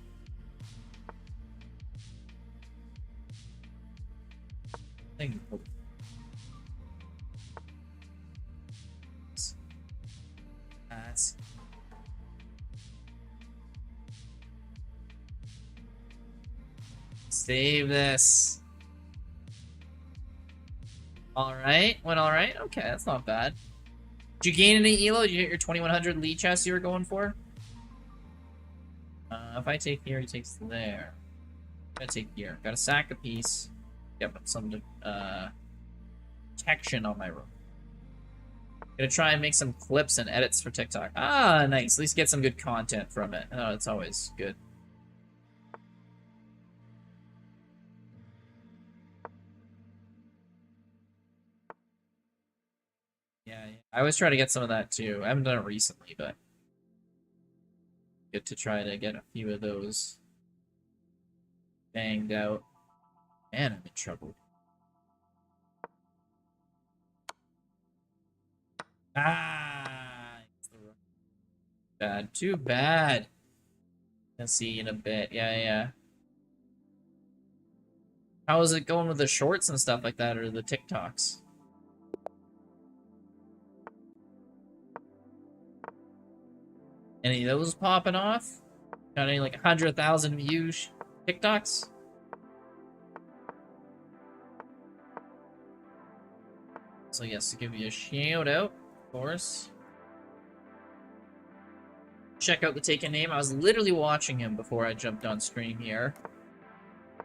Thank you. That's... Save this. Alright. Went alright? Okay, that's not bad. Did you gain any elo? Did you get your 2100 lead chest you were going for? If I take here, he takes there. I'm gonna take here. Gotta sack a piece. Yep, some protection on my room. Gonna try and make some clips and edits for TikTok. Ah, nice. At least get some good content from it. Oh, it's always good. Yeah, I always try to get some of that too. I haven't done it recently, but good to try to get a few of those banged out. Man, I'm in trouble. Ah, bad. Too bad. I'll see you in a bit. Yeah. How is it going with the shorts and stuff like that, or the TikToks? Any of those popping off? Got any like 100,000 views TikToks? So yes, to give you a shout out, of course. Check out the taken name. I was literally watching him before I jumped on stream here.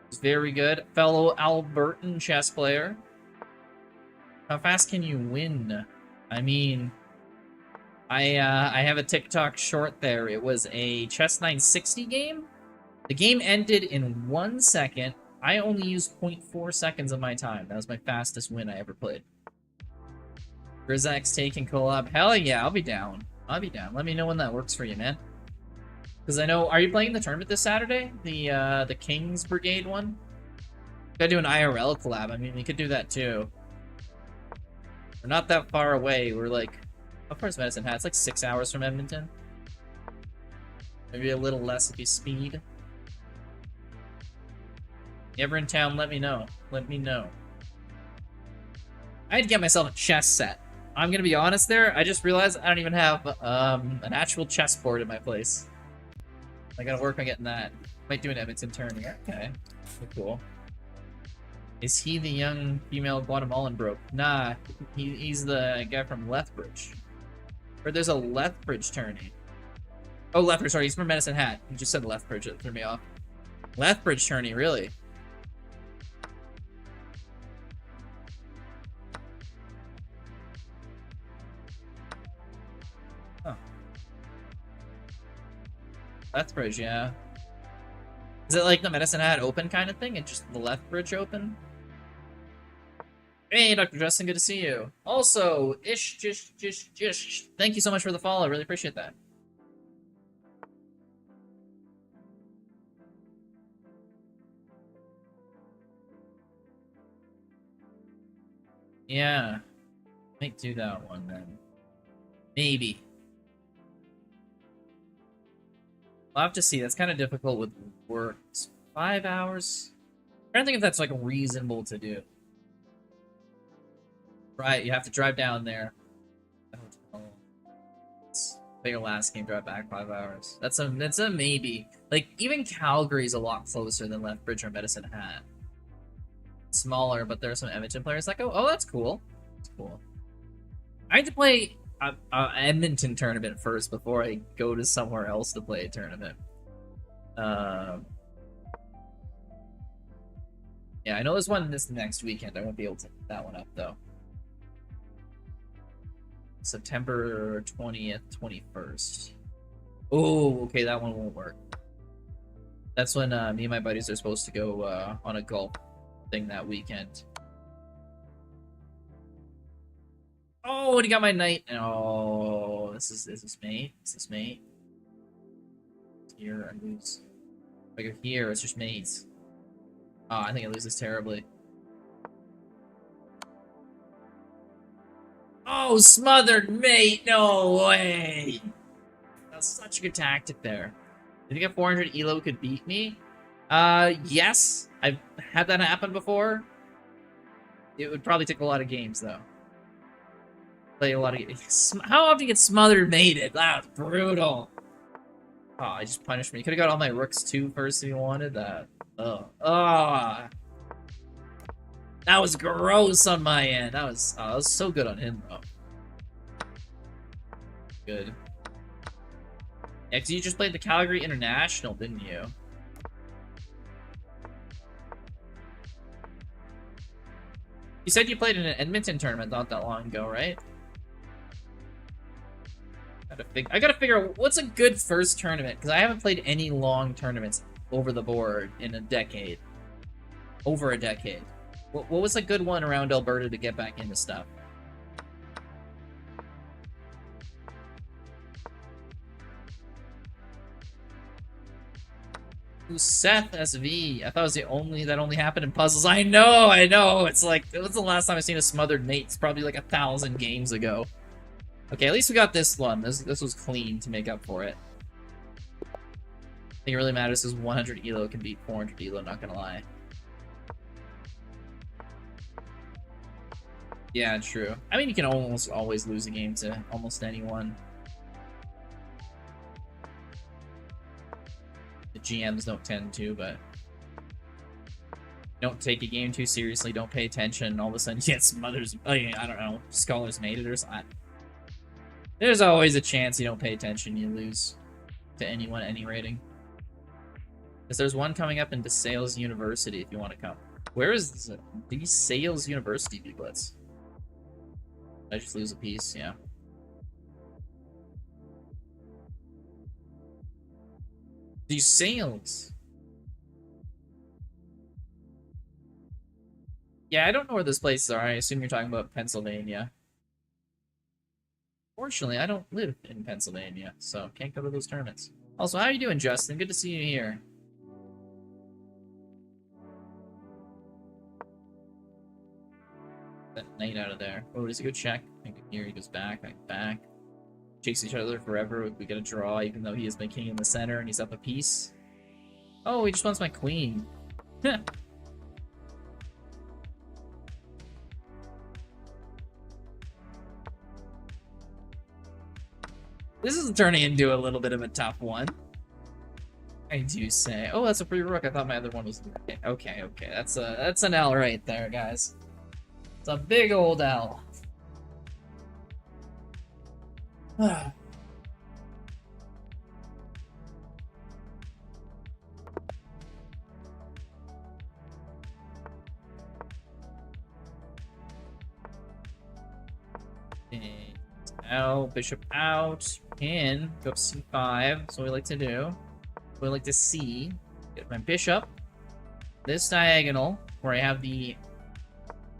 He's very good. Fellow Albertan chess player. How fast can you win? I mean, I have a TikTok short there. It was a Chess 960 game. The game ended in 1 second. I only used 0.4 seconds of my time. That was my fastest win I ever played. Grizzak's taking collab. Hell yeah, I'll be down. I'll be down. Let me know when that works for you, man. Because I know, are you playing the tournament this Saturday? The King's Brigade one? Gotta do an IRL collab. I mean, we could do that too. We're not that far away. We're like, how far is Medicine Hat? It's like 6 hours from Edmonton. Maybe a little less if you speed. You ever in town, let me know. Let me know. I had to get myself a chess set. I'm gonna be honest there, I just realized I don't even have an actual chessboard in my place. I gotta work on getting that. Might do an Edmonton tourney. Okay. Cool. Is he the young female Guatemalan broke? Nah, he's the guy from Lethbridge. Or there's a Lethbridge tourney. Oh, Lethbridge, sorry, he's from Medicine Hat. You just said Lethbridge, it threw me off. Lethbridge tourney, really? Huh. Lethbridge, yeah. Is it like the Medicine Hat Open kind of thing? And just the Lethbridge Open? Hey, Dr. Justin, good to see you. Also, thank you so much for the follow. I really appreciate that. Yeah. Might do that one then. Maybe. I'll have to see. That's kind of difficult with work. It's 5 hours? I'm trying to think if that's like reasonable to do. Right, you have to drive down there. Play your last game, drive back 5 hours. That's a maybe. Like, even Calgary's a lot closer than Lethbridge or Medicine Hat. Smaller, but there are some Edmonton players that go, oh, that's cool. That's cool. I had to play a Edmonton tournament first before I go to somewhere else to play a tournament. Yeah, I know there's one this next weekend. I won't be able to pick that one up, though. September 20th, 21st. Oh, okay, that one won't work. That's when me and my buddies are supposed to go on a golf thing that weekend. Oh, and he got my knight. Oh, this is mate. This is mate. Here I lose. If I go here, it's just mates. Oh, I think I lose this terribly. Oh, smothered mate! No way! That's such a good tactic there. Do you think a 400 elo could beat me? Yes. I've had that happen before. It would probably take a lot of games, though. Play a lot of games. How often do you get smothered mated? That was brutal. Oh, I just punished me. You could have got all my rooks, too, first if you wanted that. Oh. Oh. That was gross on my end. That was so good on him, though. Good. Yeah, 'cause you just played the Calgary International, didn't you? You said you played in an Edmonton tournament not that long ago, right? I gotta figure out what's a good first tournament, because I haven't played any long tournaments over the board in a decade. Over a decade. What was a good one around Alberta to get back into stuff? Ooh, Seth SV. I thought it was that only happened in puzzles. I know. It's like, it was the last time I seen a smothered mate. It's probably like 1,000 games ago. Okay, at least we got this one. This was clean to make up for it. I think it really matters is 100 elo can beat 400 elo, not gonna lie. Yeah, true. I mean, you can almost always lose a game to almost anyone. The GMs don't tend to, but don't take a game too seriously, don't pay attention, all of a sudden you get smothers, I don't know, Scholars Mated or something. There's always a chance you don't pay attention, you lose to anyone, any rating. Because there's one coming up in DeSales University if you want to come. Where is DeSales University, Blitz? Did I just lose a piece? Yeah. DeSales. Yeah, I don't know where those places are. I assume you're talking about Pennsylvania. Fortunately, I don't live in Pennsylvania, so can't go to those tournaments. Also, how are you doing, Justin? Good to see you here. That knight out of there. Oh, does he go check? Here he goes back, back. Chase each other forever. We get a draw, even though he is my king in the center and he's up a piece. Oh, he just wants my queen. This is turning into a little bit of a tough one. I do say. Oh, that's a free rook. I thought my other one was... Okay. That's an L right there, guys. It's a big old L. Out, bishop out, in, go up c5. That's what we like to do. We like to see. Get my bishop. This diagonal, where I have the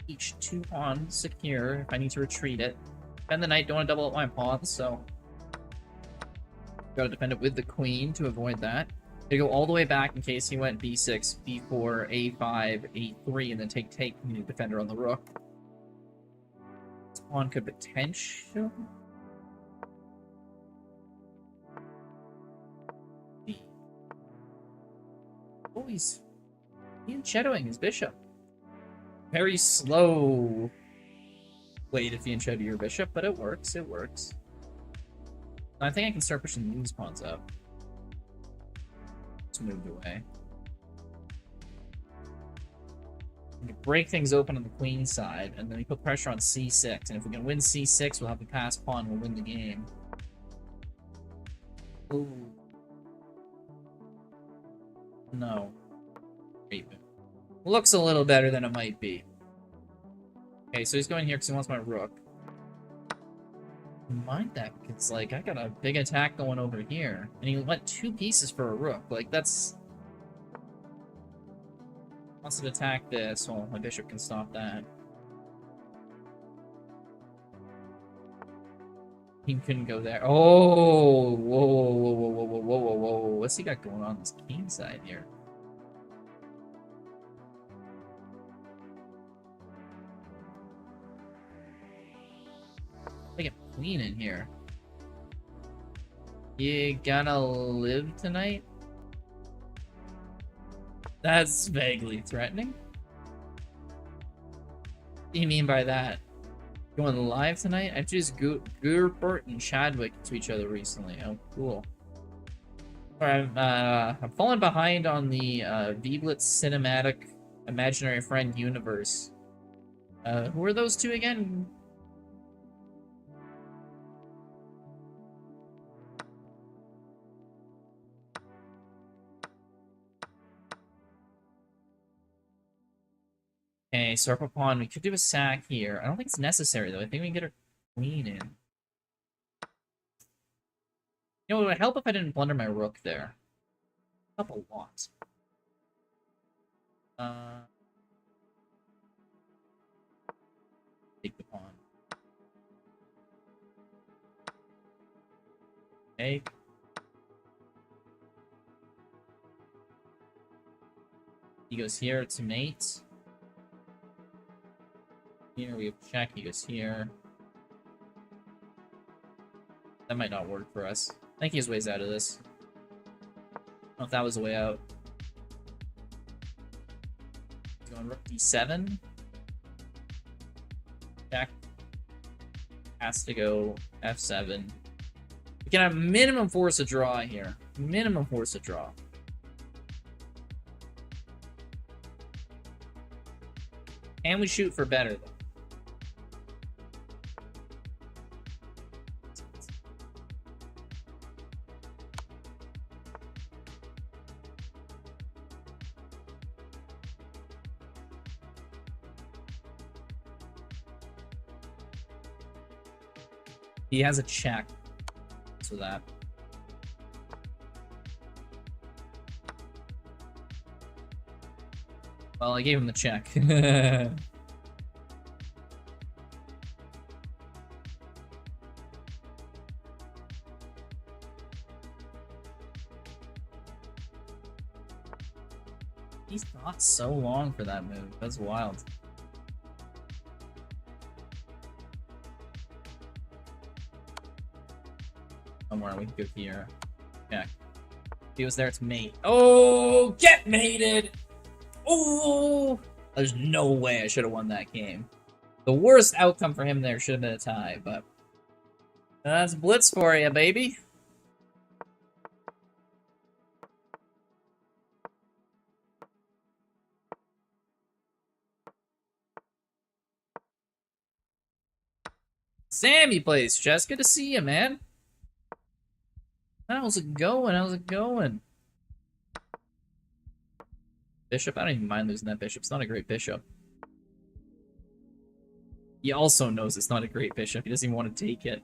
each 2 pawns secure if I need to retreat it. Defend the knight, don't want to double up my pawns, so gotta defend it with the queen to avoid that. Gonna go all the way back in case he went b6, b4, a5, a3, and then take the defender on the rook. This pawn could potentially... Oh, he's fianchettoing his bishop. Very slow way to fianchetto your bishop, but it works, it works. I think I can start pushing these pawns up. It's moved away. We can break things open on the queen side, and then we put pressure on c6, and if we can win c6, we'll have the passed pawn, we'll win the game. Ooh. No. Great move. Looks a little better than it might be. Okay, so he's going here because he wants my rook. Mind that, because, like, I got a big attack going over here. And he went 2 pieces for a rook. Like, that's... Wants to attack this. Well, my bishop can stop that. He couldn't go there. Oh! Whoa. What's he got going on this king side here? Like a queen in here. You gonna live tonight? That's vaguely threatening. What do you mean by that? Going live tonight? I just Gurpert and Chadwick to each other recently. Oh, cool. Alright, I'm falling behind on the Blitz cinematic imaginary friend universe. Who are those 2 again? Okay, so our pawn, we could do a sack here. I don't think it's necessary, though. I think we can get our queen in. You know, it would help if I didn't blunder my rook there. Help a lot. Take the pawn. Take. He goes here to mate. Here we have check, he goes here. That might not work for us. I think he has ways out of this. I don't know if that was the way out. He's going rook d7. Jack has to go f7. We can have minimum force a draw here. Minimum force a draw. And we shoot for better, though. He has a check. So that. Well, I gave him the check. He's not so long for that move. That's wild. Somewhere we can go here. Check. If he was there, it's mate. Oh, get mated! Oh! There's no way I should have won that game. The worst outcome for him there should have been a tie, but That's Blitz for you, baby. Sammy plays chess. Good to see you, man. How's it going? How's it going? Bishop? I don't even mind losing that bishop. It's not a great bishop. He also knows it's not a great bishop. He doesn't even want to take it.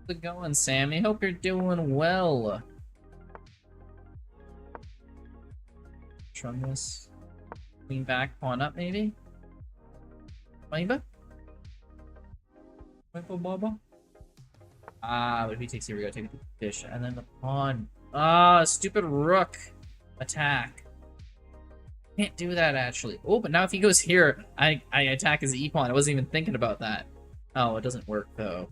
How's it going, Sammy? Hope you're doing well. Run this. Queen back, pawn up, maybe? Maybe? Baba? Ah, but if he takes here, we gotta take the fish. And then the pawn. Ah, stupid rook. Attack. Can't do that, actually. Oh, but now if he goes here, I attack his e-pawn. I wasn't even thinking about that. Oh, it doesn't work, though.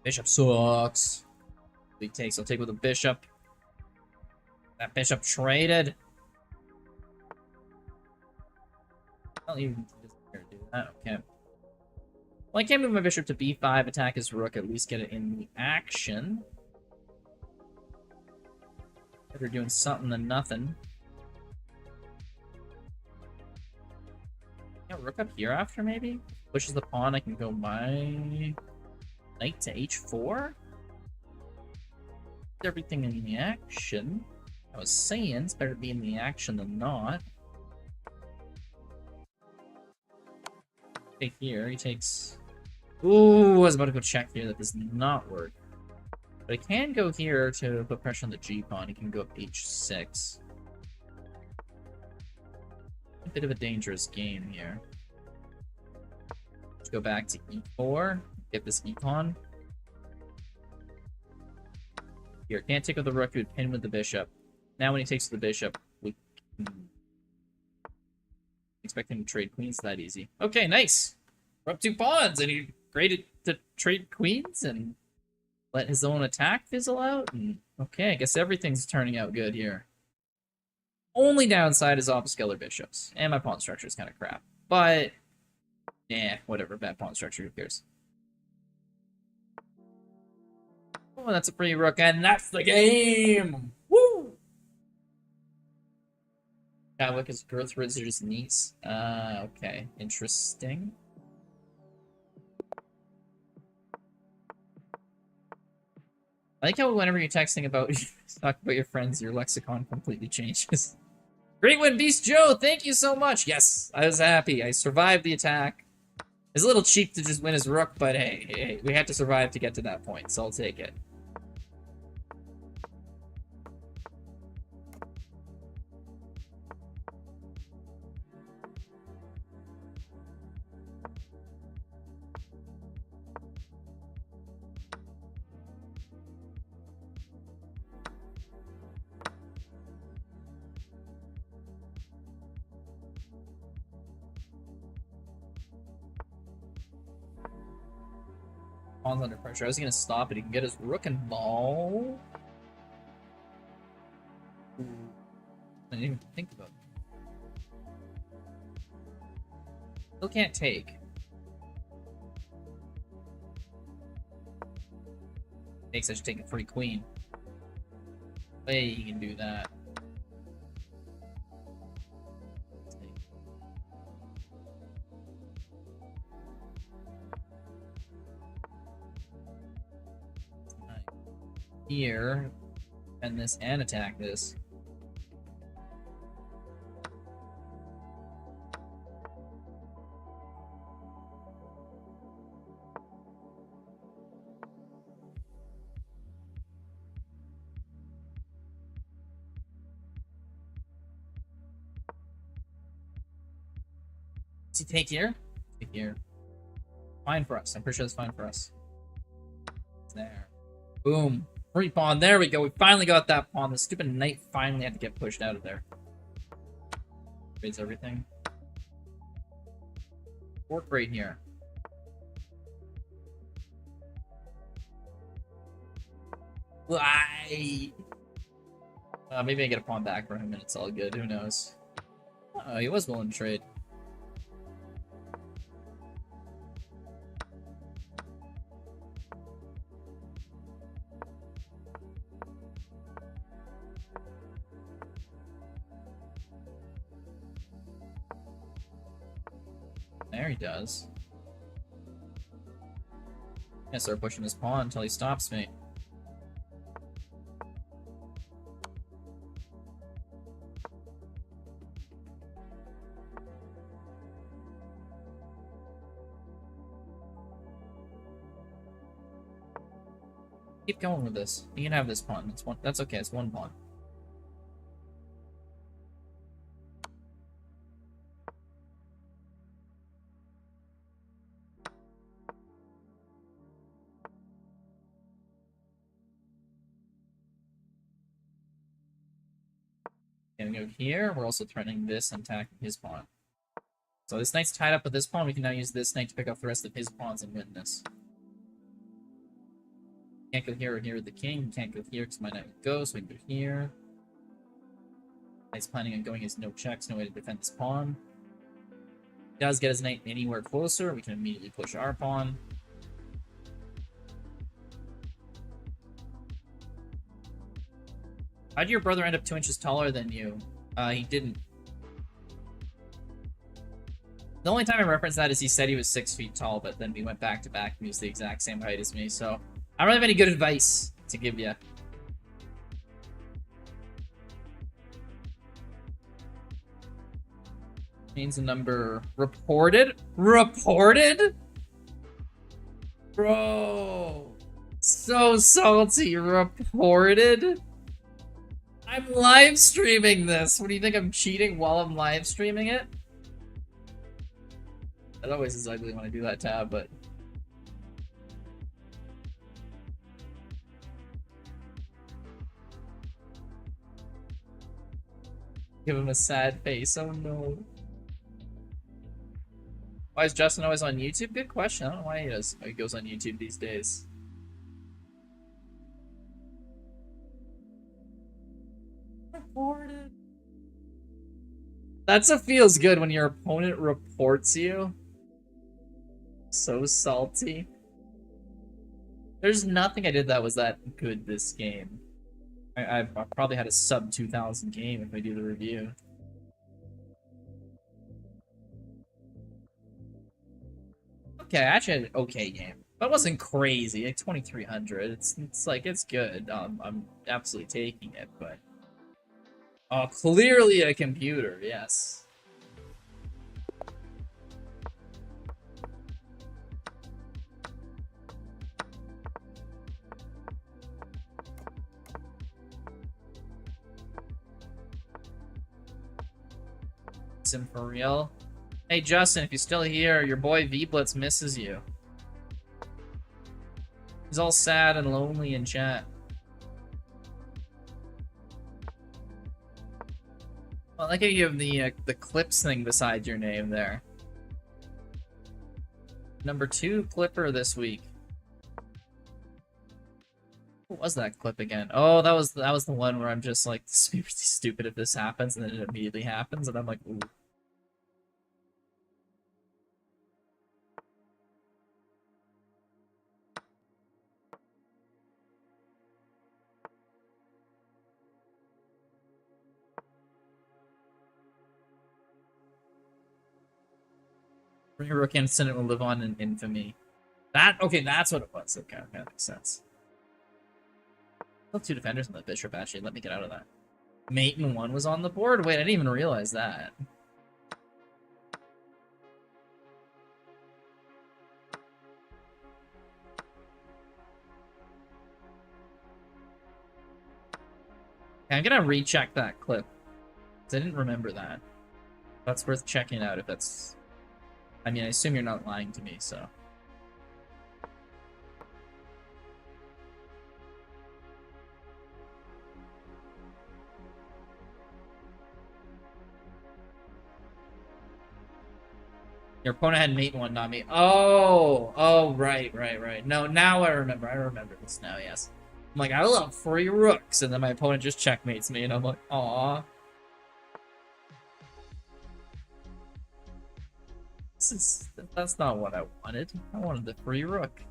Bishop sucks. He takes. I'll take with a bishop. That bishop traded. I don't even do that. Okay. Well, I can't move my bishop to b5, attack his rook, at least get it in the action. Better doing something than nothing. Yeah, rook up here after, maybe? Pushes the pawn, I can go my knight to h4? Everything in the action. I was saying, it's better to be in the action than not. Okay, here, he takes... Ooh, I was about to go check here. That does not work. But I can go here to put pressure on the g-pawn. He can go up h6. A bit of a dangerous game here. Let's go back to e4. Get this e-pawn. Here, can't take with the rook. He would pin with the bishop. Now when he takes with the bishop, we can expect him to trade queens that easy. Okay, nice. We're up 2 pawns, and he graded to trade queens and let his own attack fizzle out. And okay, I guess everything's turning out good here. Only downside is off-scalar bishops, and my pawn structure is kind of crap. But, yeah, whatever. Bad pawn structure, who cares? Oh, that's a free rook, and that's the game! Woo! Chadwick is Girth Rizzer's niece. Okay. Interesting. I like how whenever you're texting about talk about your friends, your lexicon completely changes. Great win, Beast Joe! Thank you so much! Yes, I was happy. I survived the attack. It's a little cheap to just win his rook, but hey, we had to survive to get to that point, so I'll take it. Pawn's under pressure. I was gonna stop it. He can get his rook involved. I didn't even think about it. Still can't take. Takes, I should take a free queen. Hey, you can do that. Here, and this, and attack this. Does he take here? Take here. Fine for us. I'm pretty sure it's fine for us. It's there. Boom. Free pawn. There we go. We finally got that pawn. The stupid knight finally had to get pushed out of there. Trades everything. Fork right here. Why? Maybe I get a pawn back from him and it's all good. Who knows? Oh, he was willing to trade. There he does. I start pushing his pawn until he stops me. Keep going with this. You can have this pawn. That's one. That's okay. It's one pawn. And we go here. We're also threatening this and attacking his pawn. So this knight's tied up with this pawn. We can now use this knight to pick up the rest of his pawns and win this. Can't go here or here with the king. Can't go here because my knight would go, so we can go here. Knight's planning on going as no checks, no way to defend this pawn. He does get his knight anywhere closer. We can immediately push our pawn. How did your brother end up 2 inches taller than you? He didn't. The only time I reference that is he said he was 6 feet tall, but then we went back to back and he was the exact same height as me, so I don't have any good advice to give you. Means a number reported? Reported? Bro. So salty. Reported? I'm live streaming this. What do you think? I'm cheating while I'm live streaming it? It always is ugly when I do that tab, but give him a sad face. Oh no. Why is Justin always on YouTube? Good question. I don't know why he goes on YouTube these days. Reported. That's what feels good when your opponent reports you. So salty. There's nothing I did that was that good this game. I probably had a sub 2000 game if I do the review. Okay, I actually had an okay game. That wasn't crazy. Like 2300. It's like it's good. I'm absolutely taking it, but clearly a computer. Yes. Him for real. Hey Justin, if you're still here, your boy V-Blitz misses you. He's all sad and lonely in chat. Well, I like how you have the clips thing beside your name there. Number 2 clipper this week. What was that clip again? Oh, that was the one where I'm just like, this would be stupid if this happens, and then it immediately happens, and I'm like, ooh. Rook Incident will live on in infamy. Okay, that's what it was. Okay, that makes sense. Still 2 defenders on the bishop, actually. Let me get out of that. Mate and 1 was on the board? Wait, I didn't even realize that. Okay, I'm gonna recheck that clip. Because I didn't remember that. That's worth checking out if that's... I mean, I assume you're not lying to me, so... Your opponent had mate one, not me. Oh, oh, right. No, now I remember. I remember this now. Yes. I'm like, I love free rooks, and then my opponent just checkmates me, and I'm like, aw. That's not what I wanted. I wanted the free rook.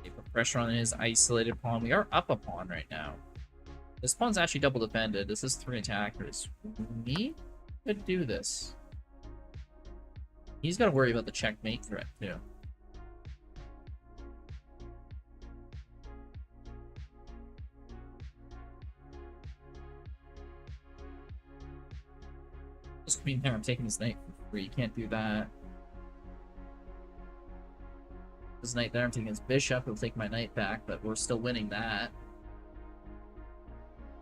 They put pressure on his isolated pawn. We are up a pawn right now. This pawn's actually double defended. This is 3 attackers. Me could do this. He's got to worry about the checkmate threat, too. This queen there, I'm taking his knight for free. You can't do that. This knight there, I'm taking his bishop. He'll take my knight back, but we're still winning that.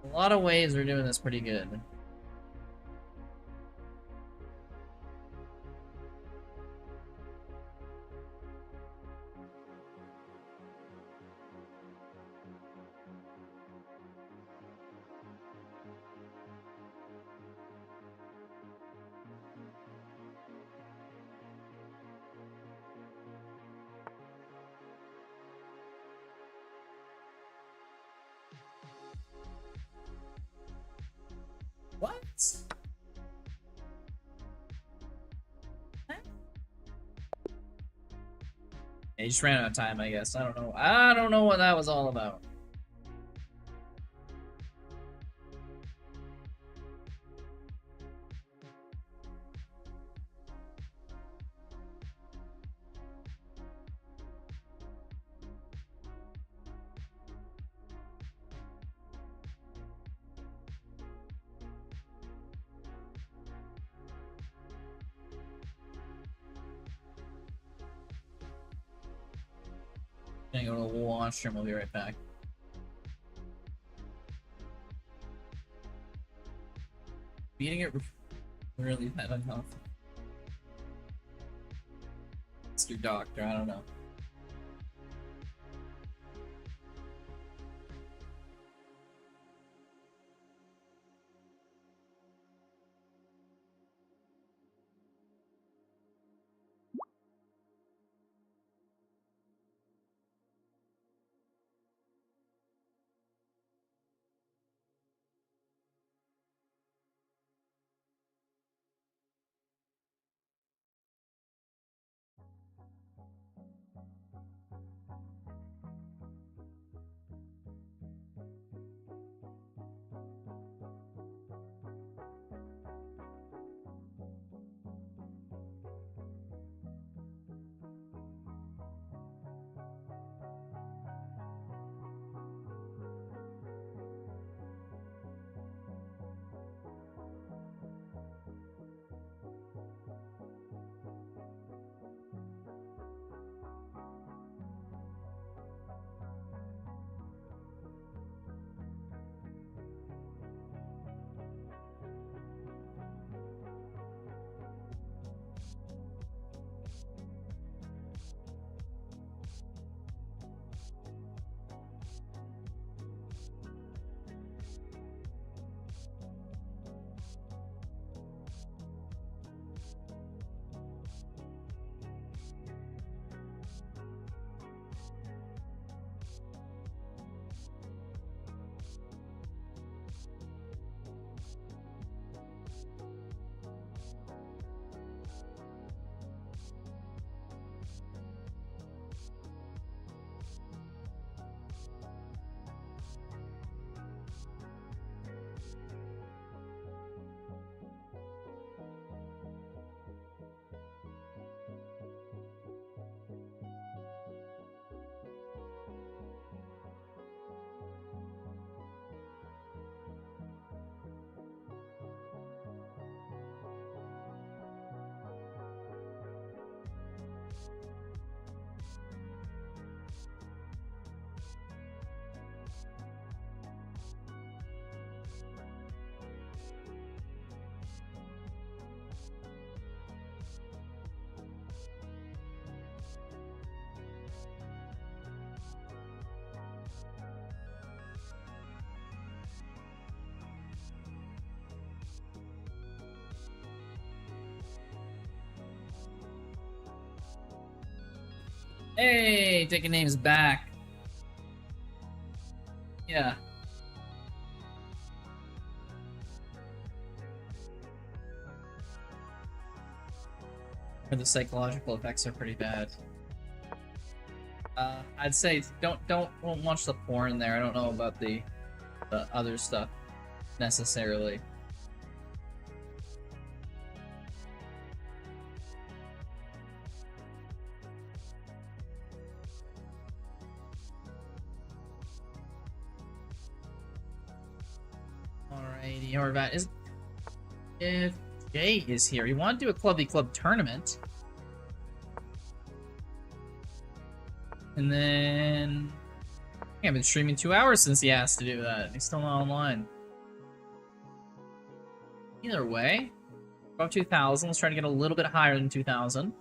A lot of ways we're doing this pretty good. What? Yeah, he just ran out of time, I guess. I don't know. I don't know what that was all about. Gonna go to the washroom. We'll be right back. Beating it really that unhealthy. It's your doctor. I don't know. Hey, taking names back. Yeah. The psychological effects are pretty bad. I'd say don't watch the porn there. I don't know about the other stuff necessarily. Alrighty, Horvat is if Jay is here. You want to do a clubby club tournament, and then I've been streaming 2 hours since he asked to do that. He's still not online. Either way, above 2,000. Let's try to get a little bit higher than 2,000.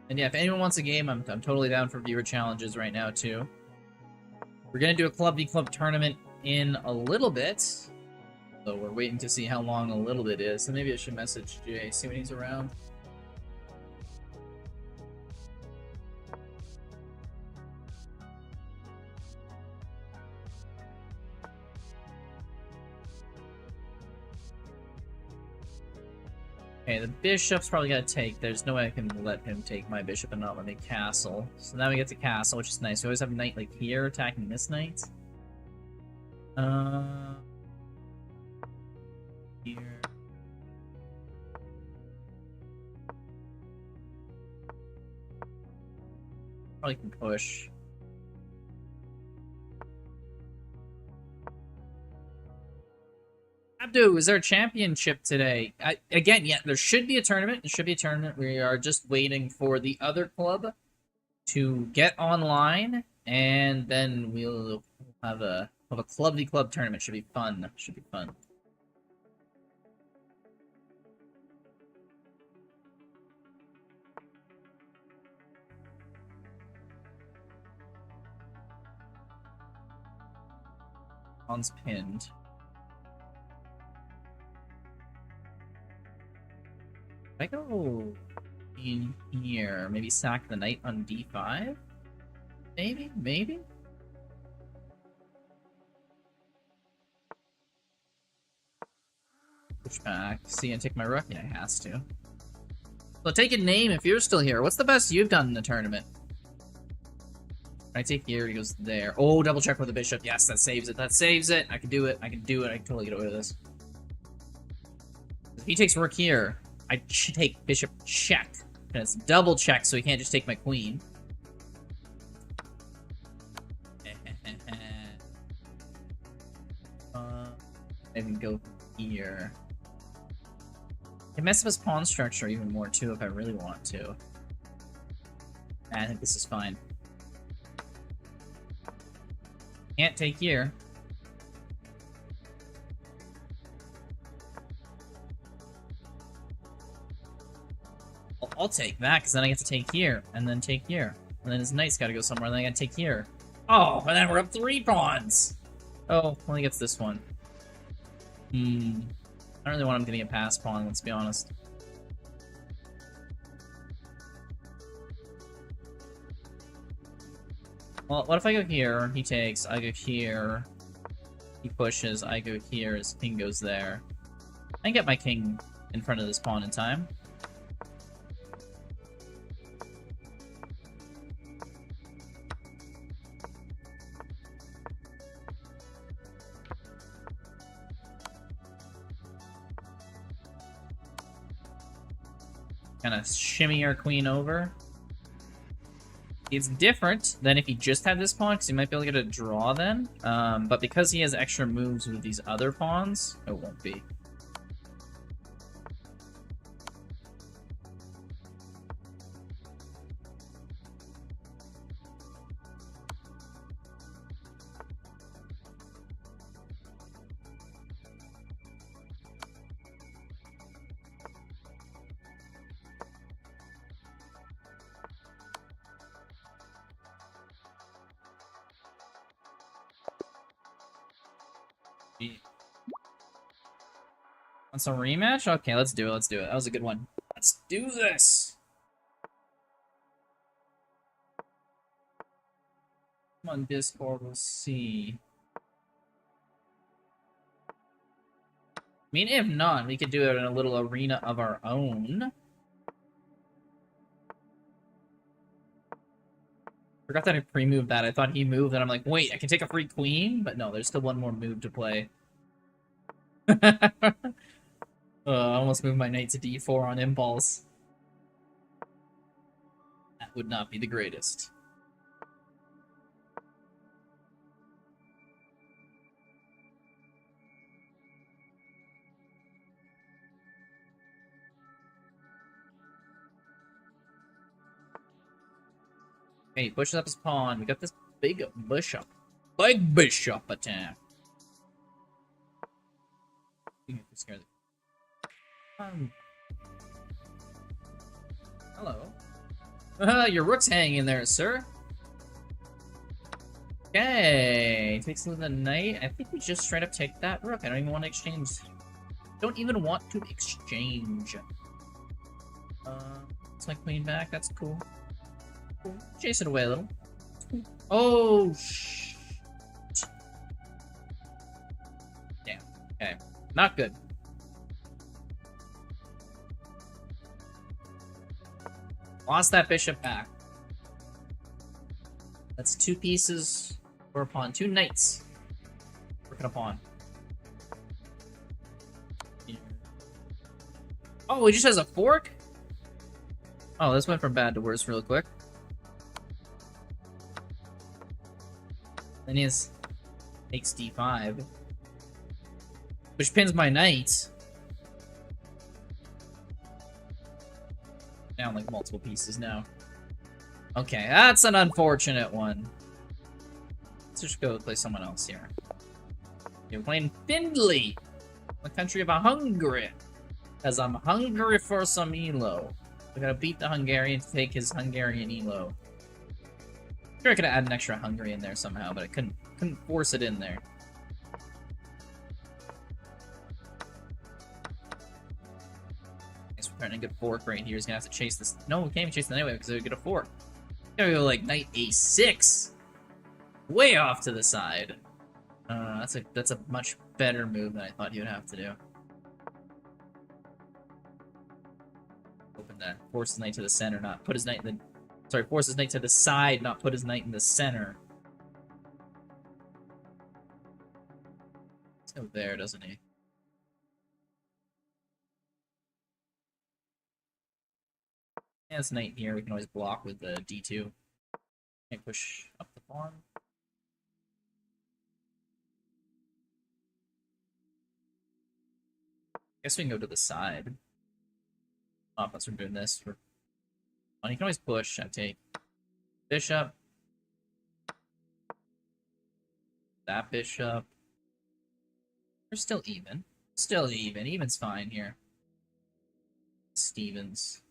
And yeah, if anyone wants a game, I'm totally down for viewer challenges right now too. We're gonna do a Club v Club tournament in a little bit, so we're waiting to see how long a little bit is. So maybe I should message Jay, see when he's around. Okay, the bishop's probably gonna take. There's no way I can let him take my bishop and not let me castle. So now we get to castle, which is nice. We always have knight like here attacking this knight. Here. Probably can push. Abdu, is there a championship today? Again, yeah, there should be a tournament. There should be a tournament. We are just waiting for the other club to get online, and then we'll have a club v club tournament. Should be fun. Should be fun. Pawn's pinned. If I go in here, maybe sack the knight on d5? Maybe? Push back. See, and take my rook? Yeah, it has to. So take a name if you're still here. What's the best you've done in the tournament? I take here, he goes there. Oh, double check with the bishop. Yes, that saves it. That saves it. I can do it. I can do it. I can totally get away with this. If he takes rook here, I should take bishop check. And it's double check, so he can't just take my queen. I can go here. I can mess up his pawn structure even more, too, if I really want to. I think this is fine. Can't take here. I'll take that, because then I get to take here, and then take here. And then his knight's got to go somewhere, and then I got to take here. Oh, and then we're up 3 pawns! Oh, only gets this one. I don't really want him getting a pass pawn, let's be honest. Well, what if I go here, he takes, I go here, he pushes, I go here, his king goes there. I can get my king in front of this pawn in time. Kind of shimmy our queen over. It's different than if he just had this pawn, because he might be able to get a draw then. But because he has extra moves with these other pawns, it won't be. Want some rematch? Okay, let's do it. Let's do it. That was a good one. Let's do this. On Discord, we'll see. I mean, if not, we could do it in a little arena of our own. Forgot that I pre-moved that. I thought he moved, and I'm like, wait, I can take a free queen? But no, there's still one more move to play. I almost moved my knight to d4 on impulse. That would not be the greatest. Okay, he pushes up his pawn. We got this big bishop. Big bishop attack. Hello. Your rook's hanging there, sir. Okay, takes the knight. I think we just straight up take that rook. I don't even want to exchange. Don't even want to exchange. It's my queen back. That's cool. Cool. Chase it away a little. Oh, shh. Damn. Okay. Not good. Lost that bishop back. That's 2 pieces for a pawn. 2 knights. Working a pawn. Oh, he just has a fork? Oh, this went from bad to worse real quick. Then he has takes d5, which pins my knight. Down like multiple pieces now. Okay, that's an unfortunate one. Let's just go play someone else here. You're playing Findlay, the country of Hungary, as I'm hungry for some elo. We gotta beat the Hungarian to take his Hungarian elo. Sure, I could add an extra Hungary in there somehow, but I couldn't force it in there. He's preparing a good fork right here. He's gonna have to chase this. No, we can't even chase it anyway because we get a fork. Gotta go like knight a6, way off to the side. That's a much better move than I thought he would have to do. Open that. Force his knight to the center, not put his knight in the. Sorry, force his knight to the side, not put his knight in the center. Let's go there, doesn't he? Yeah, this knight here, we can always block with the d2. Can't push up the pawn. Guess we can go to the side. Oh, unless we're doing this. You can always push. I take bishop. That bishop. We're still even. Still even. Even's fine here. Stevens.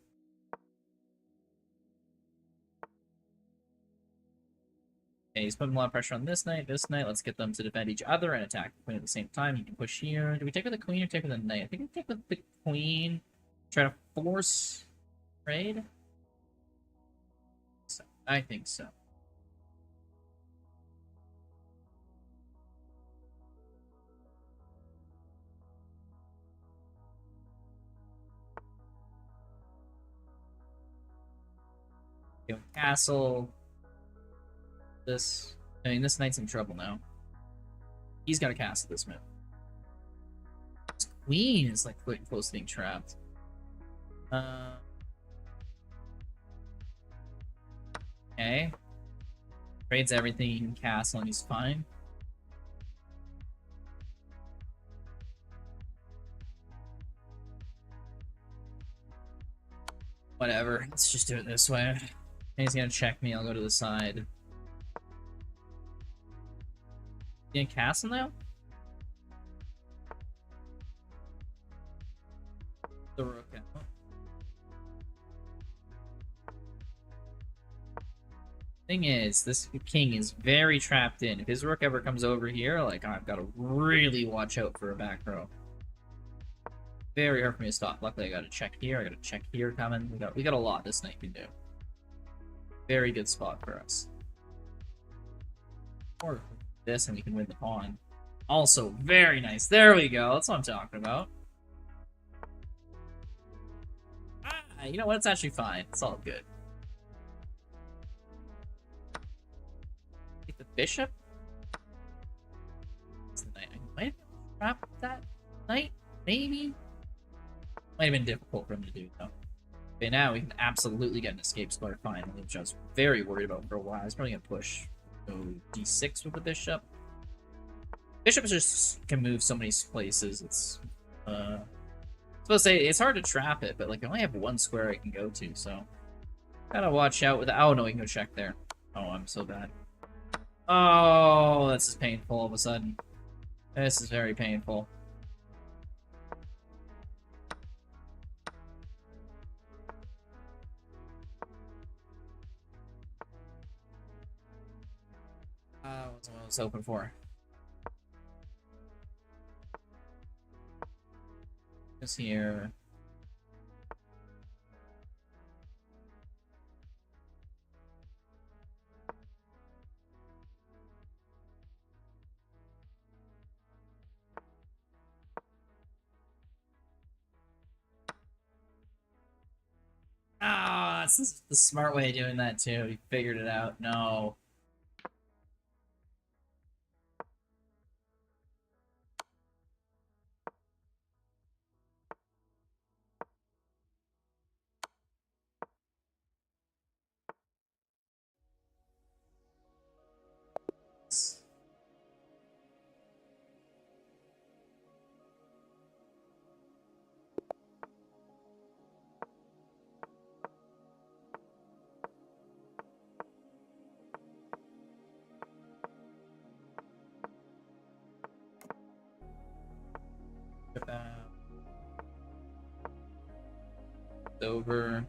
Okay, he's putting a lot of pressure on this knight, this knight. Let's get them to defend each other and attack the queen at the same time. You can push here. Do we take with the queen or take with the knight? I think we take with the queen. Try to force trade. So, I think so. Okay, castle. This. I mean, this knight's in trouble now. He's got to castle this move. This queen is like close to being trapped. Okay. Trades everything, he can castle, and he's fine. Whatever, let's just do it this way. And he's gonna check me, I'll go to the side. You gonna castle now? The rook out. Thing is, this king is very trapped in. If his rook ever comes over here, like, I've got to really watch out for a back row. Very hard for me to stop. Luckily, I got to check here. I got to check here coming. We got a lot this knight can do. Very good spot for us. Or this, and we can win the pawn. Also, very nice. There we go. That's what I'm talking about. Ah, you know what? It's actually fine. It's all good. Take the bishop. It's the knight. I might have trapped that knight. Maybe. Might have been difficult for him to do though. Okay, now we can absolutely get an escape square finally, which I was very worried about for a while. I was probably gonna push go d6 with the bishop. Bishops just can move so many places. It's supposed to say it's hard to trap it, but like I only have one square I can go to, so gotta watch out with. Oh no, we can go check there. Oh, I'm so bad. Oh, this is painful all of a sudden. This is very painful. What's what I was hoping for? Just here. Ah, this is the smart way of doing that too. He figured it out. No. Over.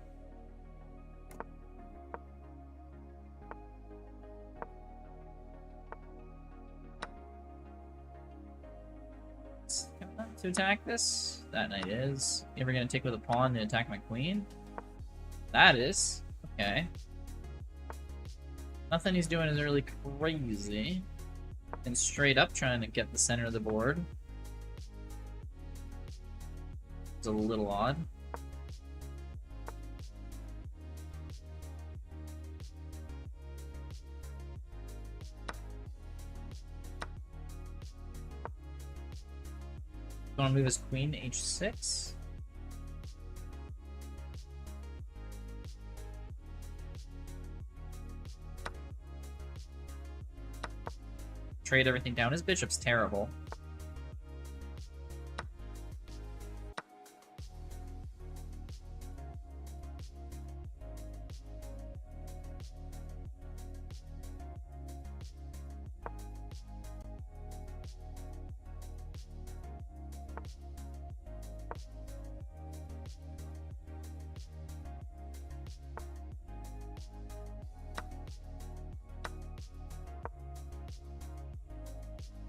To attack this? That knight is. You ever gonna take with a pawn to attack my queen? That is. Okay. Nothing he's doing is really crazy. And straight up trying to get the center of the board. It's a little odd. Want to move his queen to h6? Trade everything down. His bishop's terrible.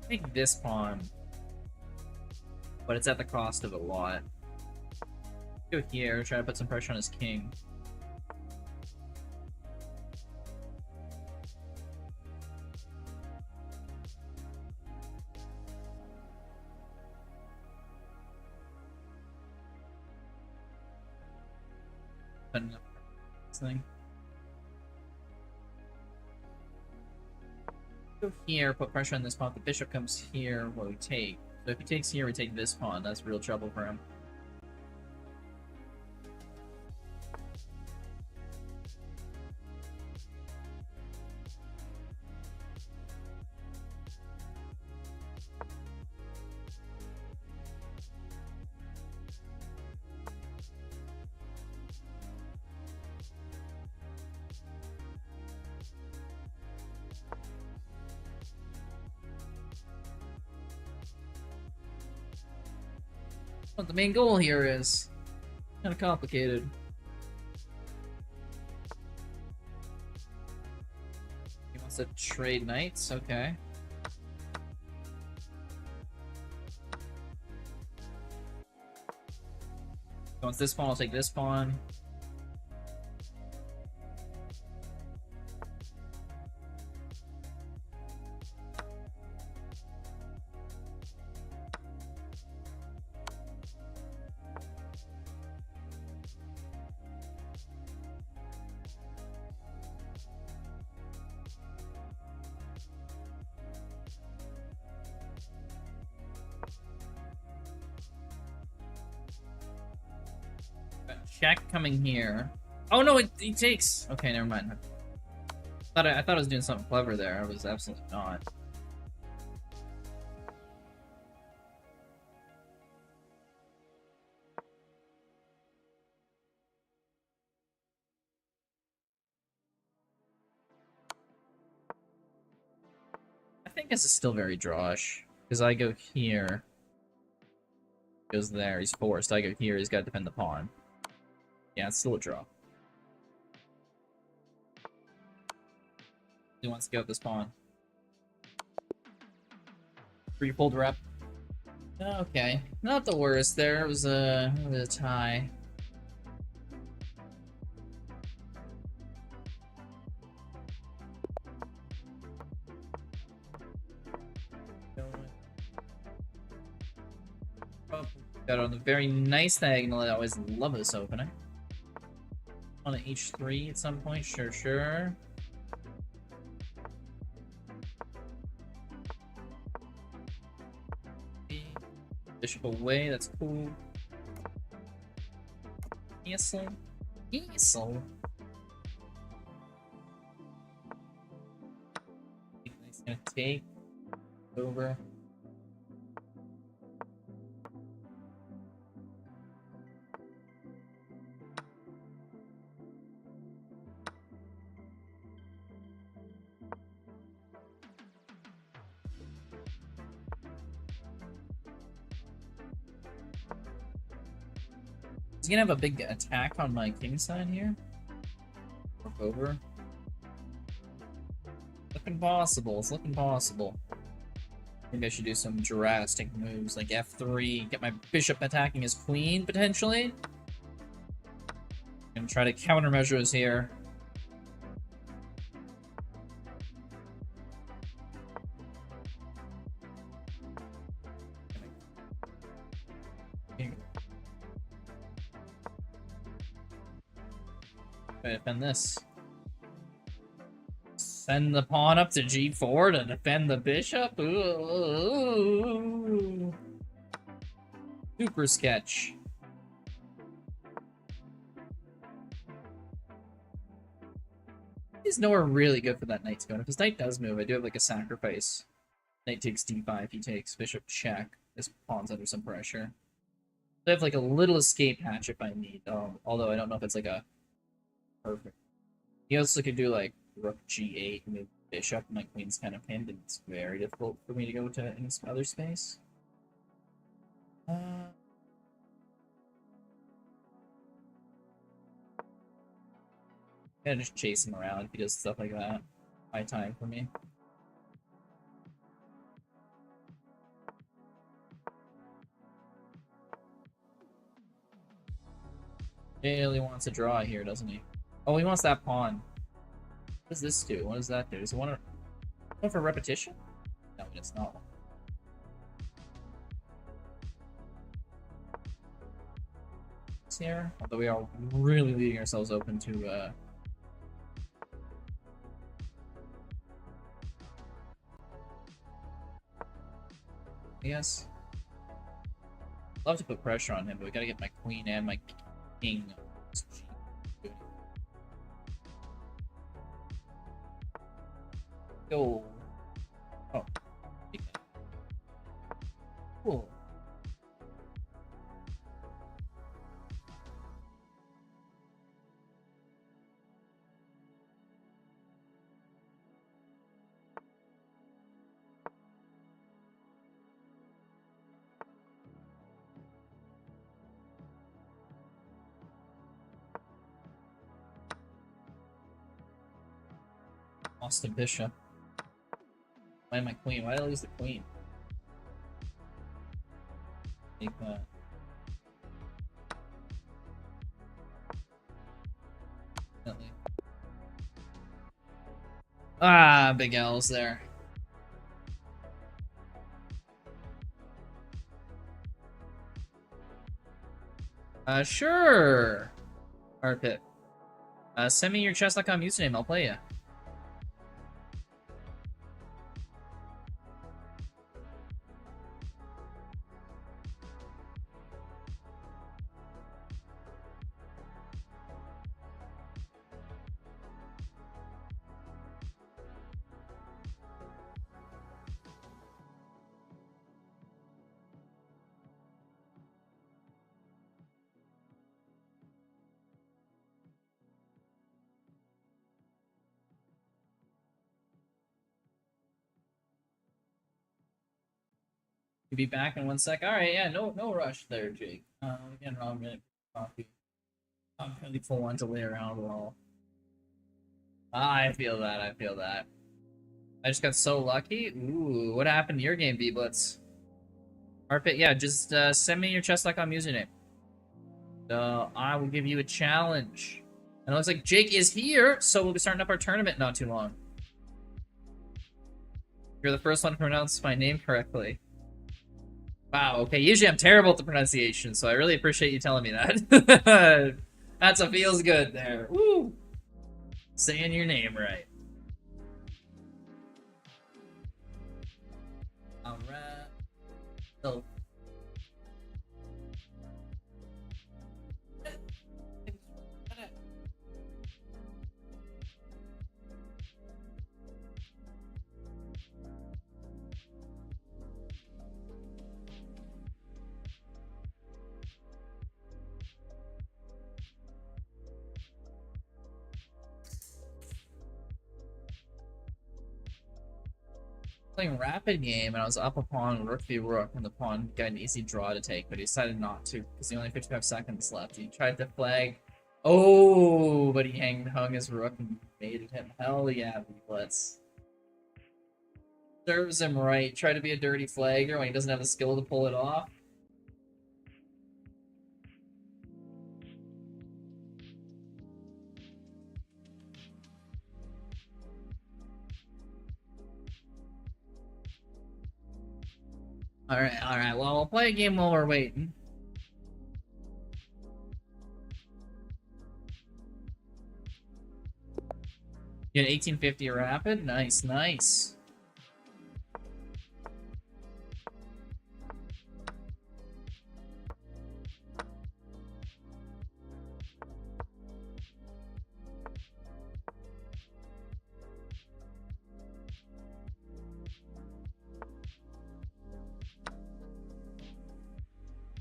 Take this pawn, but it's at the cost of a lot. Go here, try to put some pressure on his king. This thing. Go here, put pressure on this pawn. If the bishop comes here, what we take. So if he takes here, we take this pawn. That's real trouble for him. What the main goal here is kind of complicated. He wants to trade knights, okay. He wants this pawn, I'll take this pawn. check coming here. Oh no, it takes. Okay, never mind. I thought I was doing something clever there. I was absolutely not. I think this is still very drawish because I go here, goes there. He's forced. I go here. He's got to defend the pawn. Yeah, it's still a draw. He wants to go with this pawn. Three-fold rep. Okay, not the worst there. It was a tie. Oh, got on a very nice diagonal. I always love this opening. On an h3 at some point, sure. Bishop away, that's cool. Easel. He's gonna take over. He's gonna have a big attack on my king side here. Work over. Looking possible. It's looking possible. Maybe I should do some drastic moves like f3, get my bishop attacking his queen potentially. And try to countermeasures here. Try to defend this. Send the pawn up to g4 to defend the bishop? Ooh. Super sketch. He's nowhere really good for that knight to go. And if his knight does move, I do have like a sacrifice. Knight takes d5, he takes bishop check. This pawn's under some pressure. I have like a little escape hatch if I need, although I don't know if it's like a perfect. He also could do like rook g8, move bishop, and my queen's kind of pinned, and it's very difficult for me to go to any other space. Yeah, just chase him around if he does stuff like that. High time for me. He really wants to draw here, doesn't he? Oh, he wants that pawn. What does this do? What does that do? Does it want for repetition? No, it's not. Here, although we are really leaving ourselves open to yes. Love to put pressure on him, but we gotta get my queen and my king. Go. Oh. Cool. Lost a bishop. Why my queen? Why did I lose the queen? Take that. Definitely. Ah, big L's there. Sure. Arpit. Send me your chess.com username, I'll play you. You'll be back in 1 sec. All right, yeah, no rush there, Jake. Again, wrong minute coffee. I'm really full on to lay around a while. I feel that. I feel that. I just got so lucky. Ooh, what happened to your game, B-Blitz? Arpit, yeah, just send me your chess.com username. I will give you a challenge. And it looks like Jake is here, so we'll be starting up our tournament not too long. You're the first one to pronounce my name correctly. Wow, okay, usually I'm terrible at the pronunciation, so I really appreciate you telling me that. That's a feels good there. Woo! Saying your name right. Alright. So playing rapid game, and I was up a pawn rook v rook, and the pawn got an easy draw to take, but he decided not to because he only had 55 seconds left. He tried to flag. Oh, but he hung his rook and made it him. Hell yeah, Blitz. Serves him right. Try to be a dirty flagger when he doesn't have the skill to pull it off. Alright. Well, we'll play a game while we're waiting. You get 1850 rapid. Nice.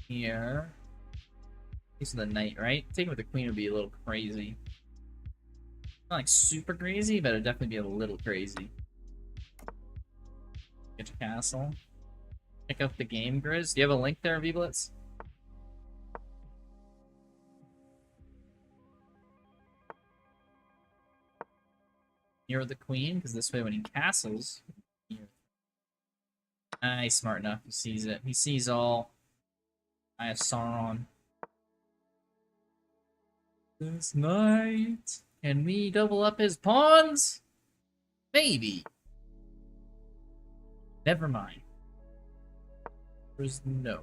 Here. These are the knight, right? Taking with the queen would be a little crazy. Not like super crazy, but it'd definitely be a little crazy. Get your castle. Check out the game, Grizz. Do you have a link there, V-Blitz? Near the queen, because this way when he castles... He's smart enough. He sees it. He sees all. I have Sauron. This night. Can we double up his pawns? Maybe. Never mind. There's no.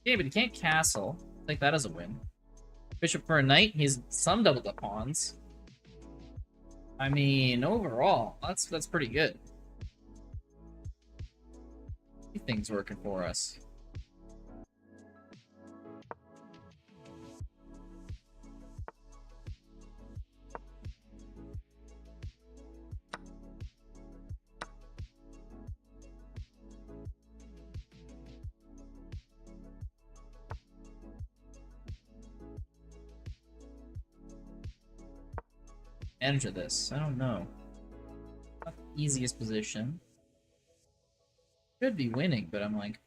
Okay, but he can't castle. I think that is a win. Bishop for a knight. He's some doubled up pawns. I mean, overall, that's pretty good. Things working for us. Enter this. I don't know. Not the easiest position. Should be winning, but I'm like,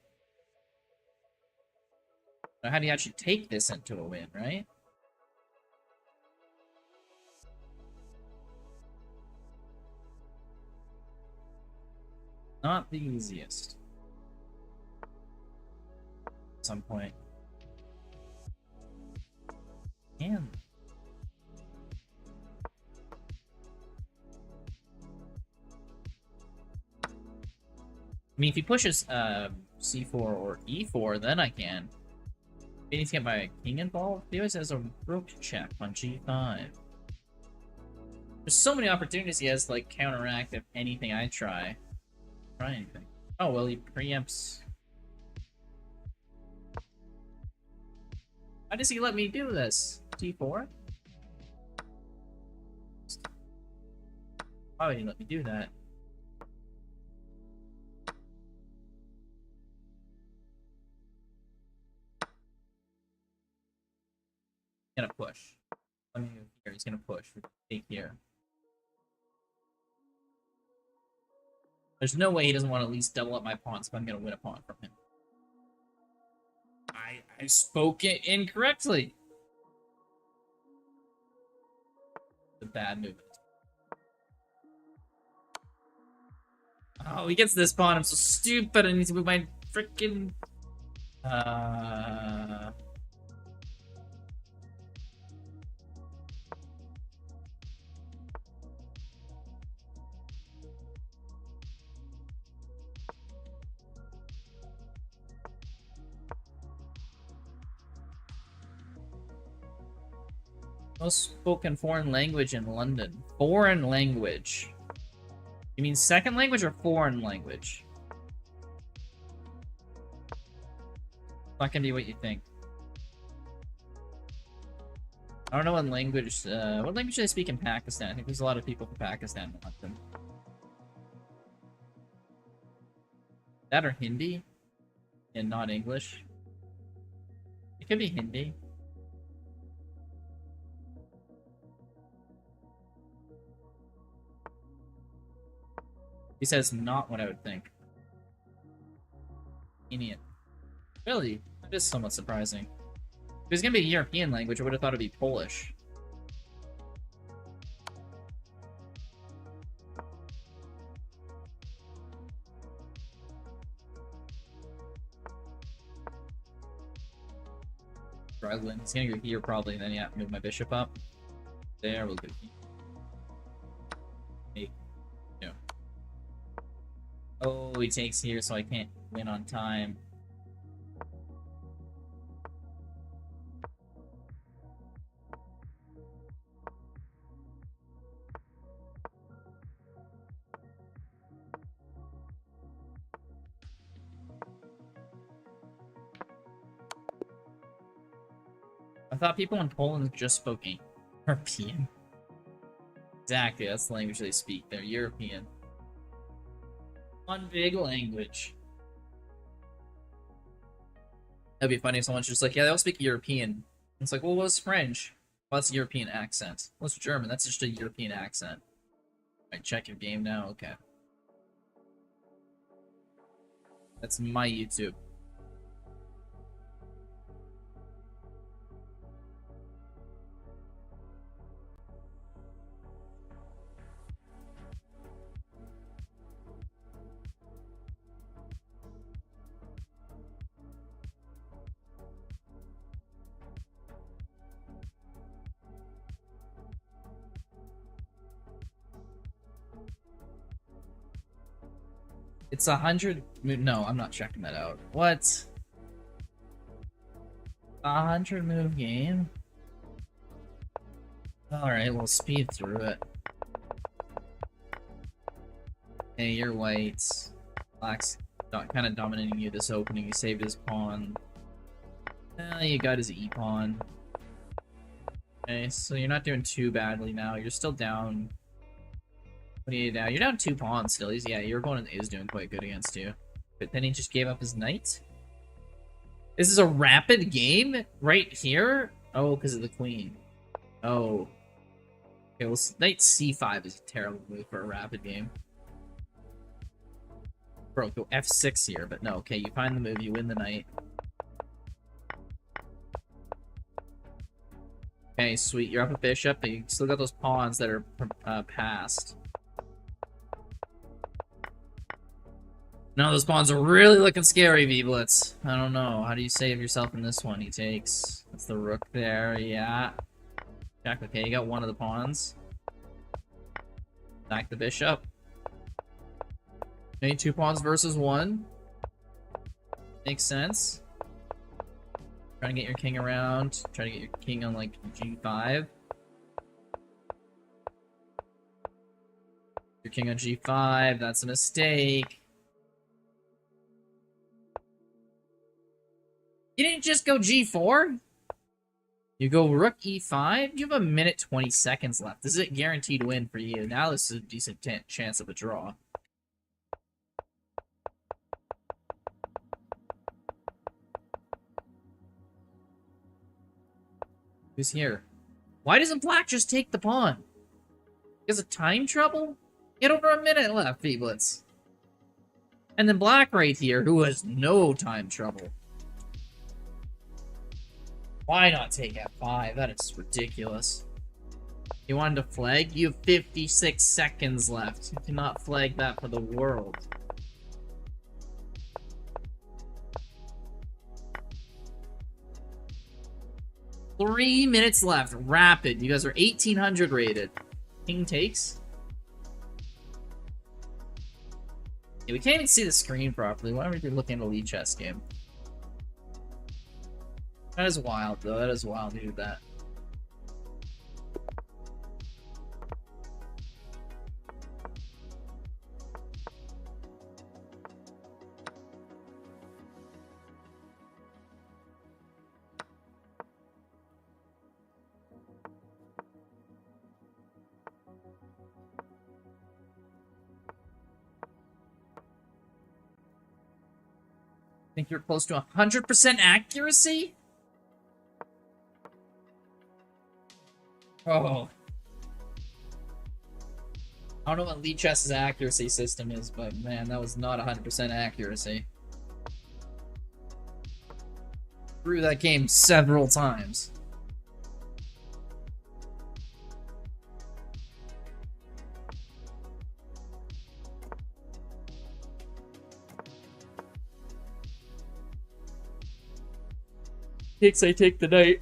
how do you actually take this into a win, right? Not the easiest. At some point. And I mean, if he pushes c4 or e4, then I can. I need to get my king involved. He always has a rook check on g5. There's so many opportunities he has to like counteract if anything I try. Try anything. Oh well, he preempts. Why does he let me do this? d4? Why would he let me do that? Gonna Here, he's gonna push. Take here. There's no way he doesn't want to at least double up my pawns if I'm gonna win a pawn from him. I spoke it incorrectly. The bad movement. Oh, he gets this pawn. I'm so stupid. I need to move my freaking. Most spoken foreign language in London. Foreign language. You mean second language or foreign language? It's not gonna be what you think. I don't know what language do they speak in Pakistan? I think there's a lot of people from Pakistan in London. That or Hindi? And not English? It could be Hindi. He says not what I would think. Indian. Really? That is somewhat surprising. If it was gonna be a European language, I would have thought it'd be Polish. Struggling. He's gonna go here probably, and then yeah, move my bishop up. There, we'll go here. Hey. No. Oh, he takes here, so I can't win on time. I thought people in Poland just spoke European. Exactly, that's the language they speak. They're European. One big language. That'd be funny if someone's just like, yeah, they all speak European. It's like, well, what's French? Well, that's a European accent. What's German? That's just a European accent. Alright, check your game now. Okay. That's my YouTube. It's 100. No, I'm not checking that out. What? 100 move game? Alright, we'll speed through it. Hey, you're white. Black's kind of dominating you this opening. He saved his pawn. You got his e-pawn. Okay, so you're not doing too badly now. You're still down. What are you down? You're down 2 pawns still. Yeah, your opponent is doing quite good against you. But then he just gave up his knight? This is a rapid game? Right here? Oh, because of the queen. Oh. Okay, well, knight c5 is a terrible move for a rapid game. Bro, go f6 here, but no. Okay, you find the move, you win the knight. Okay, sweet. You're up a bishop, but you still got those pawns that are passed. No, those pawns are really looking scary, V-Blitz. I don't know. How do you save yourself in this one? He takes... That's the rook there, yeah. Check, okay, you got one of the pawns. Back the bishop. Okay, 2 pawns versus 1. Makes sense. Trying to get your king around. Trying to get your king on, like, g5. Your king on g5, that's a mistake. You didn't just go g4? You go rook e5? You have a minute 20 seconds left. This is a guaranteed win for you. Now this is a decent chance of a draw. Who's here? Why doesn't black just take the pawn? Because of time trouble? Get over a minute left, Blitz. And then black right here, who has no time trouble. Why not take f5? That is ridiculous. You wanted to flag? You have 56 seconds left. You cannot flag that for the world. Three minutes left. Rapid. You guys are 1800 rated. King takes. Yeah, we can't even see the screen properly. Why are we looking at a lead chess game? That is wild, though. That is wild to do that. Think you're close to 100% accuracy? Oh. I don't know what Lead Chess's accuracy system is, but man, that was not 100% accuracy. Threw that game several times. Takes, I take the knight.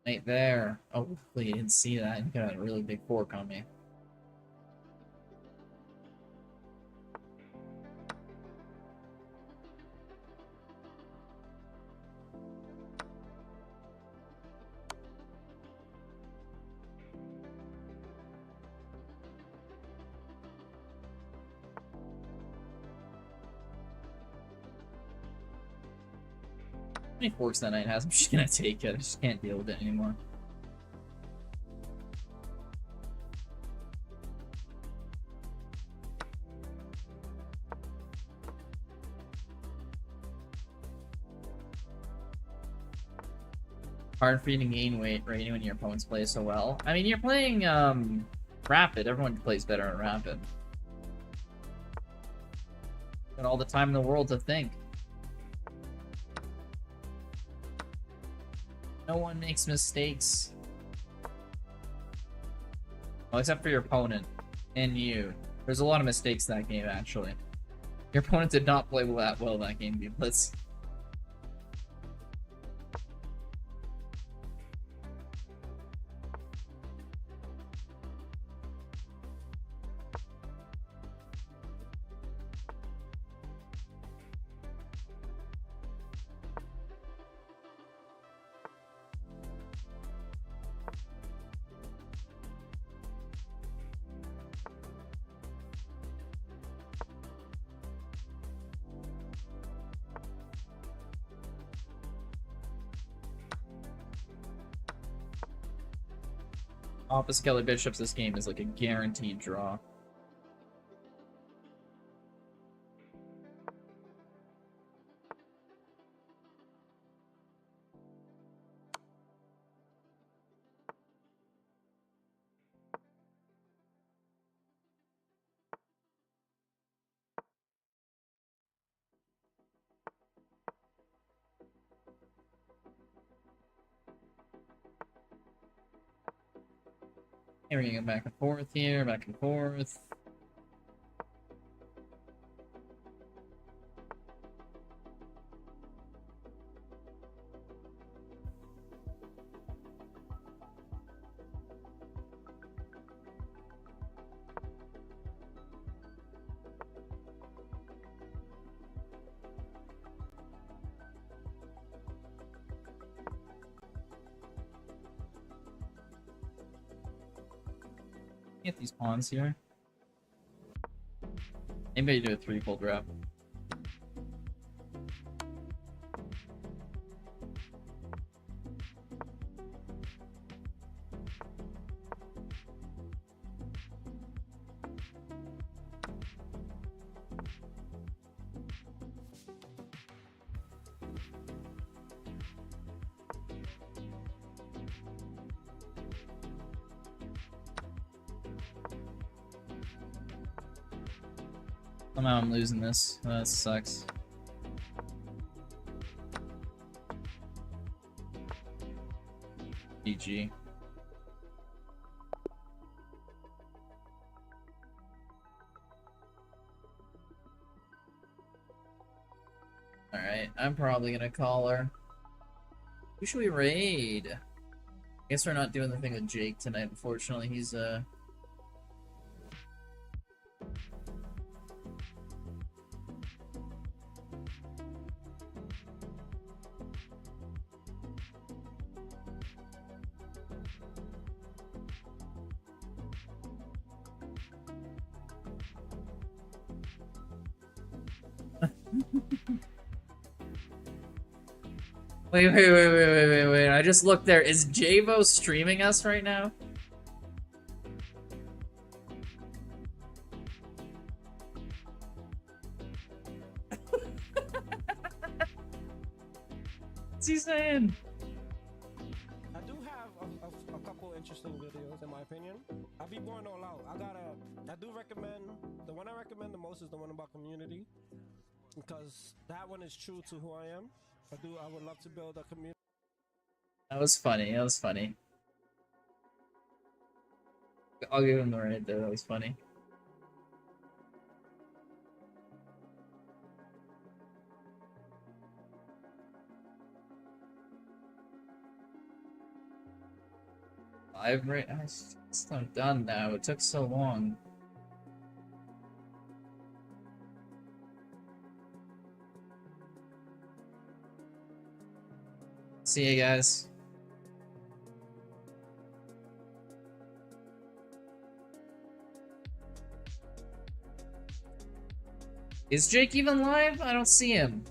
Right there. Oh, hopefully you didn't see that. You got a really big fork on me. How many forks that knight has? I'm just gonna take it. I just can't deal with it anymore. Hard for you to gain weight rating when your opponents play so well. I mean, you're playing Rapid. Everyone plays better at Rapid. Got all the time in the world to think. No one makes mistakes. Well, except for your opponent and you. There's a lot of mistakes that game, actually. Your opponent did not play that well that game, dude. Let's... Opposite color bishops, this game is like a guaranteed draw. Here we go, back and forth here, back and forth. Get these pawns here. Maybe I do a 3-fold wrap. Somehow I'm losing this. That sucks. GG. Alright, I'm probably gonna call her. Who should we raid? I guess we're not doing the thing with Jake tonight, unfortunately. He's Wait. I just looked there. Is Javo streaming us right now? What's he saying? I do have a couple interesting videos, in my opinion. I'll be going all out. I do recommend, the one I recommend the most is the one about community. Because that one is true to who I am. I would love to build a community. That was funny. That was funny. I'll give him the right there. That was funny. I'm done now. It took so long. See you guys. Is Jake even live? I don't see him.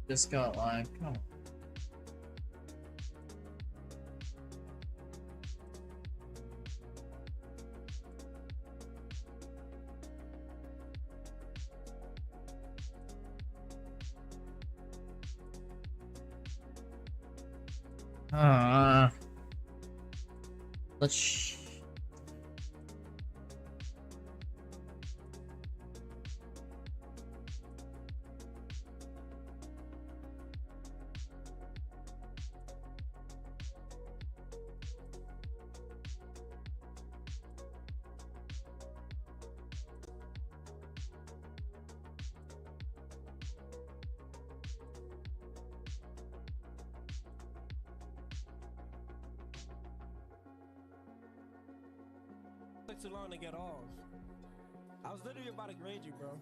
Just got live. Come on. Let's. Took too long to get off. I was literally about to grade you, bro.